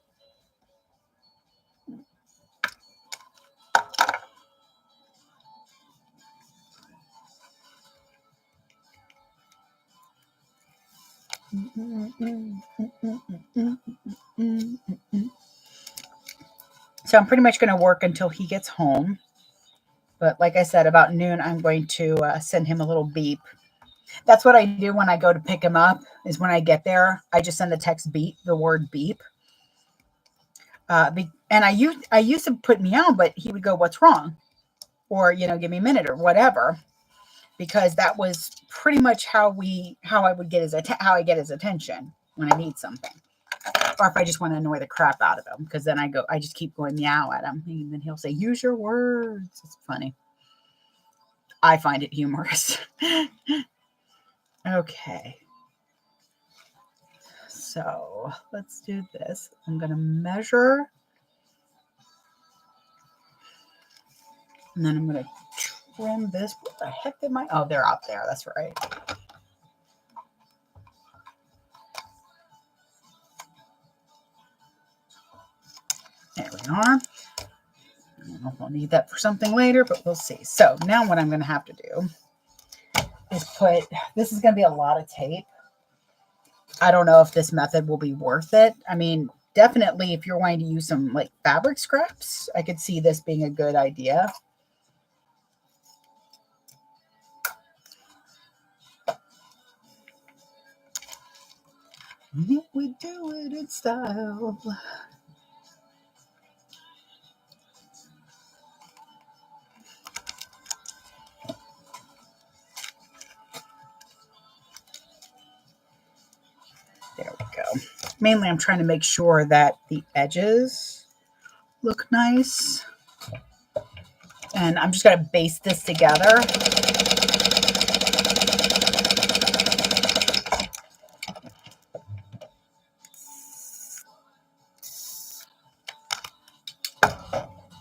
So I'm pretty much going to work until he gets home. But like I said, about noon, I'm going to send him a little beep. That's what I do when I go to pick him up, is when I get there, I just send the text beep, the word beep. And I used to put meow, but he would go, "What's wrong?" Or, give me a minute or whatever, because that was pretty much how I would get how I get his attention when I need something. Or if I just want to annoy the crap out of him, because then I just keep going meow at him, and then he'll say, "Use your words." It's funny. I find it humorous. Okay. So let's do this. I'm going to measure. And then I'm going to trim this. What the heck did my... Oh, they're out there. That's right. There we are. I don't know if I'll need that for something later, but we'll see. So now what I'm going to have to do is put... This is going to be a lot of tape. I don't know if this method will be worth it. I mean, definitely if you're wanting to use some like fabric scraps, I could see this being a good idea. We do it in style. There we go. Mainly I'm trying to make sure that the edges look nice. And I'm just going to baste this together.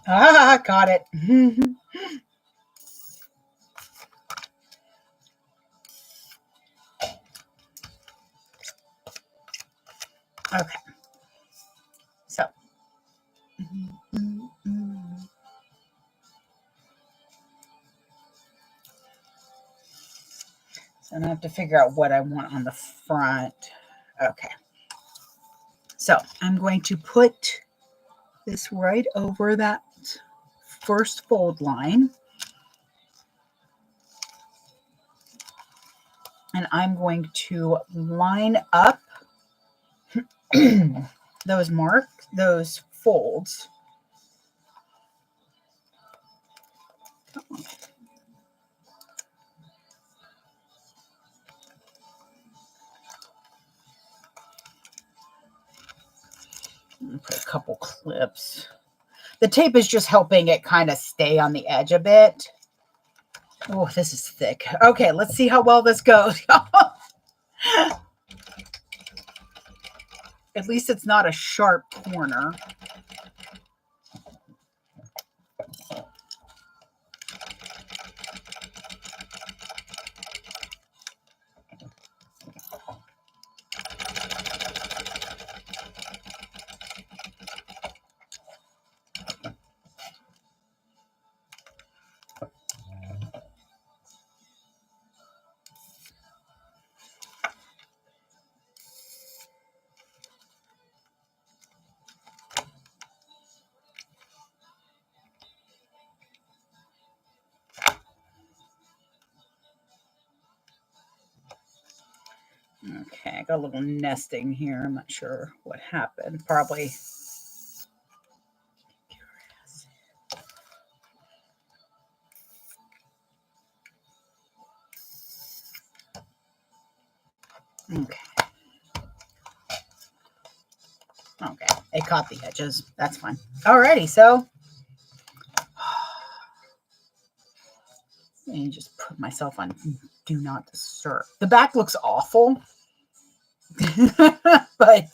Ah, got it. Okay. So. So I have to figure out what I want on the front. Okay. So I'm going to put this right over that first fold line. And I'm going to line up those folds. Put a couple clips. The tape is just helping it kind of stay on the edge a bit. Oh, this is thick. Okay, let's see how well this goes. At least it's not a sharp corner. Okay, I got a little nesting here. I'm not sure what happened. Probably. Okay. Okay, it caught the edges. That's fine. Alrighty, so let me just put myself on do not disturb. The back looks awful, but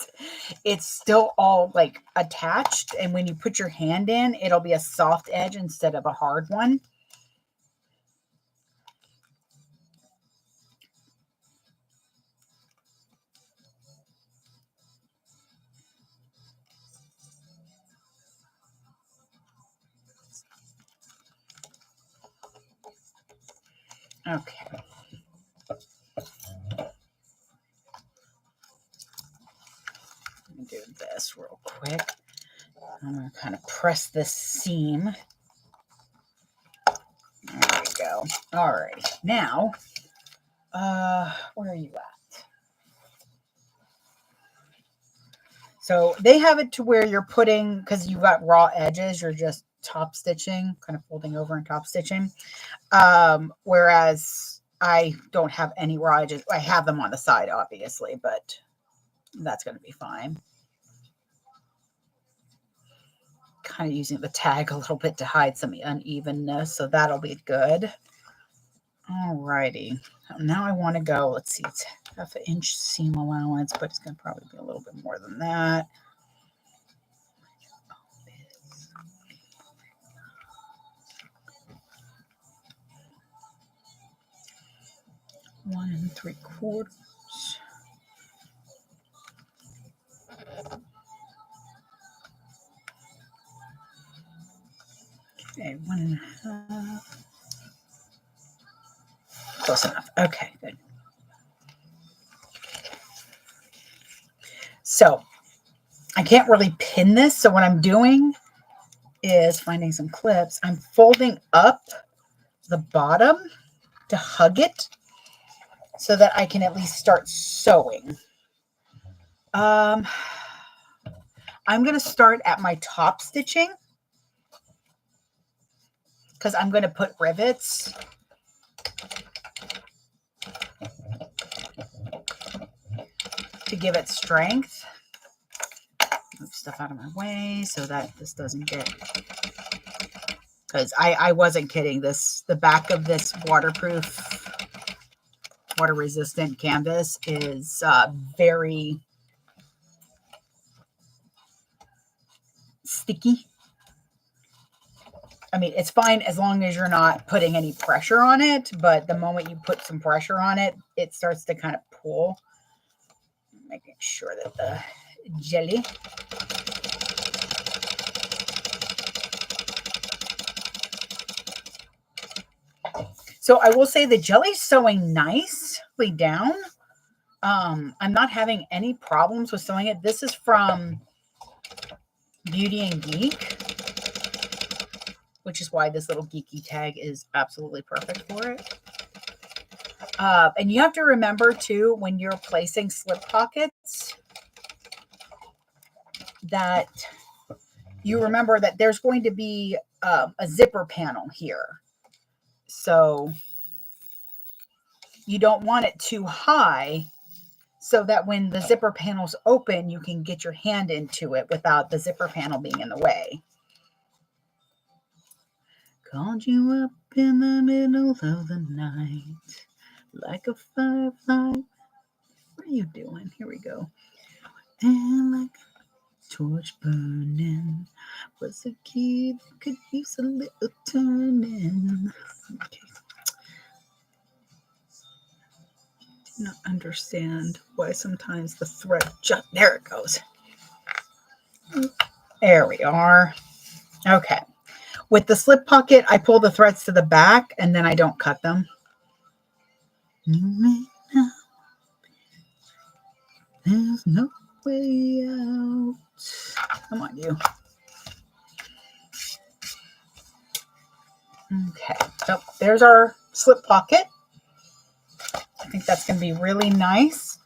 it's still all like attached. And when you put your hand in, it'll be a soft edge instead of a hard one. Okay. Let me do this real quick. I'm going to kind of press this seam. There we go. All right. Now, where are you at? So they have it to where you're putting, because you've got raw edges, you're just top stitching, kind of folding over and top stitching. Whereas I don't have any raw edges. I have them on the side, obviously, but that's going to be fine. Kind of using the tag a little bit to hide some unevenness, so that'll be good. Alrighty. Now I want to go, let's see, it's 1/2 inch seam allowance, but it's going to probably be a little bit more than that. One and 3/4. Okay, 1.5. Close enough. Okay, good. So I can't really pin this. So what I'm doing is finding some clips. I'm folding up the bottom to hug it so that I can at least start sewing. I'm going to start at my top stitching because I'm going to put rivets. To give it strength. Move stuff out of my way so that this doesn't get, because I wasn't kidding. The back of this waterproof, water resistant canvas is very sticky. I mean, it's fine as long as you're not putting any pressure on it, but the moment you put some pressure on it, it starts to kind of pull. Making sure that the jelly so I will say the jelly's sewing nicely down. I'm not having any problems with sewing it. This is from Beauty and Geek, which is why this little geeky tag is absolutely perfect for it. And you have to remember too, when you're placing slip pockets, that you remember that there's going to be a zipper panel here. So you don't want it too high so that when the zipper panel's open, you can get your hand into it without the zipper panel being in the way. Called you up in the middle of the night like a firefly. What are you doing? Here we go. And like a torch burning was a key that could use a little turning. Okay. Do not understand why sometimes the thread just, there it goes. There we are. Okay. With the slip pocket, I pull the threads to the back and then I don't cut them. There's no way out. Come on, you. Okay, so there's our slip pocket. I think that's going to be really nice.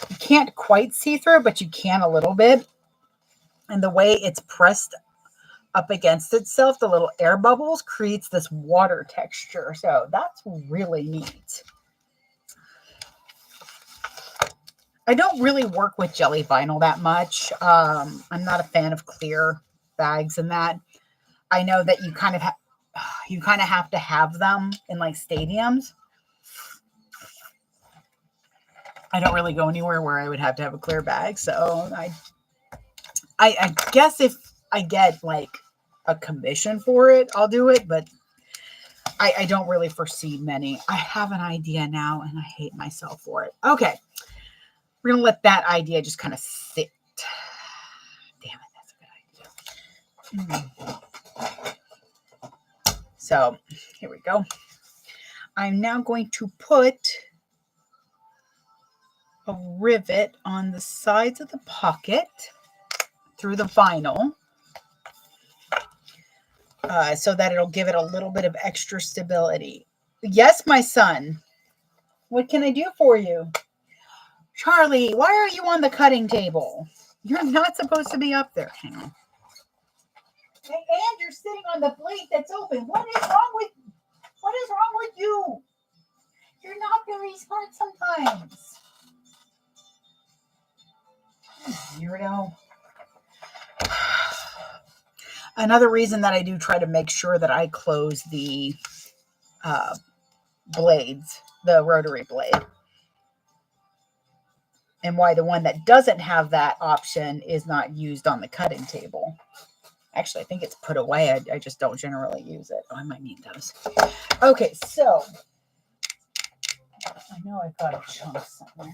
You can't quite see through, but you can a little bit. And the way it's pressed up against itself, the little air bubbles creates this water texture. So that's really neat. I don't really work with jelly vinyl that much. I'm not a fan of clear bags and that. I know that you kind of have to have them in like stadiums. I don't really go anywhere where I would have to have a clear bag. So I guess if I get like a commission for it, I'll do it. But I don't really foresee many. I have an idea now and I hate myself for it. Okay. We're going to let that idea just kind of sit. Damn it, that's a good idea. So here we go. I'm now going to put a rivet on the sides of the pocket through the vinyl so that it'll give it a little bit of extra stability. Yes, my son. What can I do for you? Charlie, why are you on the cutting table? You're not supposed to be up there. Hang on. Hey, and you're sitting on the plate that's open. What is wrong with you? You're not very smart sometimes. Weirdo. Another reason that I do try to make sure that I close the blades, the rotary blade. And why the one that doesn't have that option is not used on the cutting table. Actually, I think it's put away. I just don't generally use it. Oh, I might need those. Okay, so I know I've got a chunk somewhere.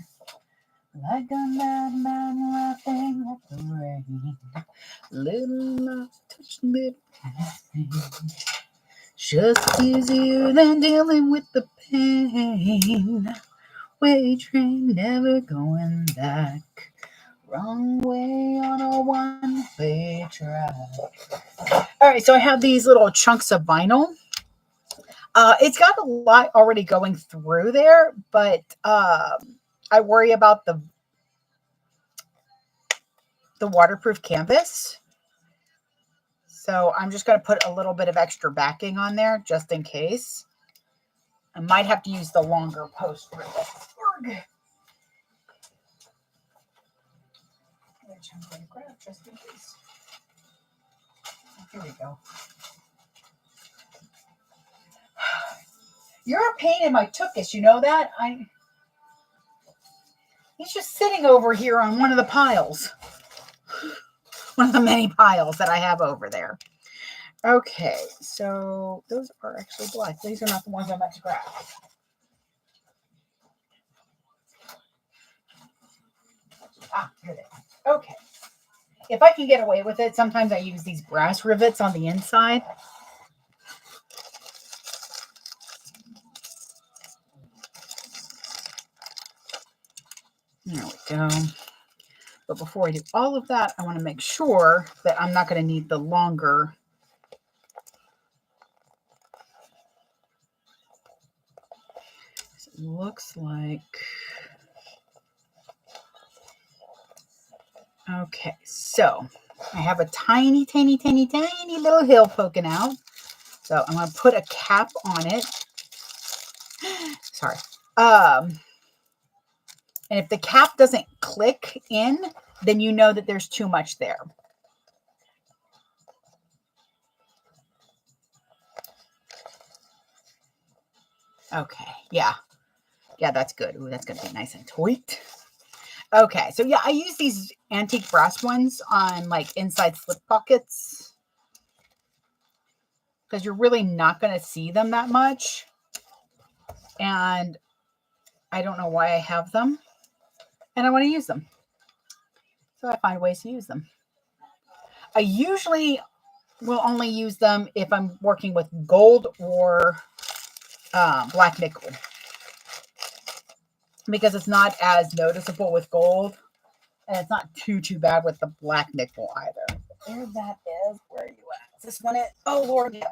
Like a madman laughing at the rain. Little love touched me. Just easier than dealing with the pain. Way train, never going back. Wrong way on a one-way track. All right, so I have these little chunks of vinyl. It's got a lot already going through there, but I worry about the waterproof canvas. So I'm just going to put a little bit of extra backing on there just in case. I might have to use the longer post rivet. Which I'm going to grab just in case. Here we go. You're a pain in my tuchus, you know that? He's just sitting over here on one of the piles. One of the many piles that I have over there. Okay, so those are actually black. These are not the ones I meant to grab. Ah, here they are. Okay. If I can get away with it, sometimes I use these brass rivets on the inside. There we go. But before I do all of that, I want to make sure that I'm not going to need the longer. It looks like. Okay, so I have a tiny, tiny, tiny, tiny little hill poking out. So I'm going to put a cap on it. Sorry. And if the cap doesn't click in, then you know that there's too much there. Okay, yeah. Yeah, that's good. Ooh, that's going to be nice and tight. Okay, so yeah, I use these antique brass ones on like inside slip pockets because you're really not going to see them that much. And I don't know why I have them. And I want to use them. So I find ways to use them. I usually will only use them if I'm working with gold or black nickel. Because it's not as noticeable with gold. And it's not too bad with the black nickel either. There that is. Where are you at? Is this one it? Oh, Lord. Yeah.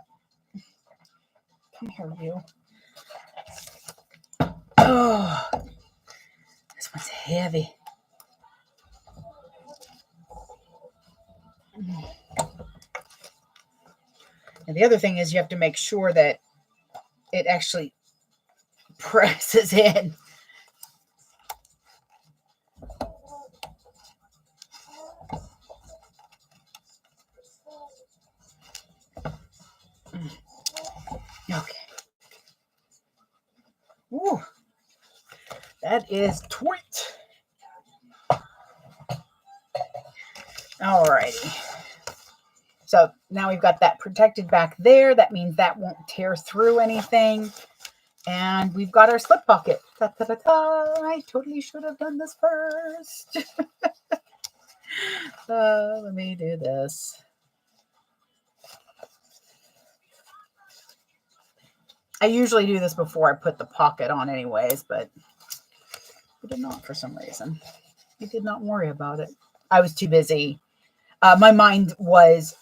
Come here, you. Oh. This one's heavy. And the other thing is you have to make sure that it actually presses in. Okay. Ooh, that is tweet. Alrighty. So now we've got that protected back there. That means that won't tear through anything. And we've got our slip pocket. Ta, ta, ta, ta. I totally should have done this first. Let me do this. I usually do this before I put the pocket on anyways, but I did not for some reason. I did not worry about it. I was too busy. My mind was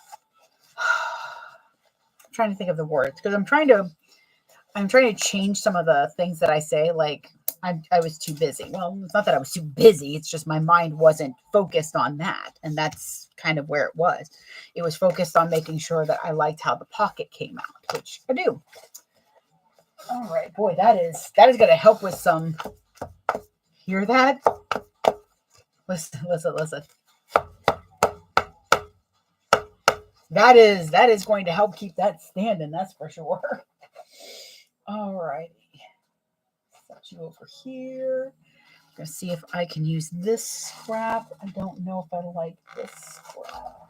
trying to think of the words because I'm trying to change some of the things that I say. Like I was too busy. Well, it's not that I was too busy. It's just my mind wasn't focused on that. And that's kind of where it was. It was focused on making sure that I liked how the pocket came out, which I do. All right, boy, that is going to help with some. Hear that? Listen. That is going to help keep that standing. That's for sure. All righty. Set you over here. I'm going to see if I can use this scrap. I don't know if I like this scrap.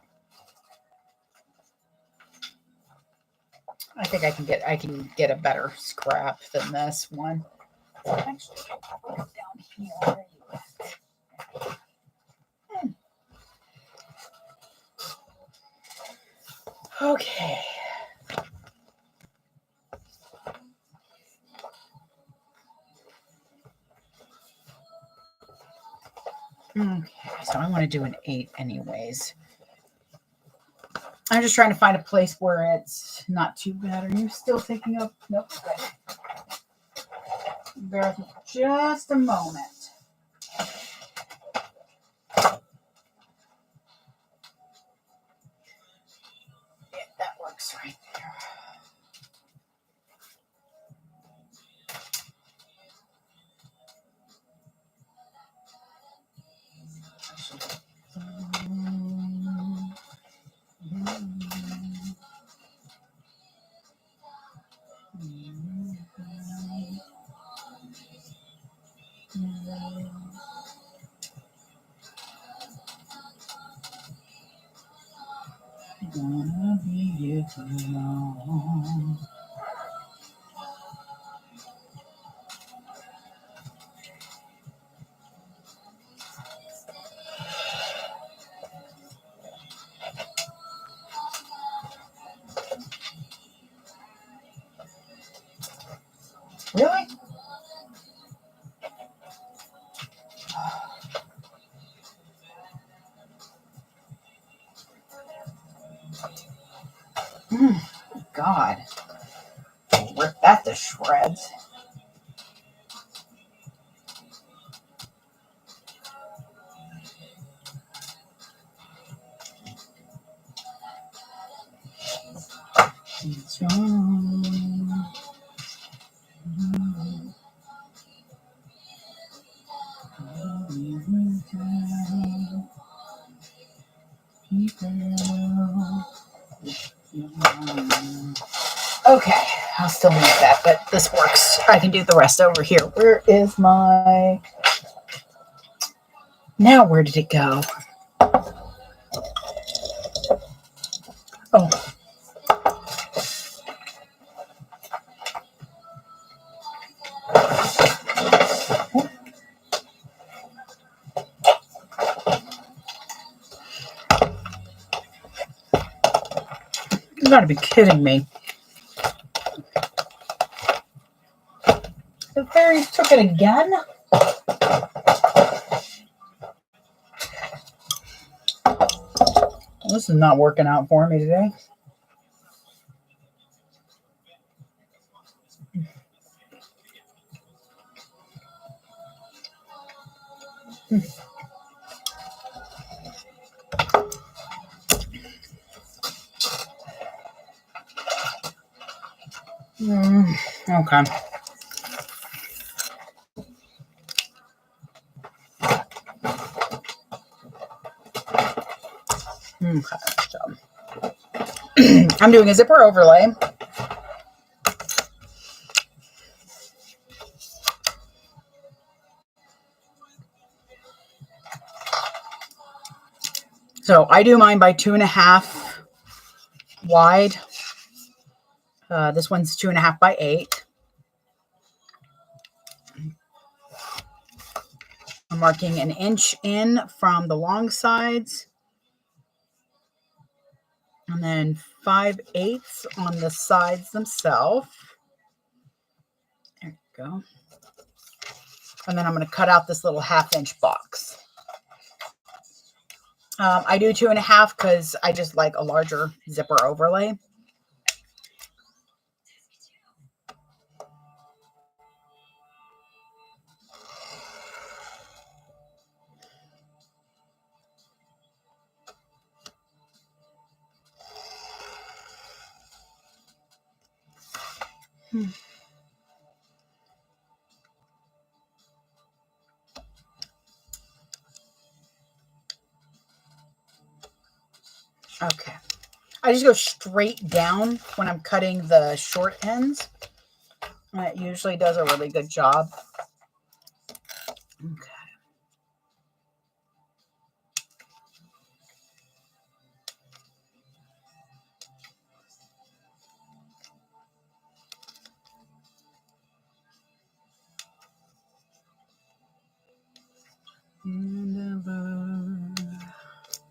I think I can get a better scrap than this one. Actually, I'll put it down here. Where you at? Okay. Okay, so I want to do an 8 anyways. I'm just trying to find a place where it's not too bad. Are you still taking up? Nope. Okay. Bear with me just a moment. Yeah, that works right there. Gonna be here too long. Really? God. Rip that to shreds. It's wrong. Okay, I'll still need that, but this works. I can do the rest over here. Where is my... Now where did it go? Oh. You gotta be kidding me. The fairies took it again? This is not working out for me today. Okay. Okay, so I'm doing a zipper overlay. So I do mine by 2.5 wide. This one's 2.5 by 8. I'm marking 1 inch in from the long sides, and then 5/8 on the sides themselves. There you go. And then I'm going to cut out this little 1/2 inch box. I do 2.5 because I just like a larger zipper overlay. Okay. I just go straight down when I'm cutting the short ends. And it usually does a really good job. Okay.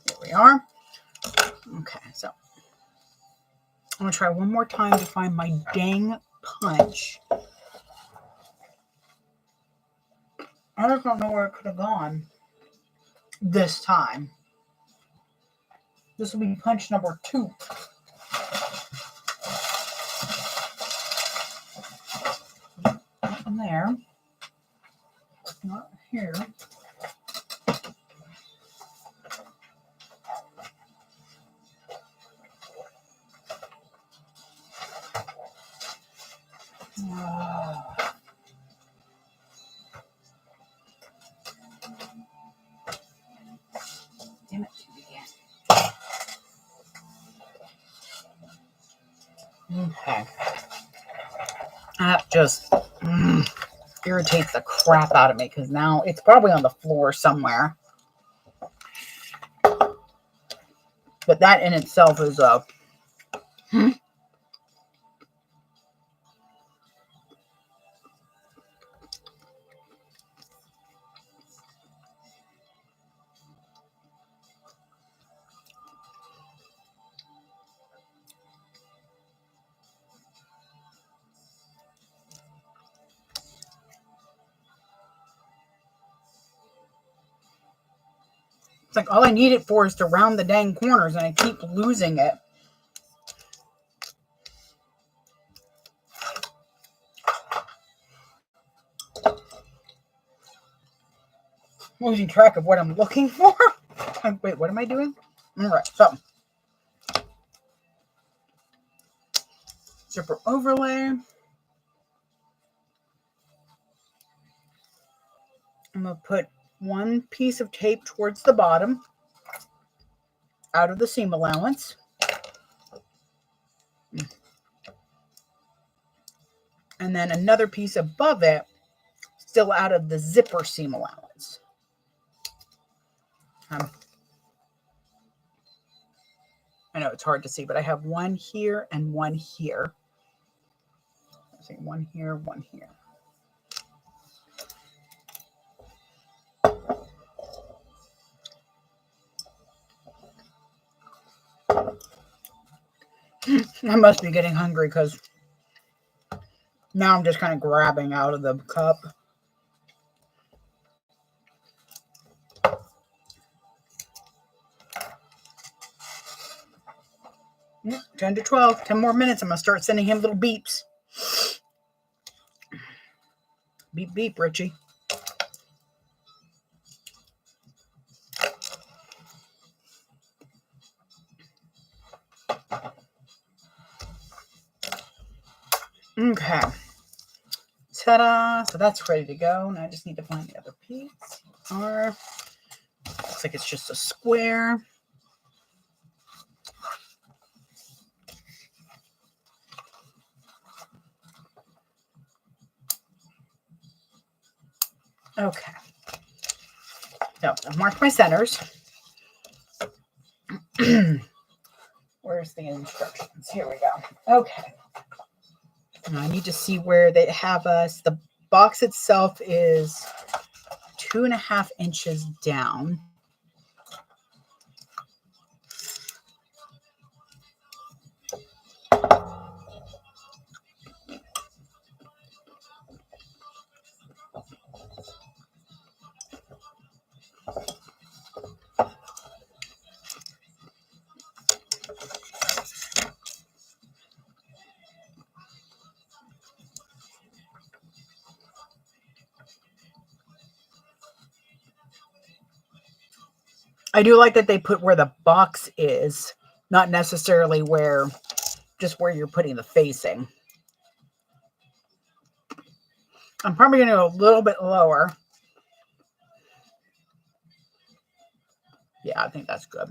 There we are. Okay, so I'm going to try one more time to find my dang punch. I just don't know where it could have gone this time. This will be punch number 2. Nothing there. Not here. Damn it. Okay. That just irritates the crap out of me because now it's probably on the floor somewhere. But that in itself is a... It's like all I need it for is to round the dang corners, and I keep losing it. Losing track of what I'm looking for. Wait, what am I doing? All right, so zipper overlay. I'm going to put one piece of tape towards the bottom out of the seam allowance. And then another piece above it still out of the zipper seam allowance. I know it's hard to see, but I have one here and one here. Let's see, one here, one here. I must be getting hungry because now I'm just kind of grabbing out of the cup. Yep, 10 to 12, 10 more minutes. I'm going to start sending him little beeps. Beep, beep, Richie. Okay. Ta-da! So that's ready to go. Now I just need to find the other piece. Or looks like it's just a square. Okay. So I've marked my centers. Where's the instructions? Here we go. Okay. Now I need to see where they have us. The box itself is 2.5 inches down. I do like that they put where the box is, not necessarily where, just where you're putting the facing. I'm probably going to go a little bit lower. Yeah, I think that's good.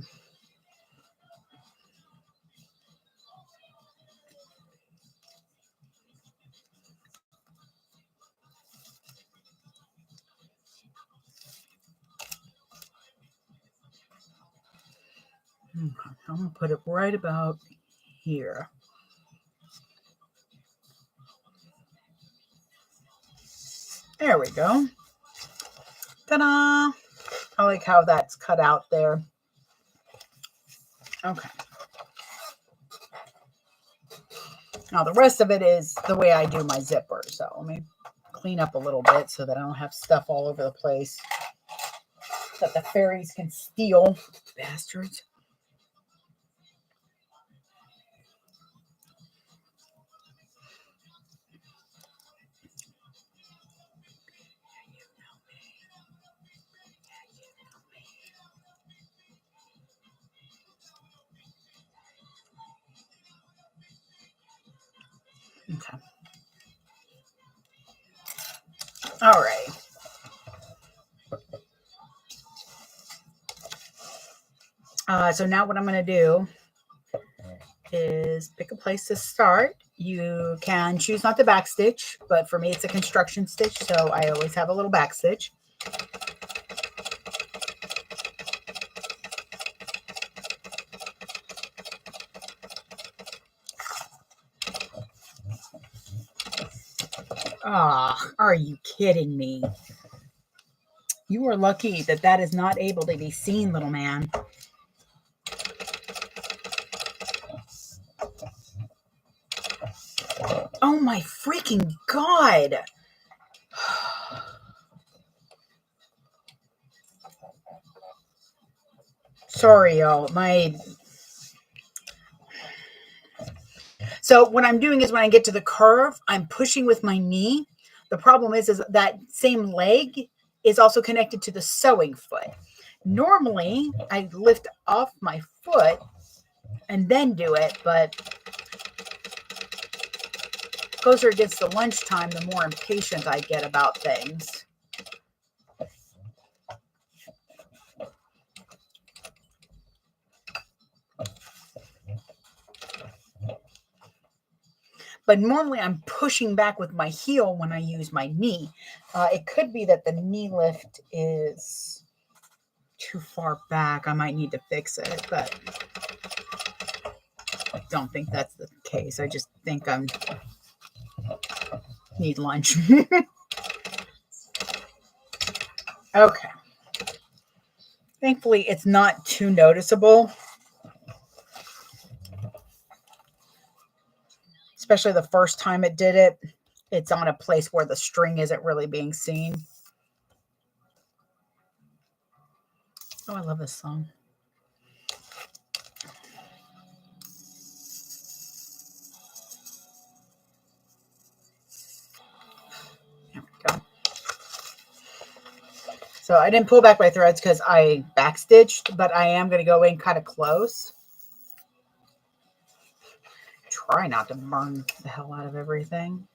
Okay, I'm going to put it right about here. There we go. Ta-da! I like how that's cut out there. Okay. Now the rest of it is the way I do my zipper. So let me clean up a little bit so that I don't have stuff all over the place that the fairies can steal. Bastards. Okay. All right. So now what I'm going to do is pick a place to start. You can choose not to back stitch, but for me it's a construction stitch, so I always have a little back stitch. Ah, are you kidding me? You are lucky that that is not able to be seen, little man. Oh my freaking God. Sorry, y'all. So what I'm doing is when I get to the curve, I'm pushing with my knee. The problem is that same leg is also connected to the sewing foot. Normally, I lift off my foot and then do it, but closer against the lunchtime, the more impatient I get about things. But normally I'm pushing back with my heel when I use my knee. It could be that the knee lift is too far back. I might need to fix it, but I don't think that's the case. I just think I need lunch. Okay. Thankfully, it's not too noticeable. Especially the first time it did it. It's on a place where the string isn't really being seen. Oh, I love this song. There we go. So I didn't pull back my threads because I backstitched, but I am going to go in kind of close. try not to burn the hell out of everything.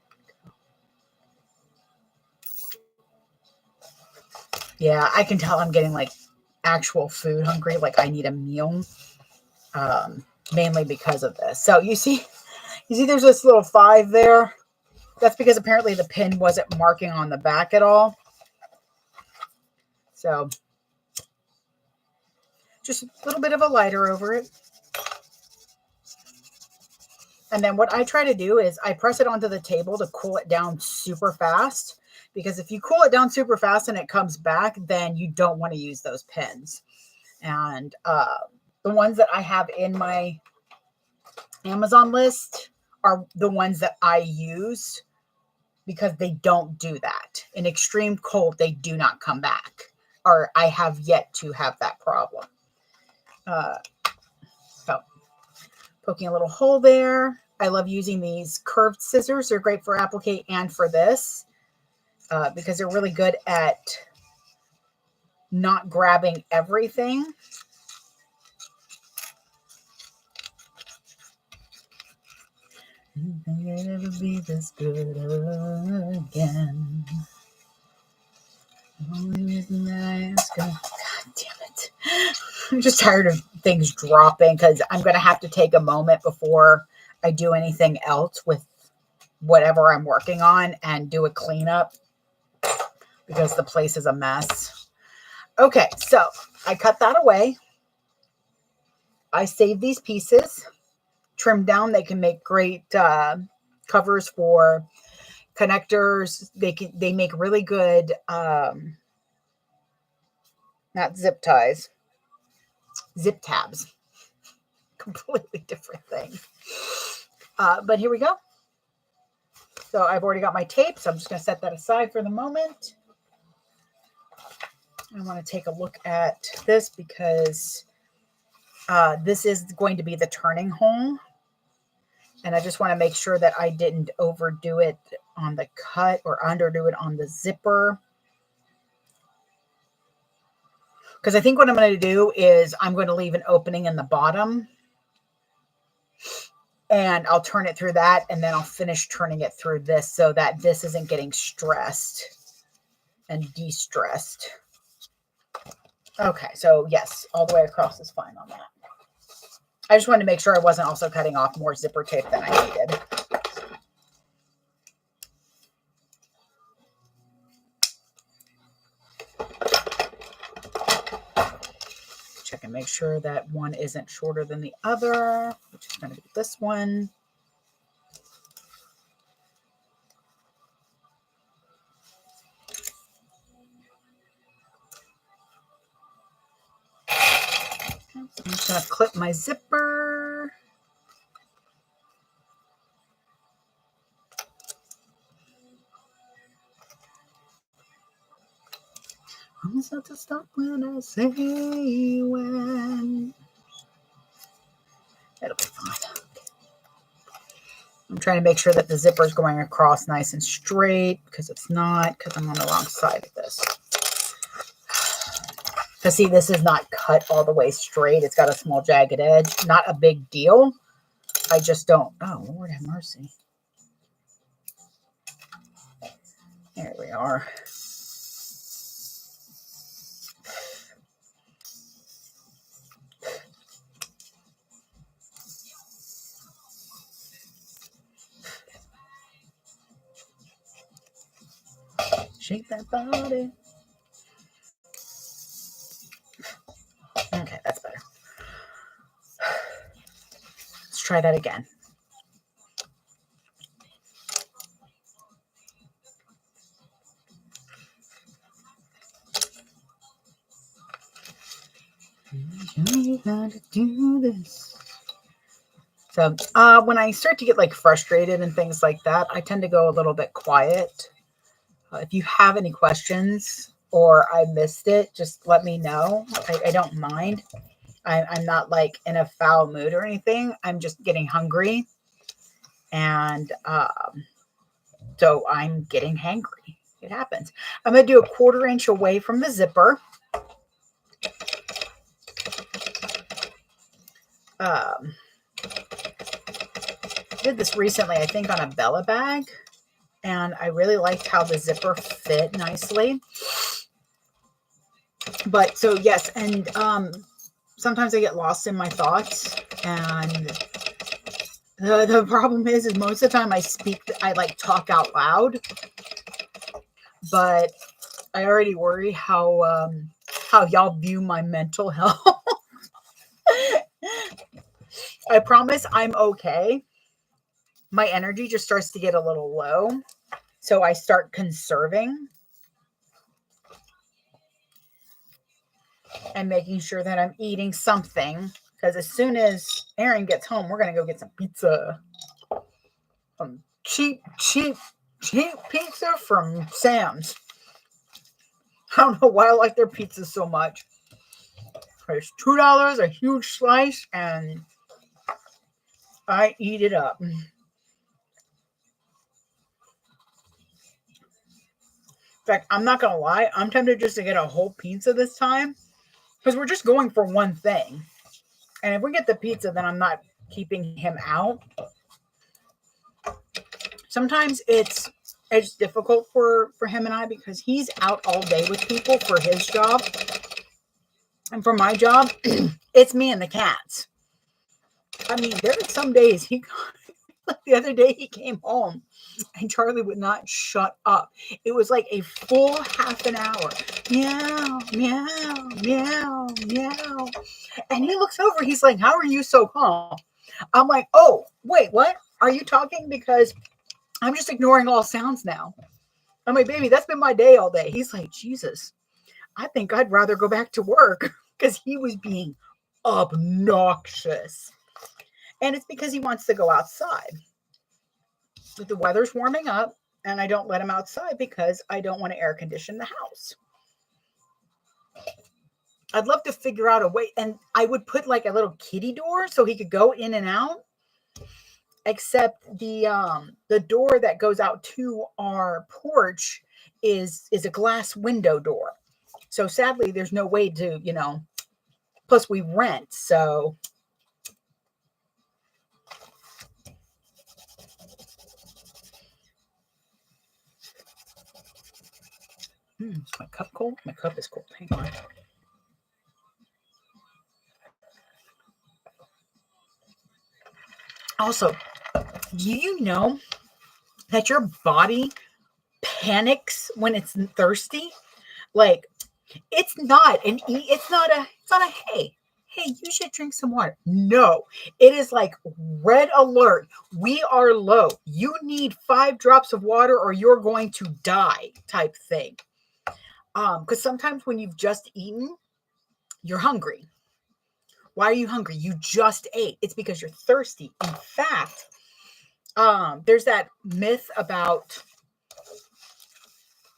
Yeah, I can tell I'm getting like actual food hungry, like I need a meal, mainly because of this. So you see there's this little 5 there. That's because apparently the pin wasn't marking on the back at all. So just a little bit of a lighter over it. And then what I try to do is I press it onto the table to cool it down super fast. Because if you cool it down super fast and it comes back, then you don't want to use those pins. And the ones that I have in my Amazon list are the ones that I use because they don't do that. In extreme cold, they do not come back. Or I have yet to have that problem. So poking a little hole there. I love using these curved scissors. They're great for applique and for this because they're really good at not grabbing everything. You think it'll ever be this good again? The only reason that I ask, God damn it. I'm just tired of things dropping because I'm going to have to take a moment before I do anything else with whatever I'm working on and do a cleanup because the place is a mess. Okay, so I cut that away. I save these pieces, trim down. They can make great covers for connectors. They make really good not zip ties, zip tabs. Completely different thing. But here we go. So I've already got my tape, so I'm just going to set that aside for the moment. I want to take a look at this because this is going to be the turning hole. And I just want to make sure that I didn't overdo it on the cut or underdo it on the zipper. Because I think what I'm going to do is I'm going to leave an opening in the bottom. And I'll turn it through that. And then I'll finish turning it through this so that this isn't getting stressed and de-stressed. Okay, so yes, all the way across is fine on that. I just wanted to make sure I wasn't also cutting off more zipper tape than I needed. Check and make sure that one isn't shorter than the other, which is going to be this one. I'm just going to clip my zipper. I'm just have to stop when I say when. It'll be fine. I'm trying to make sure that the zipper is going across nice and straight because it's not, because I'm on the wrong side of this. Because see, this is not cut all the way straight. It's got a small jagged edge. Not a big deal. I just don't. Oh, Lord have mercy. There we are. Shake that body. Okay, that's better. Let's try that again. You gotta do this. So when I start to get like frustrated and things like that, I tend to go a little bit quiet. If you have any questions or I missed it, just let me know. I don't mind. I'm not like in a foul mood or anything. I'm just getting hungry. And so I'm getting hangry. It happens. I'm going to do a 1/4 inch away from the zipper. did this recently, I think on a Bella bag, and I really liked how the zipper fit nicely. But so yes, and sometimes I get lost in my thoughts, and the problem is most of the time I like talk out loud, but I already worry how y'all view my mental health. I promise I'm okay. My energy just starts to get a little low, so I start conserving and making sure that I'm eating something, because as soon as Aaron gets home, we're going to go get some pizza. Cheap pizza from Sam's. I don't know why I like their pizza so much. It's $2, a huge slice, and I eat it up. In fact, I'm not going to lie. I'm tempted just to get a whole pizza this time, because we're just going for one thing. And if we get the pizza, then I'm not keeping him out. Sometimes it's difficult for him and I, because he's out all day with people for his job. And for my job, it's me and the cats. I mean, there are some days like the other day he came home and Charlie would not shut up. It was like a full half an hour. Meow, meow, meow, meow. And he looks over, he's like, how are you so calm? I'm like, oh, wait, what? Are you talking? Because I'm just ignoring all sounds now. I'm like, baby, that's been my day all day. He's like, Jesus, I think I'd rather go back to work, because he was being obnoxious. And it's because he wants to go outside. But the weather's warming up, and I don't let him outside because I don't want to air condition the house. I'd love to figure out a way, and I would put like a little kitty door so he could go in and out. Except the door that goes out to our porch is a glass window door. So sadly, there's no way to, plus we rent. So is my cup cold? My cup is cold. Hang on. Also, do you know that your body panics when it's thirsty? Like, it's not a hey, you should drink some water. No, it is like red alert. We are low. You need 5 drops of water or you're going to die type thing. Because sometimes when you've just eaten, you're hungry. Why are you hungry? You just ate. It's because you're thirsty. In fact, there's that myth about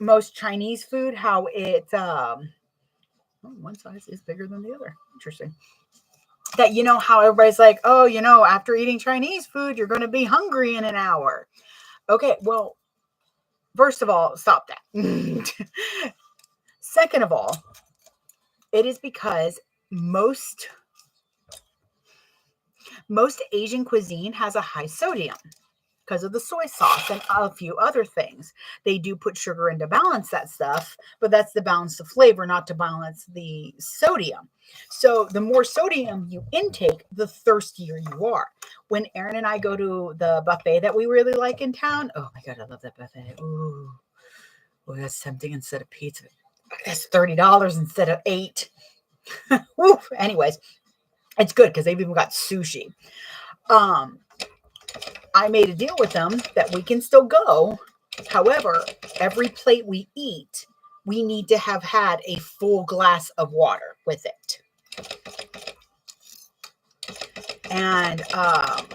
most Chinese food, how it's one size is bigger than the other. Interesting. That, how everybody's like, oh, after eating Chinese food, you're going to be hungry in an hour. Okay, well, first of all, stop that. Second of all, it is because most Asian cuisine has a high sodium because of the soy sauce and a few other things. They do put sugar in to balance that stuff, but that's to balance the flavor, not to balance the sodium. So the more sodium you intake, the thirstier you are. When Aaron and I go to the buffet that we really like in town, oh my God, I love that buffet. Ooh, that's tempting. Instead of pizza, that's $30 instead of $8. Woo. Anyways, it's good because they've even got sushi. I made a deal with them that we can still go. However, every plate we eat, we need to have had a full glass of water with it. And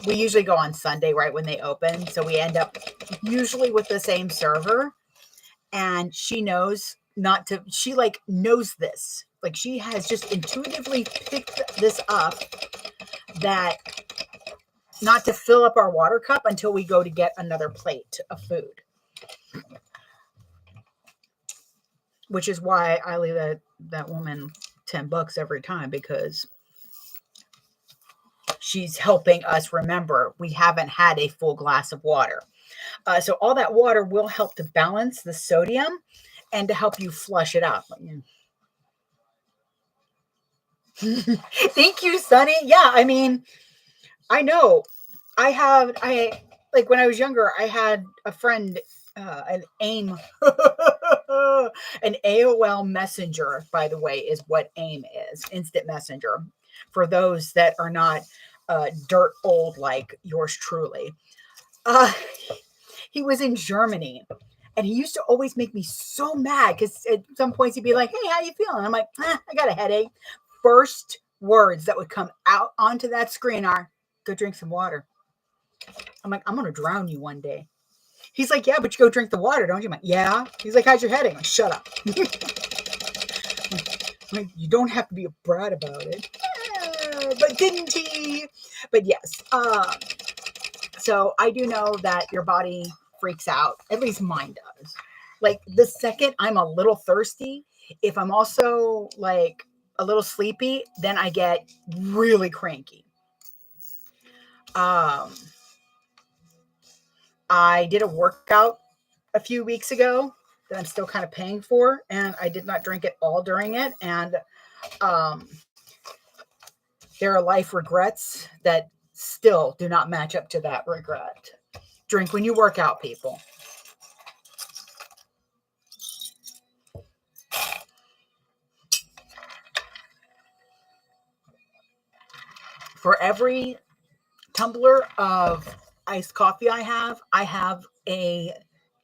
we usually go on Sunday, right when they open. So we end up usually with the same server. And she knows not to, she like knows this. Like she has just intuitively picked this up, that not to fill up our water cup until we go to get another plate of food. Which is why I leave that woman $10 every time, because she's helping us remember we haven't had a full glass of water. So all that water will help to balance the sodium and to help you flush it out. Thank you, Sunny. Yeah, I mean, I know. I like when I was younger, I had a friend, an AIM, an AOL Messenger, by the way, is what AIM is, Instant Messenger. For those that are not dirt old like yours truly. Uh, he was in Germany. And he used to always make me so mad because at some points he'd be like, "Hey, how you feeling?" I'm like, "I got a headache." First words that would come out onto that screen are, "Go drink some water." I'm like, "I'm going to drown you one day." He's like, "Yeah, but you go drink the water, don't you?" I'm like, "Yeah." He's like, "How's your headache?" I'm like, "Shut up." Like, you don't have to be a brat about it. But didn't he? But yes. So I do know that your body freaks out. At least mine does. Like the second I'm a little thirsty, if I'm also like a little sleepy, then I get really cranky. I did a workout a few weeks ago that I'm still kind of paying for, and I did not drink it all during it. And there are life regrets that still do not match up to that regret. Drink when you work out, people. For every tumbler of iced coffee I have a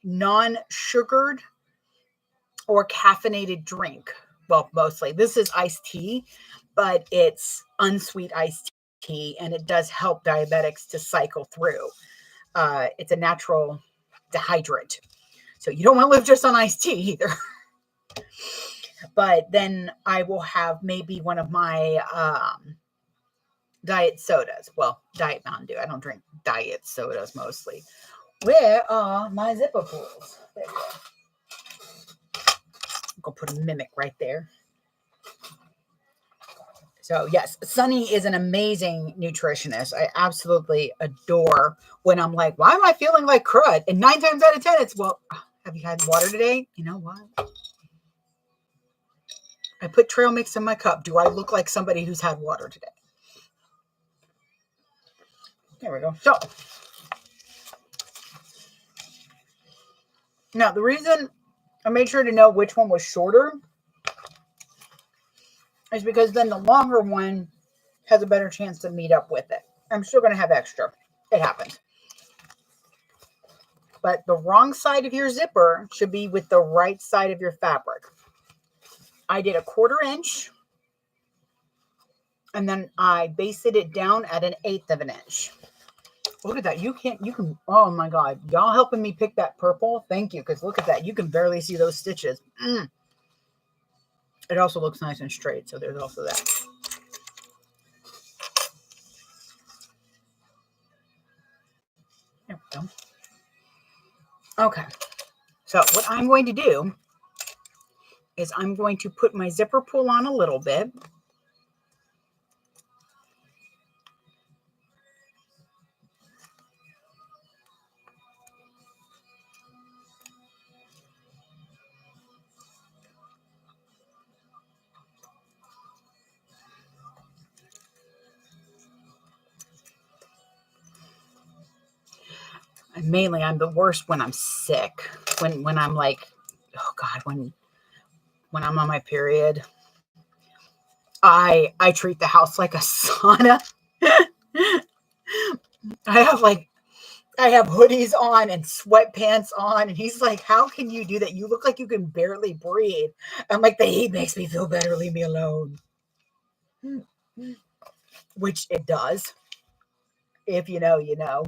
non-sugared or caffeinated drink. Well, mostly. This is iced tea, but it's unsweet iced tea, and it does help diabetics to cycle through. It's a natural dehydrant. So you don't want to live just on iced tea either. But then I will have maybe one of my diet sodas. Well, Diet Mountain Dew. I don't drink diet sodas mostly. Where are my zipper pulls? There we go. I'm going to put a mimic right there. So yes, Sunny is an amazing nutritionist. I absolutely adore when I'm like, why am I feeling like crud? And 9 times out of 10, it's, well, have you had water today? You know what? I put trail mix in my cup. Do I look like somebody who's had water today? There we go. So now the reason I made sure to know which one was shorter is because then the longer one has a better chance to meet up with it. I'm still going to have extra. It happens. But the wrong side of your zipper should be with the right side of your fabric. I did a 1/4 inch, and then I basted it down at 1/8 of an inch. Look at that. You can, oh my God. Y'all helping me pick that purple? Thank you, because look at that. You can barely see those stitches. It also looks nice and straight, so there's also that. There we go. Okay. So what I'm going to do is I'm going to put my zipper pull on a little bit. And mainly I'm the worst when I'm sick. When I'm like, oh God, when I'm on my period. I treat the house like a sauna. I have hoodies on and sweatpants on, and he's like, "How can you do that? You look like you can barely breathe." I'm like, "The heat makes me feel better. Leave me alone." Which it does. If you know, you know.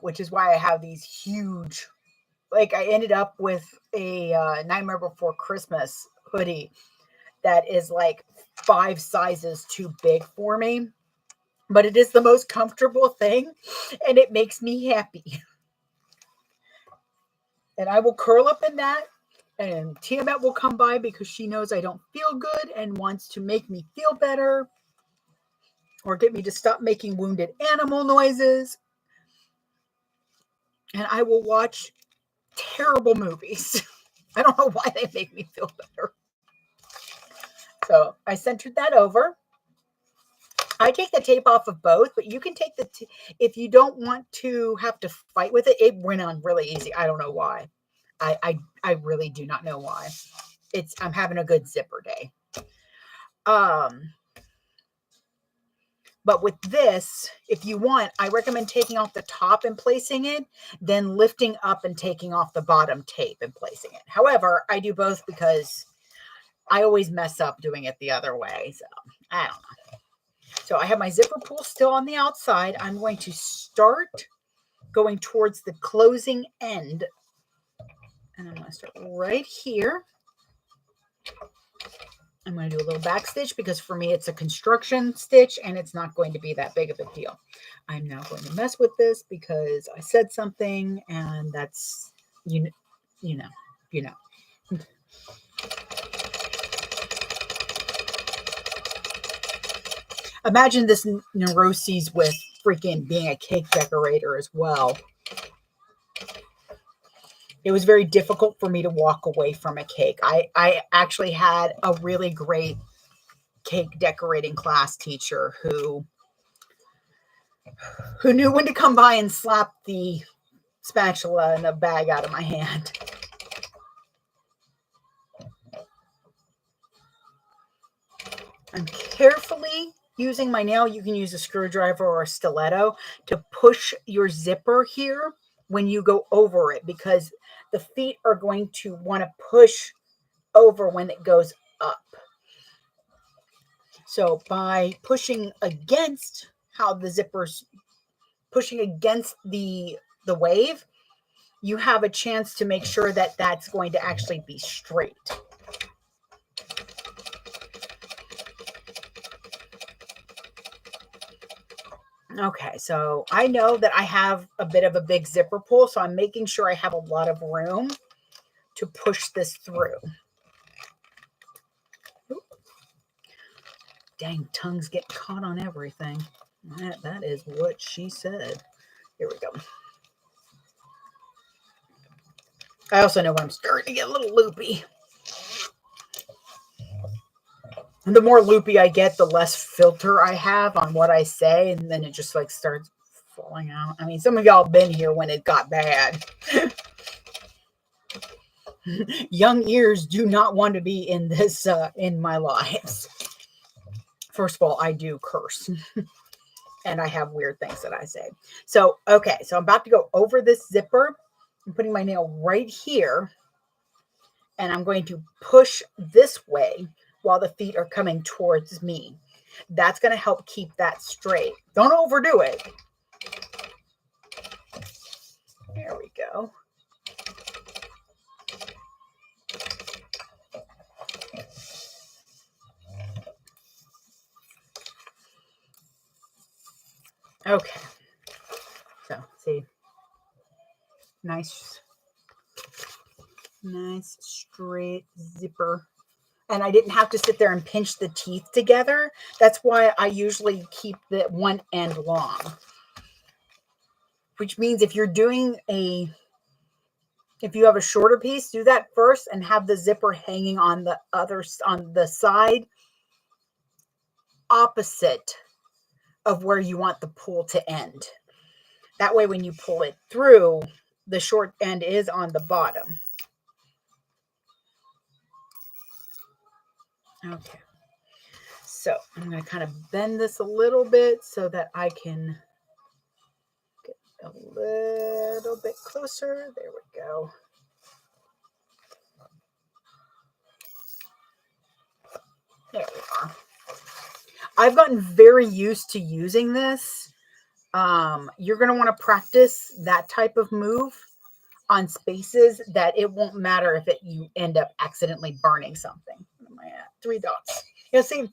Which is why I have these huge. Like I ended up with a Nightmare Before Christmas hoodie that is like 5 sizes too big for me. But it is the most comfortable thing, and it makes me happy. And I will curl up in that, and Tiamat will come by because she knows I don't feel good and wants to make me feel better. or get me to stop making wounded animal noises. And I will watch terrible movies. I don't know why they make me feel better. So I centered that over. I take the tape off of both, but you can take the, if you don't want to have to fight with it. It went on really easy. I don't know why. I really do not know why. I'm having a good zipper day. But with this, if you want, I recommend taking off the top and placing it, then lifting up and taking off the bottom tape and placing it. However, I do both because I always mess up doing it the other way. So I don't know. So I have my zipper pull still on the outside. I'm going to start going towards the closing end. And I'm going to start right here. I'm going to do a little back stitch because for me, it's a construction stitch and it's not going to be that big of a deal. I'm now going to mess with this because I said something and that's, you know. Imagine this neuroses with freaking being a cake decorator as well. It was very difficult for me to walk away from a cake. I actually had a really great cake decorating class teacher who knew when to come by and slap the spatula and the bag out of my hand. I'm carefully using my nail. You can use a screwdriver or a stiletto to push your zipper here when you go over it, because the feet are going to want to push over when it goes up. So by pushing against how the zipper's pushing against the wave, you have a chance to make sure that that's going to actually be straight. Okay, so I know that I have a bit of a big zipper pull, so I'm making sure I have a lot of room to push this through. Ooh. Dang, tongues get caught on everything. That is what she said. Here we go. I also know when I'm starting to get a little loopy. And the more loopy I get, the less filter I have on what I say, and then it just like starts falling out. I mean, some of y'all have been here when it got bad. Young ears do not want to be in this, in my lives. First of all, I do curse. And I have weird things that I say. So, okay, so I'm about to go over this zipper. I'm putting my nail right here. And I'm going to push this way while the feet are coming towards me. That's going to help keep that straight. Don't overdo it. There we go. Okay. So, see. Nice straight zipper. And I didn't have to sit there and pinch the teeth together. That's why I usually keep the one end long. Which means if you're doing if you have a shorter piece, do that first and have the zipper hanging on the side opposite of where you want the pull to end. That way, when you pull it through, the short end is on the bottom. Okay. So I'm going to kind of bend this a little bit so that I can get a little bit closer. There we go. There we are. I've gotten very used to using this. You're going to want to practice that type of move on spaces that it won't matter if you end up accidentally burning something. What am I at? 3 dots. You'll see,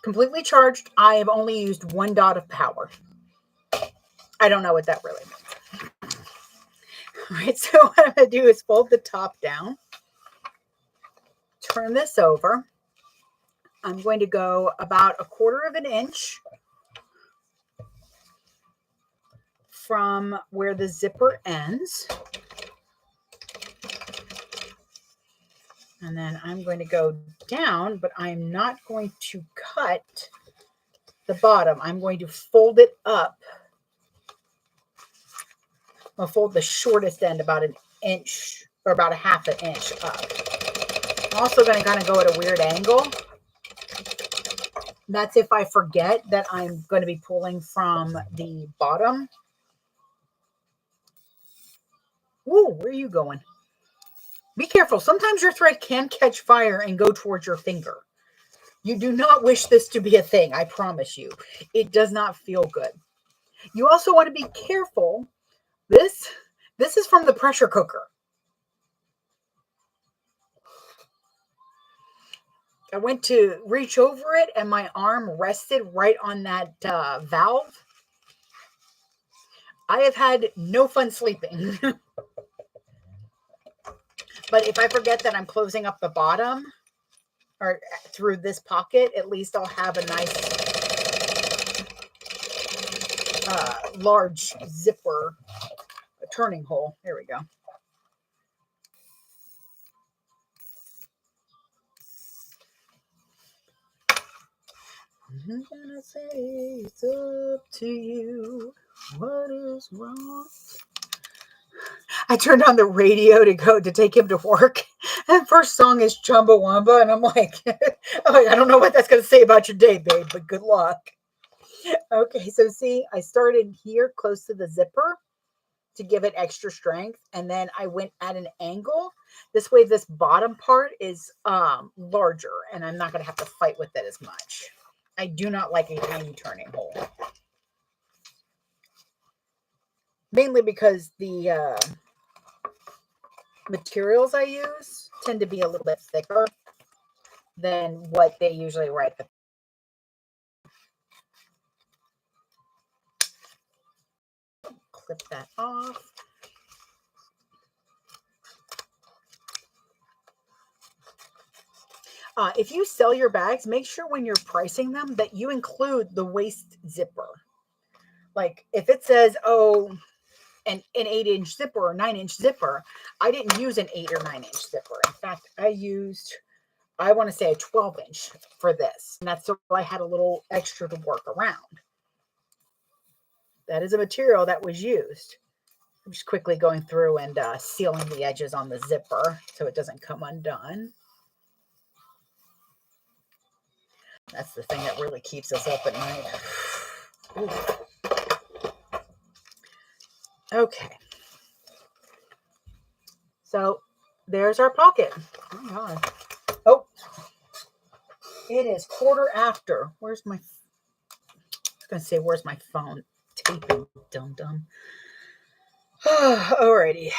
completely charged. I have only used 1 dot of power. I don't know what that really means. All right, so what I'm going to do is fold the top down, turn this over, I'm going to go about 1/4 of an inch from where the zipper ends. And then I'm going to go down, but I'm not going to cut the bottom. I'm going to fold it up. I'll fold the shortest end about an inch or about 1/2 inch up. I'm also going to kind of go at a weird angle. That's if I forget that I'm going to be pulling from the bottom. Woo, where are you going? Be careful. Sometimes your thread can catch fire and go towards your finger. You do not wish this to be a thing, I promise you. It does not feel good. You also want to be careful. This is from the pressure cooker. I went to reach over it and my arm rested right on that valve. I have had no fun sleeping. But if I forget that I'm closing up the bottom or through this pocket, at least I'll have a nice large zipper turning hole. There we go. I'm gonna say it's up to you. What is wrong? I turned on the radio to take him to work. And the first song is Chumbawamba. And I'm like, I don't know what that's going to say about your day, babe, but good luck. Okay, so see, I started here close to the zipper to give it extra strength. And then I went at an angle. This way, this bottom part is larger. And I'm not going to have to fight with it as much. I do not like a tiny turning hole. Mainly because the materials I use tend to be a little bit thicker than what they usually write. Clip that off. If you sell your bags, make sure when you're pricing them that you include the waist zipper. Like if it says, oh, an 8-inch zipper or 9-inch zipper, I didn't use an 8 or 9-inch zipper. In fact, I used, I want to say a 12-inch for this. And that's so I had a little extra to work around. That is a material that was used. I'm just quickly going through and sealing the edges on the zipper so it doesn't come undone. That's the thing that really keeps us up at night. Ooh. Okay. So there's our pocket. Hang on. Oh, it is 1/4 after. Where's my, I was going to say, where's my phone? Taping, dum-dum. Alrighty.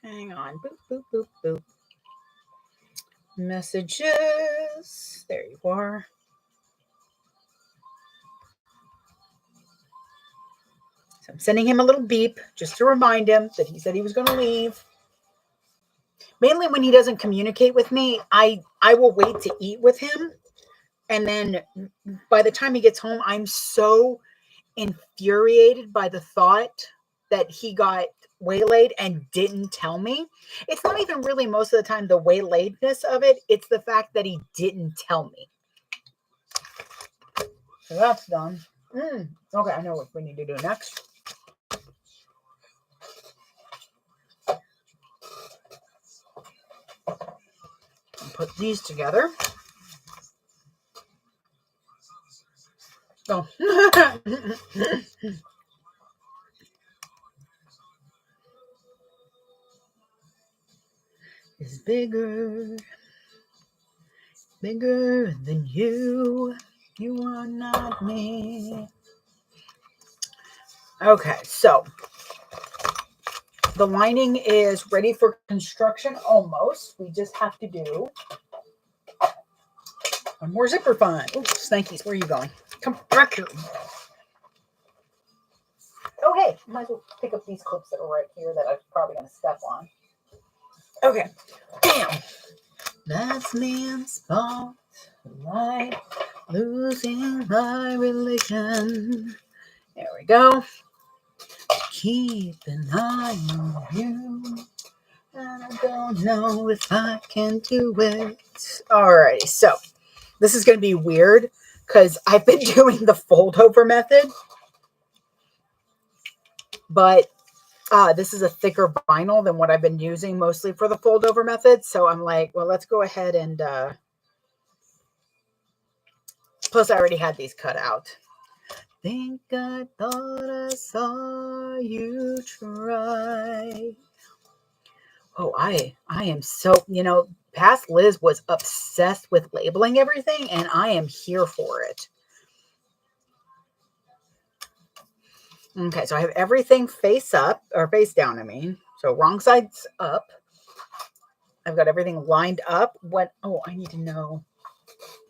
Hang on. Boop, boop, boop, boop. Messages. There you are. So I'm sending him a little beep just to remind him that he said he was going to leave. Mainly when he doesn't communicate with me, I will wait to eat with him. And then by the time he gets home, I'm so infuriated by the thought that he got waylaid and didn't tell me. It's not even really most of the time the waylaidness of it. It's the fact that he didn't tell me. So that's done. Okay, I know what we need to do next. Put these together. Oh. Is bigger than you. You are not me. Okay, so the lining is ready for construction almost. We just have to do one more zipper fun. Oh, Spankies, where are you going? Come back here. Oh, hey, might as well pick up these clips that are right here that I'm probably going to step on. Okay, bam. That's man's fault. Like losing my religion. There we go. Keep an eye on you. And I don't know if I can do it. Alrighty, so this is going to be weird because I've been doing the fold over method, but this is a thicker vinyl than what I've been using mostly for the fold over method. So I'm like, well, let's go ahead and, plus I already had these cut out. Think I thought I saw you try. Oh, I am so, past Liz was obsessed with labeling everything, and I am here for it. Okay, so I have everything face up, or face down, I mean. So wrong side's up. I've got everything lined up. I need to know.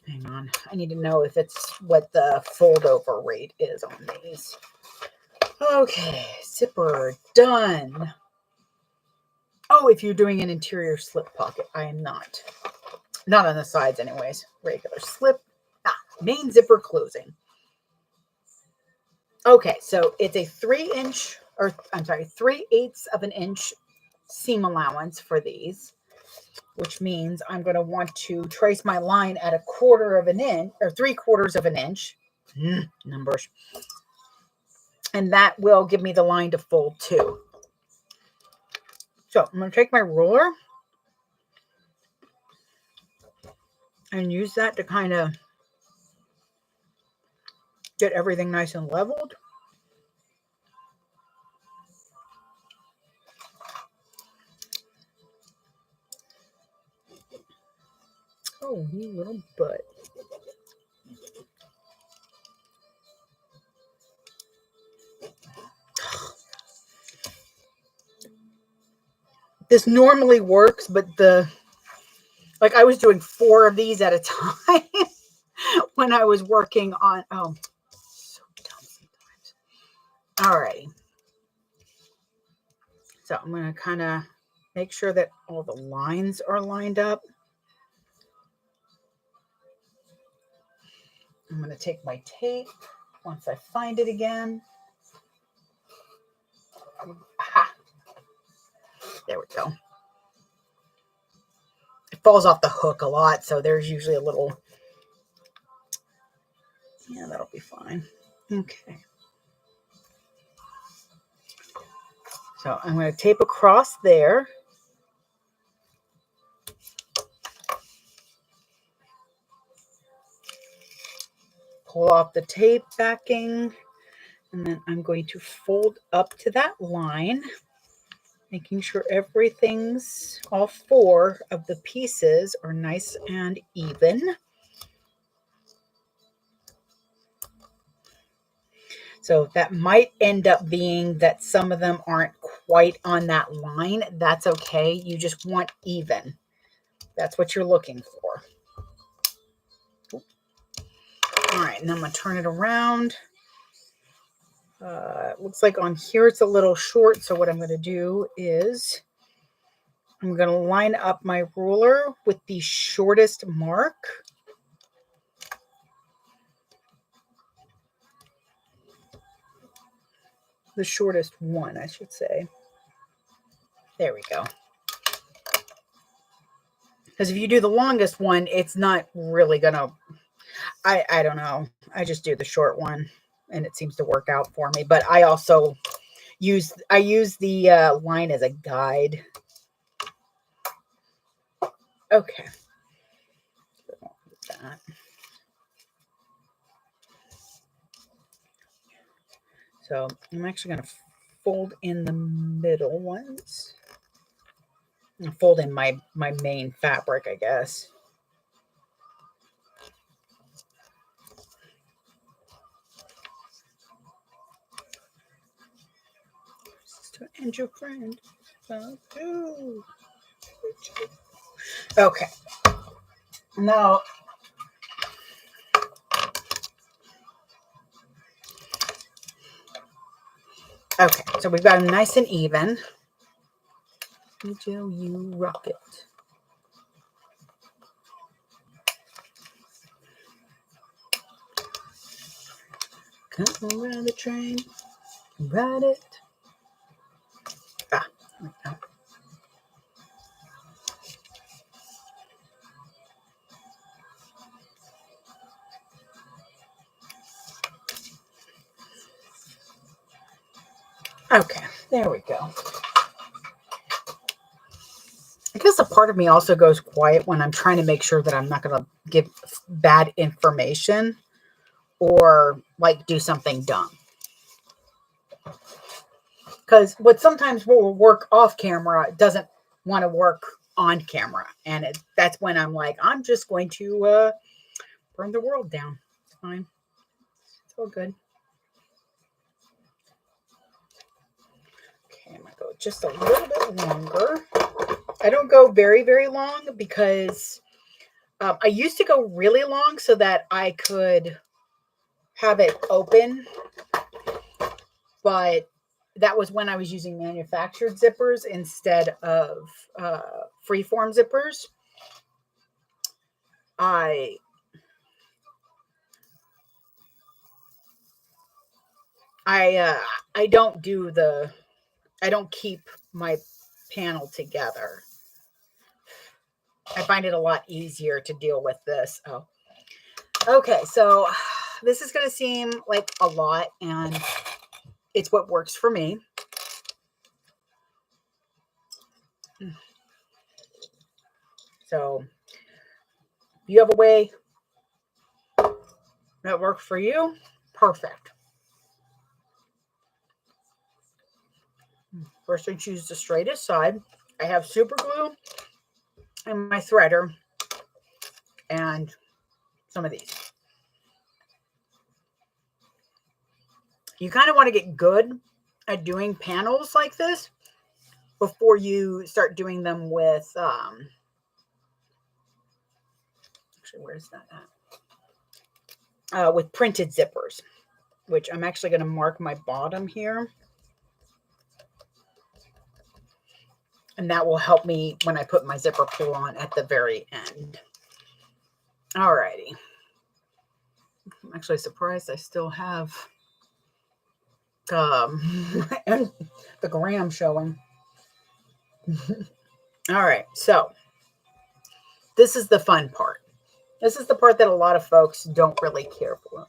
Hang on. I need to know if it's what the fold over rate is on these. Okay, zipper done. Oh, if you're doing an interior slip pocket, I am not. Not on the sides anyways. Regular slip. Main zipper closing. Okay, so it's a 3-inch, or I'm sorry, 3/8 of an inch seam allowance for these, which means I'm going to want to trace my line at 1/4 of an inch or 3/4 of an inch. Numbers. And that will give me the line to fold to. So I'm going to take my ruler and use that to kind of get everything nice and leveled. Oh, you little butt. This normally works, but I was doing 4 of these at a time when I was working on, so dumb sometimes. All right. So I'm going to kind of make sure that all the lines are lined up. I'm going to take my tape once I find it again. Aha. There we go. It falls off the hook a lot, so there's usually a little, yeah, that'll be fine. Okay. So I'm going to tape across there. Pull off the tape backing, and then I'm going to fold up to that line, making sure everything's, all 4 of the pieces are nice and even. So that might end up being that some of them aren't quite on that line. That's okay. You just want even. That's what you're looking for. All right, and I'm going to turn it around. It looks like on here it's a little short. So what I'm going to do is I'm going to line up my ruler with the shortest mark. The shortest one, I should say. There we go. Because if you do the longest one, it's not really going to, I don't know. I just do the short one and it seems to work out for me. But I also use the line as a guide. Okay. That. So I'm actually going to fold in the middle ones. I'll fold in my main fabric, I guess. And your friend. Okay. Now, okay, so we've got them nice and even. Joe, you rock it. Come around the train, ride it. Ah, okay, there we go. I guess a part of me also goes quiet when I'm trying to make sure that I'm not going to give bad information or like do something dumb. Because what sometimes will work off camera doesn't want to work on camera. And that's when I'm like, I'm just going to burn the world down. It's fine. It's all good. Okay, I'm going to go just a little bit longer. I don't go very, very long because I used to go really long so that I could have it open. But that was when I was using manufactured zippers instead of freeform zippers. I don't do I don't keep my panel together. I find it a lot easier to deal with this. Oh, okay. So this is going to seem like a lot, and it's what works for me. So if you have a way that works for you, perfect. First, I choose the straightest side. I have super glue and my threader and some of these. You kind of want to get good at doing panels like this before you start doing them with, actually, where's that at? With printed zippers, which I'm actually going to mark my bottom here. And that will help me when I put my zipper pull on at the very end. Alrighty. I'm actually surprised I still have and the gram showing. All right, so this is the fun part. This is the part that a lot of folks don't really care for.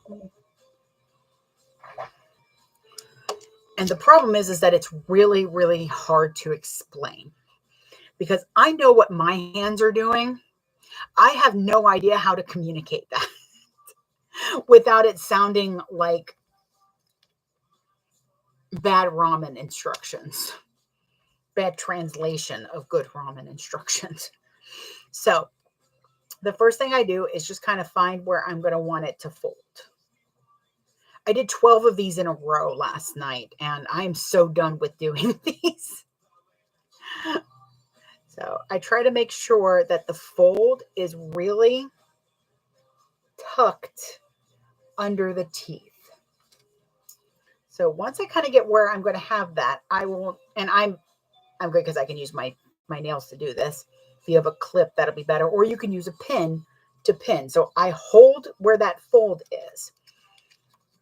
And the problem is that it's really, really hard to explain because I know what my hands are doing. I have no idea how to communicate that without it sounding like bad ramen instructions, bad translation of good ramen instructions. So the first thing I do is just kind of find where I'm going to want it to fold. I did 12 of these in a row last night, and I'm so done with doing these. So I try to make sure that the fold is really tucked under the teeth. So once I kind of get where I'm going to have that, I will, and I'm good because I can use my nails to do this. If you have a clip, that'll be better. Or you can use a pin to pin. So I hold where that fold is.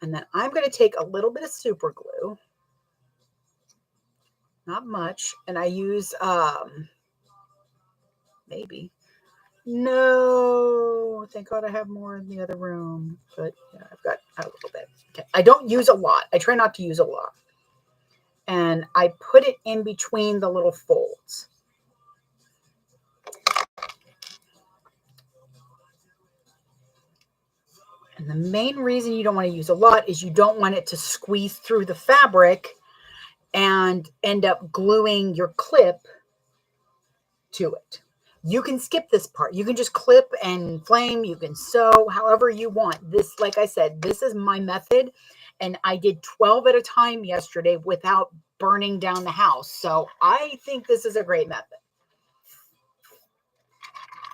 And then I'm going to take a little bit of super glue. Not much. And I use, maybe. No, thank God I have more in the other room. But yeah, I've got a little bit. Okay. I don't use a lot. I try not to use a lot. And I put it in between the little folds. And the main reason you don't want to use a lot is you don't want it to squeeze through the fabric and end up gluing your clip to it. You can skip this part. You can just clip and flame. You can sew however you want. This, like I said, this is my method. And I did 12 at a time yesterday without burning down the house. So I think this is a great method.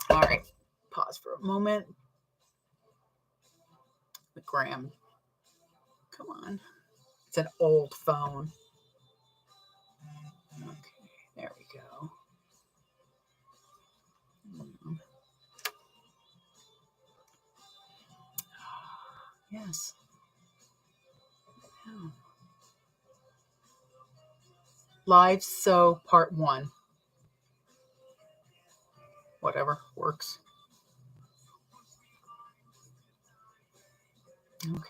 All right. Pause for a moment. Graham. Come on. It's an old phone. Okay. There we go. Yes. Live sew part 1. Whatever works. Okay.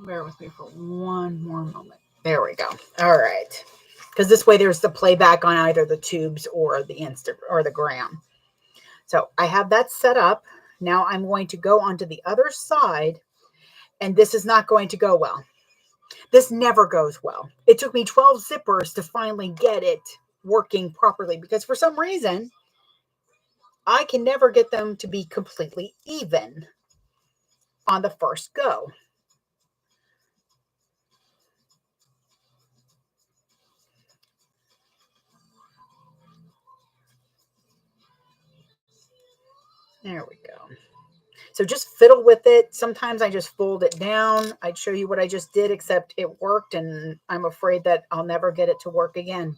Bear with me for one more moment. There we go. All right. Because this way there's the playback on either the tubes or the gram. So I have that set up. Now I'm going to go onto the other side, and this is not going to go well. This never goes well. It took me 12 zippers to finally get it working properly because for some reason, I can never get them to be completely even on the first go. There we go. So just fiddle with it. Sometimes I just fold it down. I'd show you what I just did, except it worked, and I'm afraid that I'll never get it to work again.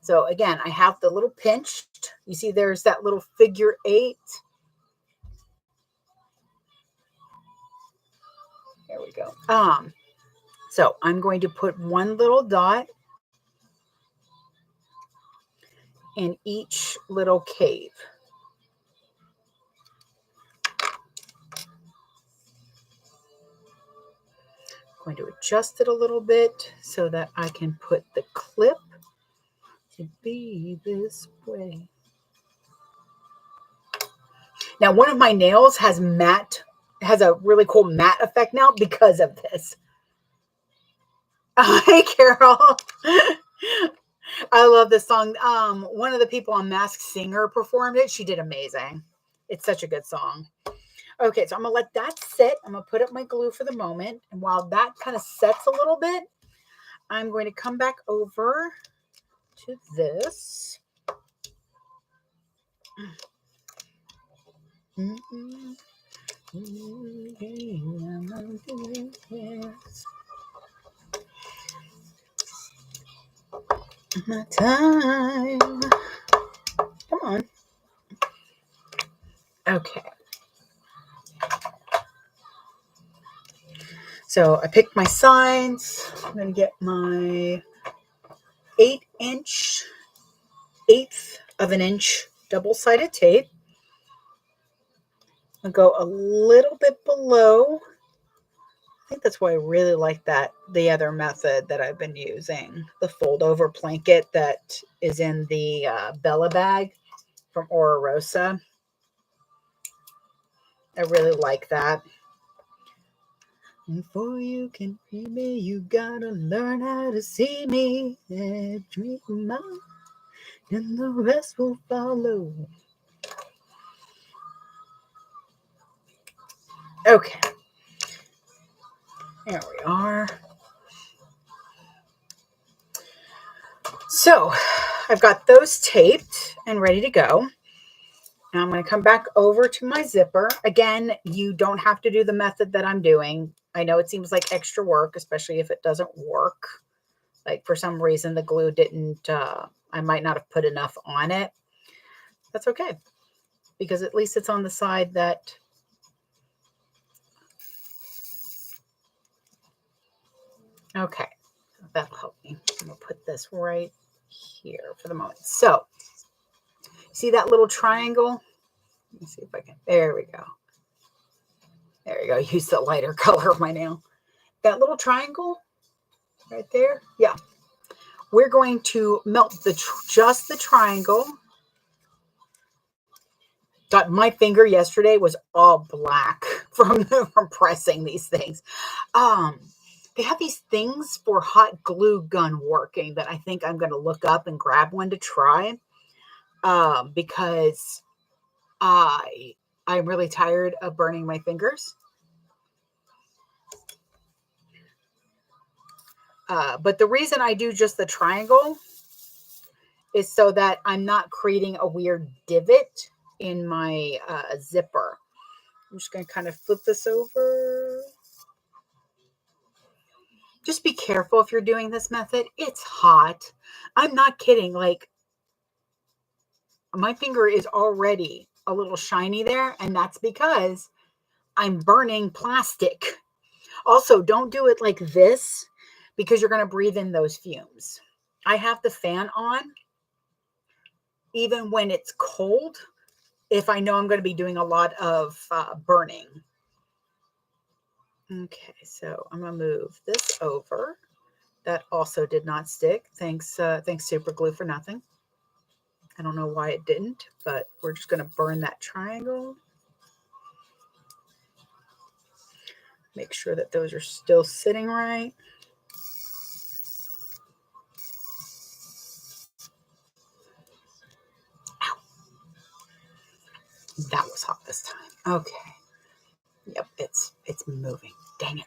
So again, I have the little pinched. You see there's that little figure 8. There we go. So I'm going to put one little dot in each little cave. I'm going to adjust it a little bit so that I can put the clip to be this way. Now, one of my nails has a really cool matte effect now because of this. Hi, Carol. I love this song. One of the people on Masked Singer performed it. She did amazing. It's such a good song. Okay, so I'm going to let that sit. I'm going to put up my glue for the moment. And while that kind of sets a little bit, I'm going to come back over to this. My time. Come on. Okay. So I picked my sides. I'm going to get my 8-inch, 1/8 of an inch double-sided tape. I'll go a little bit below. I think that's why I really like the other method that I've been using, the fold over blanket that is in the Bella bag from Ora Rosa. I really like that. Before you can read me, you gotta learn how to see me. Dream on, and the rest will follow. Okay. There we are. So I've got those taped and ready to go. Now I'm going to come back over to my zipper. Again, you don't have to do the method that I'm doing. I know it seems like extra work, especially if it doesn't work. Like for some reason the glue didn't, I might not have put enough on it. That's okay, because at least it's on the side that okay, that'll help me. I'm going to put this right here for the moment. So see that little triangle? Let me see if I can. There we go. There we go. Use the lighter color of my nail. That little triangle right there. Yeah. We're going to melt just the triangle. Got my finger yesterday was all black from pressing these things. They have these things for hot glue gun working that I think I'm going to look up and grab one to try. Because I'm really tired of burning my fingers. But the reason I do just the triangle is so that I'm not creating a weird divot in my zipper. I'm just going to kind of flip this over. Just be careful if you're doing this method. It's hot. I'm not kidding. Like, my finger is already a little shiny there, and that's because I'm burning plastic. Also, don't do it like this because you're going to breathe in those fumes. I have the fan on even when it's cold if I know I'm going to be doing a lot of burning. Okay, so I'm going to move this over. That also did not stick. Thanks Super Glue for nothing. I don't know why it didn't, but we're just going to burn that triangle. Make sure that those are still sitting right. Ow. That was hot this time. Okay. Yep, it's moving. Dang it.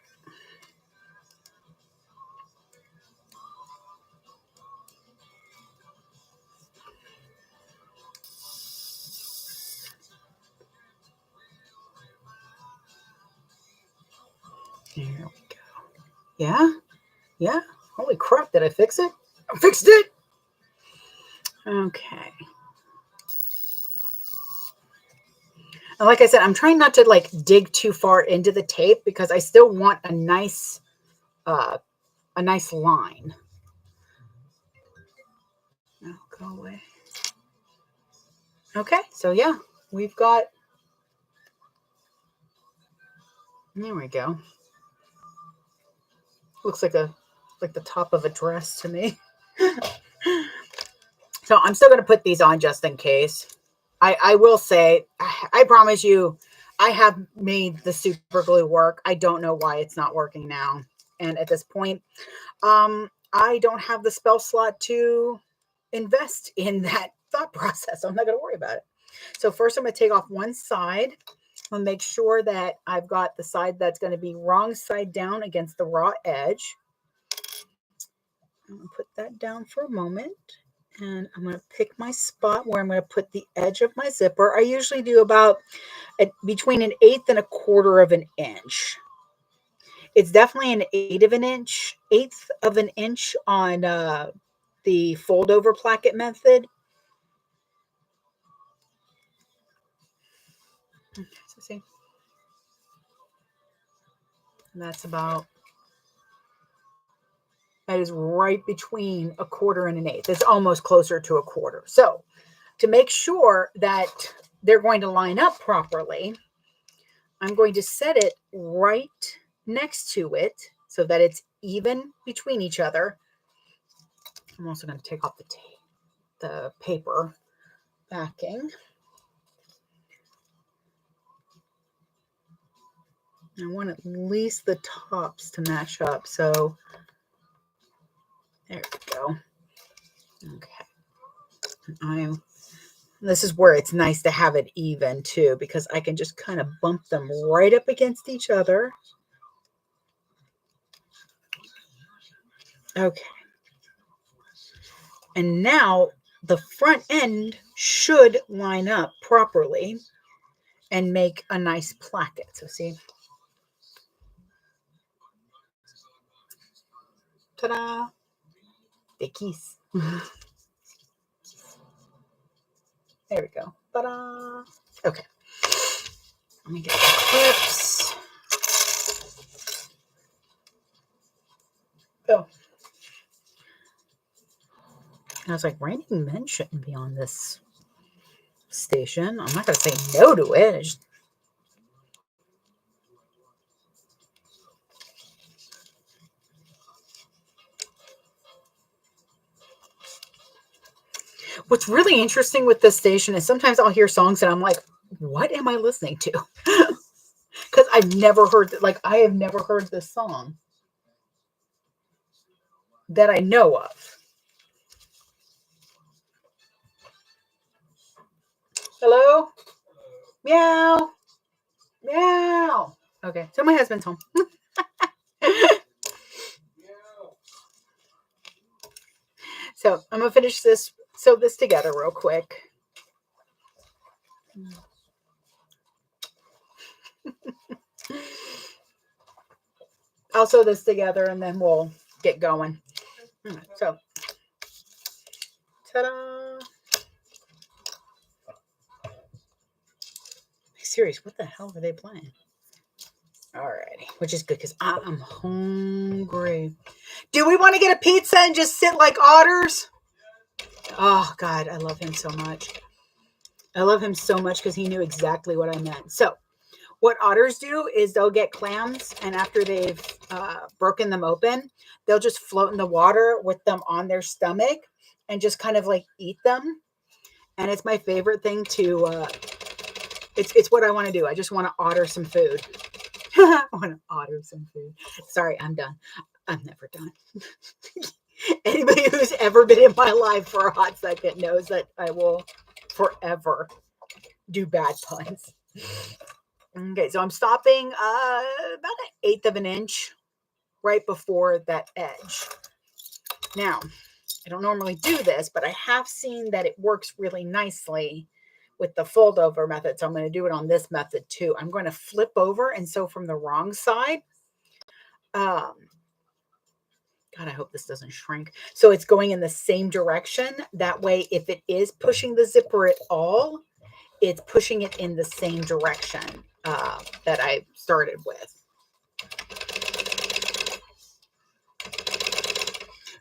There we go. Yeah? Yeah? Holy crap, did I fix it? I fixed it! Okay. And like I said, I'm trying not to like dig too far into the tape because I still want a nice line. Oh, go away. Okay, so yeah, we've got, there we go. Looks like the top of a dress to me. So I'm still going to put these on just in case. I will say, I promise you, I have made the super glue work. I don't know why it's not working now. And at this point, I don't have the spell slot to invest in that thought process. I'm not going to worry about it. So first I'm going to take off one side. I'll make sure that I've got the side that's going to be wrong side down against the raw edge. I'm going to put that down for a moment. And I'm going to pick my spot where I'm going to put the edge of my zipper. I usually do about between 1/8 and 1/4 of an inch. It's definitely 1/8 of an inch on the fold over placket method. Okay, so see, and that's about, that is right between 1/4 and 1/8. It's almost closer to 1/4. So to make sure that they're going to line up properly, I'm going to set it right next to it so that it's even between each other. I'm also going to take off the paper backing. I want at least the tops to match up. So there we go. Okay. This is where it's nice to have it even too, because I can just kind of bump them right up against each other. Okay. And now the front end should line up properly and make a nice placket. So see, ta-da, dickies. There we go. Ta-da. Okay. Let me get the clips. Oh. I was like, raining men shouldn't be on this station. I'm not going to say no to it. What's really interesting with this station is sometimes I'll hear songs and I'm like, what am I listening to? Because I've never heard, I have never heard this song that I know of. Hello? Meow. Meow. Okay, so my husband's home. So I'm going to finish this, sew this together real quick. I'll sew this together and then we'll get going. So, ta-da. Serious, what the hell are they playing? Alrighty, which is good because I'm hungry. Do we want to get a pizza and just sit like otters? Oh, God, I love him so much. I love him so much because he knew exactly what I meant. So what otters do is they'll get clams, and after they've broken them open, they'll just float in the water with them on their stomach and just kind of like eat them. And it's my favorite thing to, it's what I want to do. I just want to otter some food. I want to otter some food. Sorry, I'm done. I'm never done. Anybody who's ever been in my life for a hot second knows that I will forever do bad puns. Okay, so I'm stopping about 1/8 of an inch right before that edge. Now, I don't normally do this, but I have seen that it works really nicely with the fold over method. So I'm going to do it on this method too. I'm going to flip over and sew from the wrong side. God, I hope this doesn't shrink. So it's going in the same direction. That way, if it is pushing the zipper at all, it's pushing it in the same direction that I started with.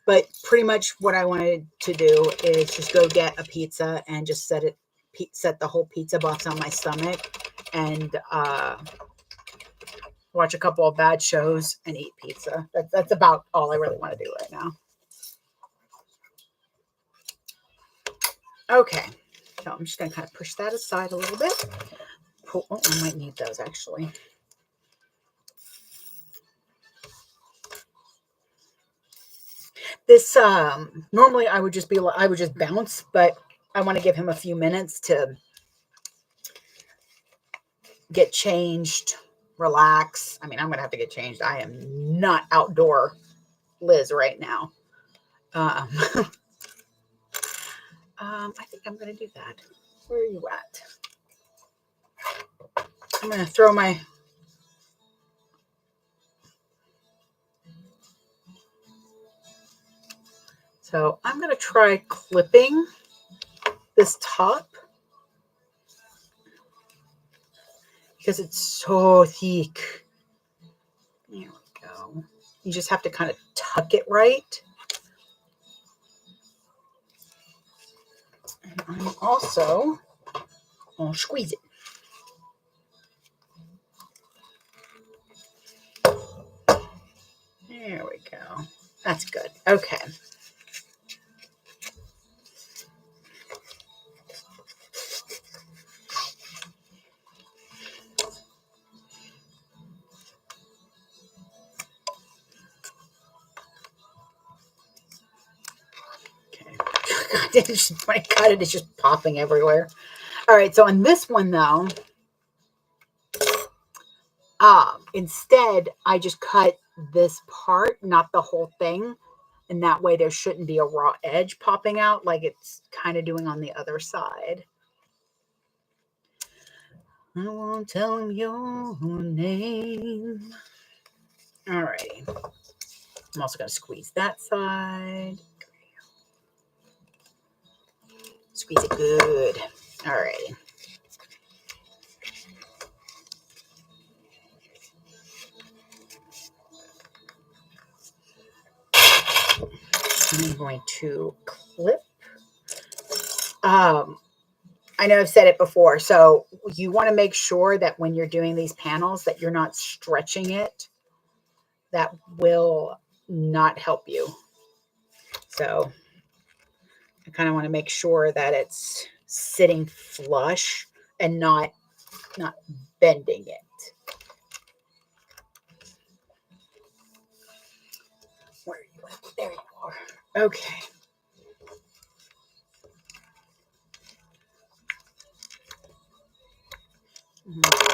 But pretty much what I wanted to do is just go get a pizza and just set the whole pizza box on my stomach and watch a couple of bad shows and eat pizza. That's about all I really want to do right now. Okay, so I'm just going to kind of push that aside a little bit. Oh, I might need those actually. This normally I would just bounce, but I want to give him a few minutes to get changed, relax. I mean, I'm gonna have to get changed. I am not outdoor Liz right now. I think I'm gonna do that. Where are you at? I'm gonna throw my So I'm going to try clipping this top because it's so thick. There we go. You just have to kind of tuck it right. And I'm also going to squeeze it. There we go. That's good. Okay. My God, it is just popping everywhere. All right, so on this one though, instead I just cut this part, not the whole thing, and that way there shouldn't be a raw edge popping out like it's kind of doing on the other side. I won't tell him your name. All righty. I'm also going to squeeze that side. Squeeze it good. All righty. I'm going to clip. I know I've said it before, so you want to make sure that when you're doing these panels that you're not stretching it. That will not help you. So I kind of want to make sure that it's sitting flush and not bending it. Where are you at? There you are. Okay.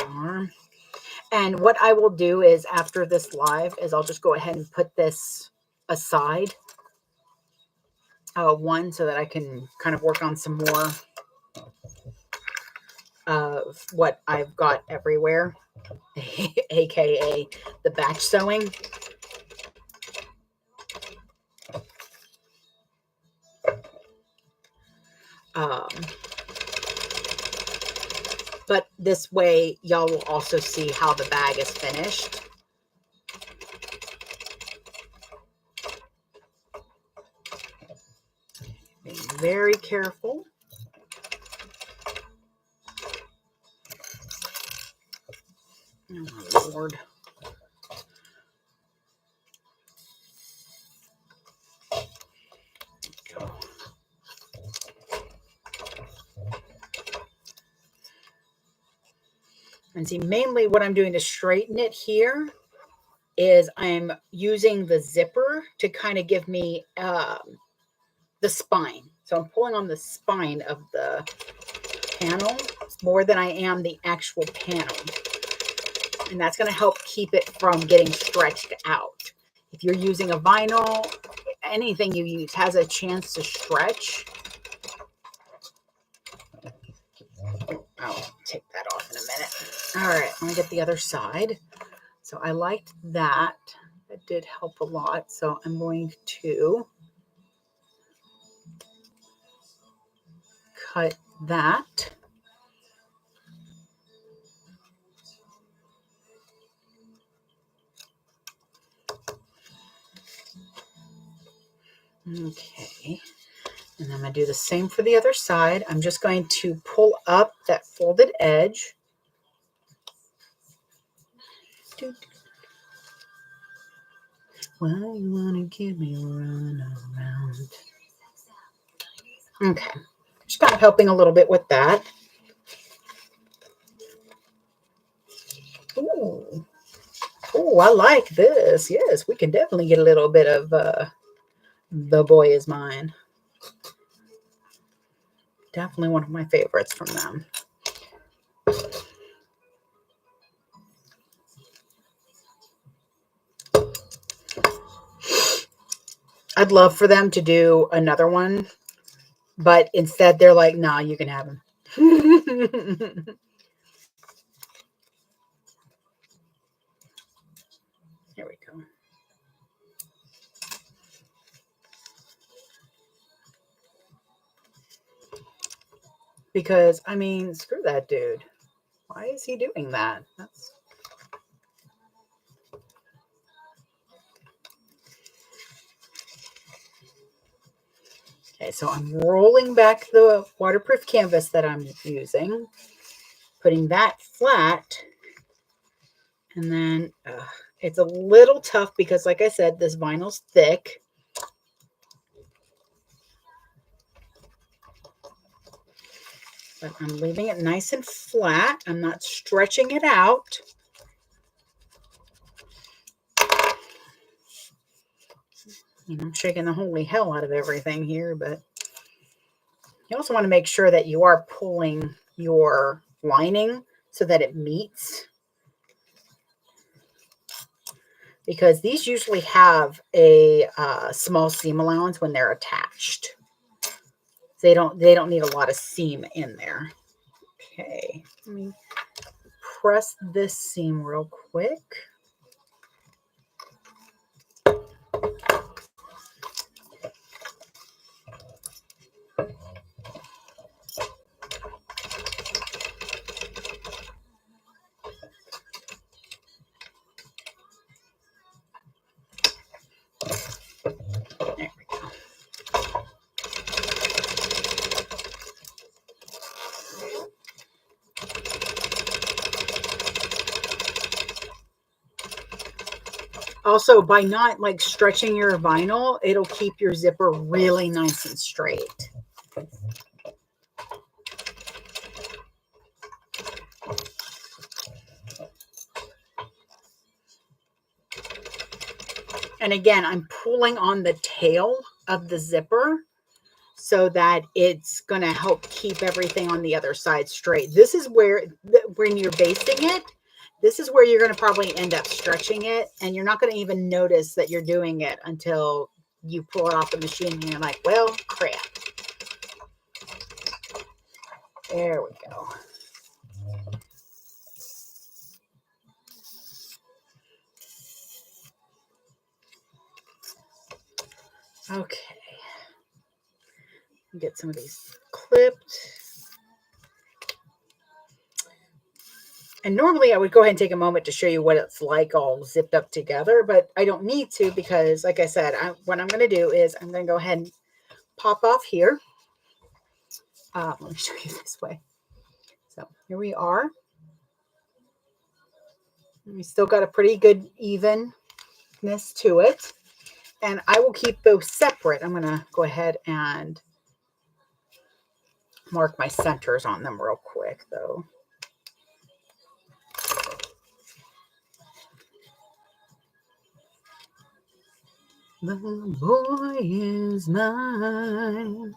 Arm. And what I will do is after this live is I'll just go ahead and put this aside one so that I can kind of work on some more of what I've got everywhere, aka the batch sewing. but this way y'all will also see how the bag is finished. Being very careful. Oh my Lord. Go. And see, mainly what I'm doing to straighten it here is I'm using the zipper to kind of give me the spine. So I'm pulling on the spine of the panel more than I am the actual panel. And that's going to help keep it from getting stretched out. If you're using a vinyl, anything you use has a chance to stretch. I'll take that off in a minute. All right, I'm going to get the other side. So I liked that. That did help a lot. So I'm going to cut that. Okay. And I'm going to do the same for the other side. I'm just going to pull up that folded edge. Why you want to give me a run around? Okay. Just kind of helping a little bit with that. Ooh. Oh, I like this. Yes, we can definitely get a little bit of The Boy Is Mine. Definitely one of my favorites from them. I'd love for them to do another one, but instead they're like, nah, you can have them. Here we go. Because, I mean, screw that dude. Why is he doing that? That's... Okay, so I'm rolling back the waterproof canvas that I'm using, putting that flat, and then it's a little tough because, like I said, this vinyl's thick. But I'm leaving it nice and flat. I'm not stretching it out. You know, I'm shaking the holy hell out of everything here, but you also want to make sure that you are pulling your lining so that it meets. Because these usually have a small seam allowance when they're attached. They don't need a lot of seam in there. Okay, let me press this seam real quick. There we go. Also, by not like stretching your vinyl, it'll keep your zipper really nice and straight. And again, I'm pulling on the tail of the zipper so that it's going to help keep everything on the other side straight. This is where, when you're basting it, this is where you're going to probably end up stretching it, and you're not going to even notice that you're doing it until you pull it off the machine and you're like, well, crap. There we go. Okay. Get some of these clipped. And normally I would go ahead and take a moment to show you what it's like all zipped up together, but I don't need to because, like I said, what I'm going to do is I'm going to go ahead and pop off here. Let me show you this way. So here we are. We still got a pretty good evenness to it. And I will keep those separate. I'm going to go ahead and mark my centers on them real quick, though. The boy is mine.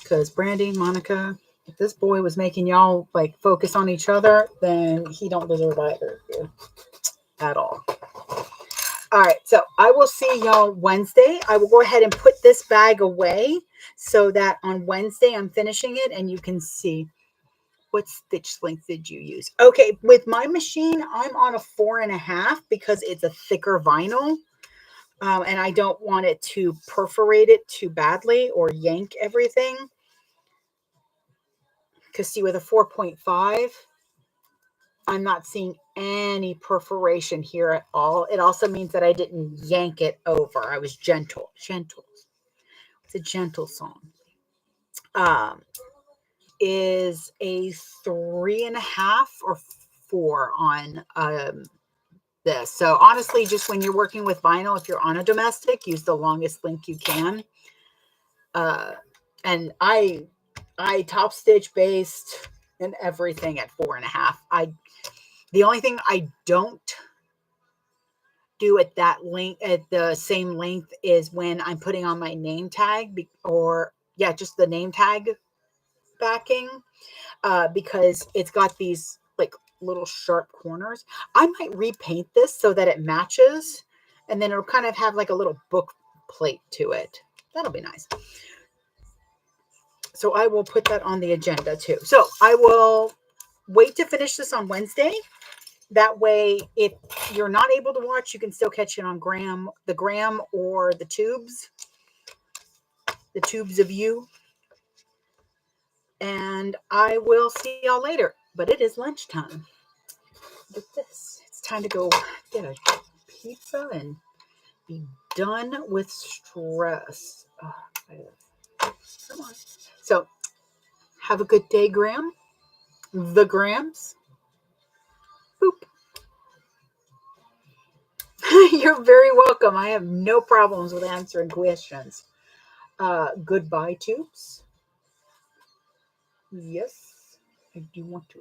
Because Brandy, Monica, if this boy was making y'all like focus on each other, then he don't deserve either of you at all. All right, so I will see y'all Wednesday. I will go ahead and put this bag away so that on Wednesday I'm finishing it and you can see what stitch length did you use. Okay, with my machine, I'm on a 4.5 because it's a thicker vinyl. And I don't want it to perforate it too badly or yank everything. Because see, with a 4.5, I'm not seeing any perforation here at all. It also means that I didn't yank it over. I was gentle. Gentle. It's a gentle song. Is a 3.5 or 4 on this. So honestly, just when you're working with vinyl, if you're on a domestic, use the longest link you can. And I top stitch based and everything at 4.5. The only thing I don't do at that length, at the same length, is when I'm putting on my name tag just the name tag backing, because it's got these like little sharp corners. I might repaint this so that it matches, and then it'll kind of have like a little book plate to it. That'll be nice. So I will put that on the agenda too. So I will wait to finish this on Wednesday. That way, if you're not able to watch, you can still catch it on the gram or the tubes of you. And I will see y'all later. But it is lunchtime. Look at this. It's time to go get a pizza and be done with stress. Oh, come on. So, have a good day, Graham. The Grams. Boop. You're very welcome. I have no problems with answering questions. Goodbye, tubes. Yes, I do want to.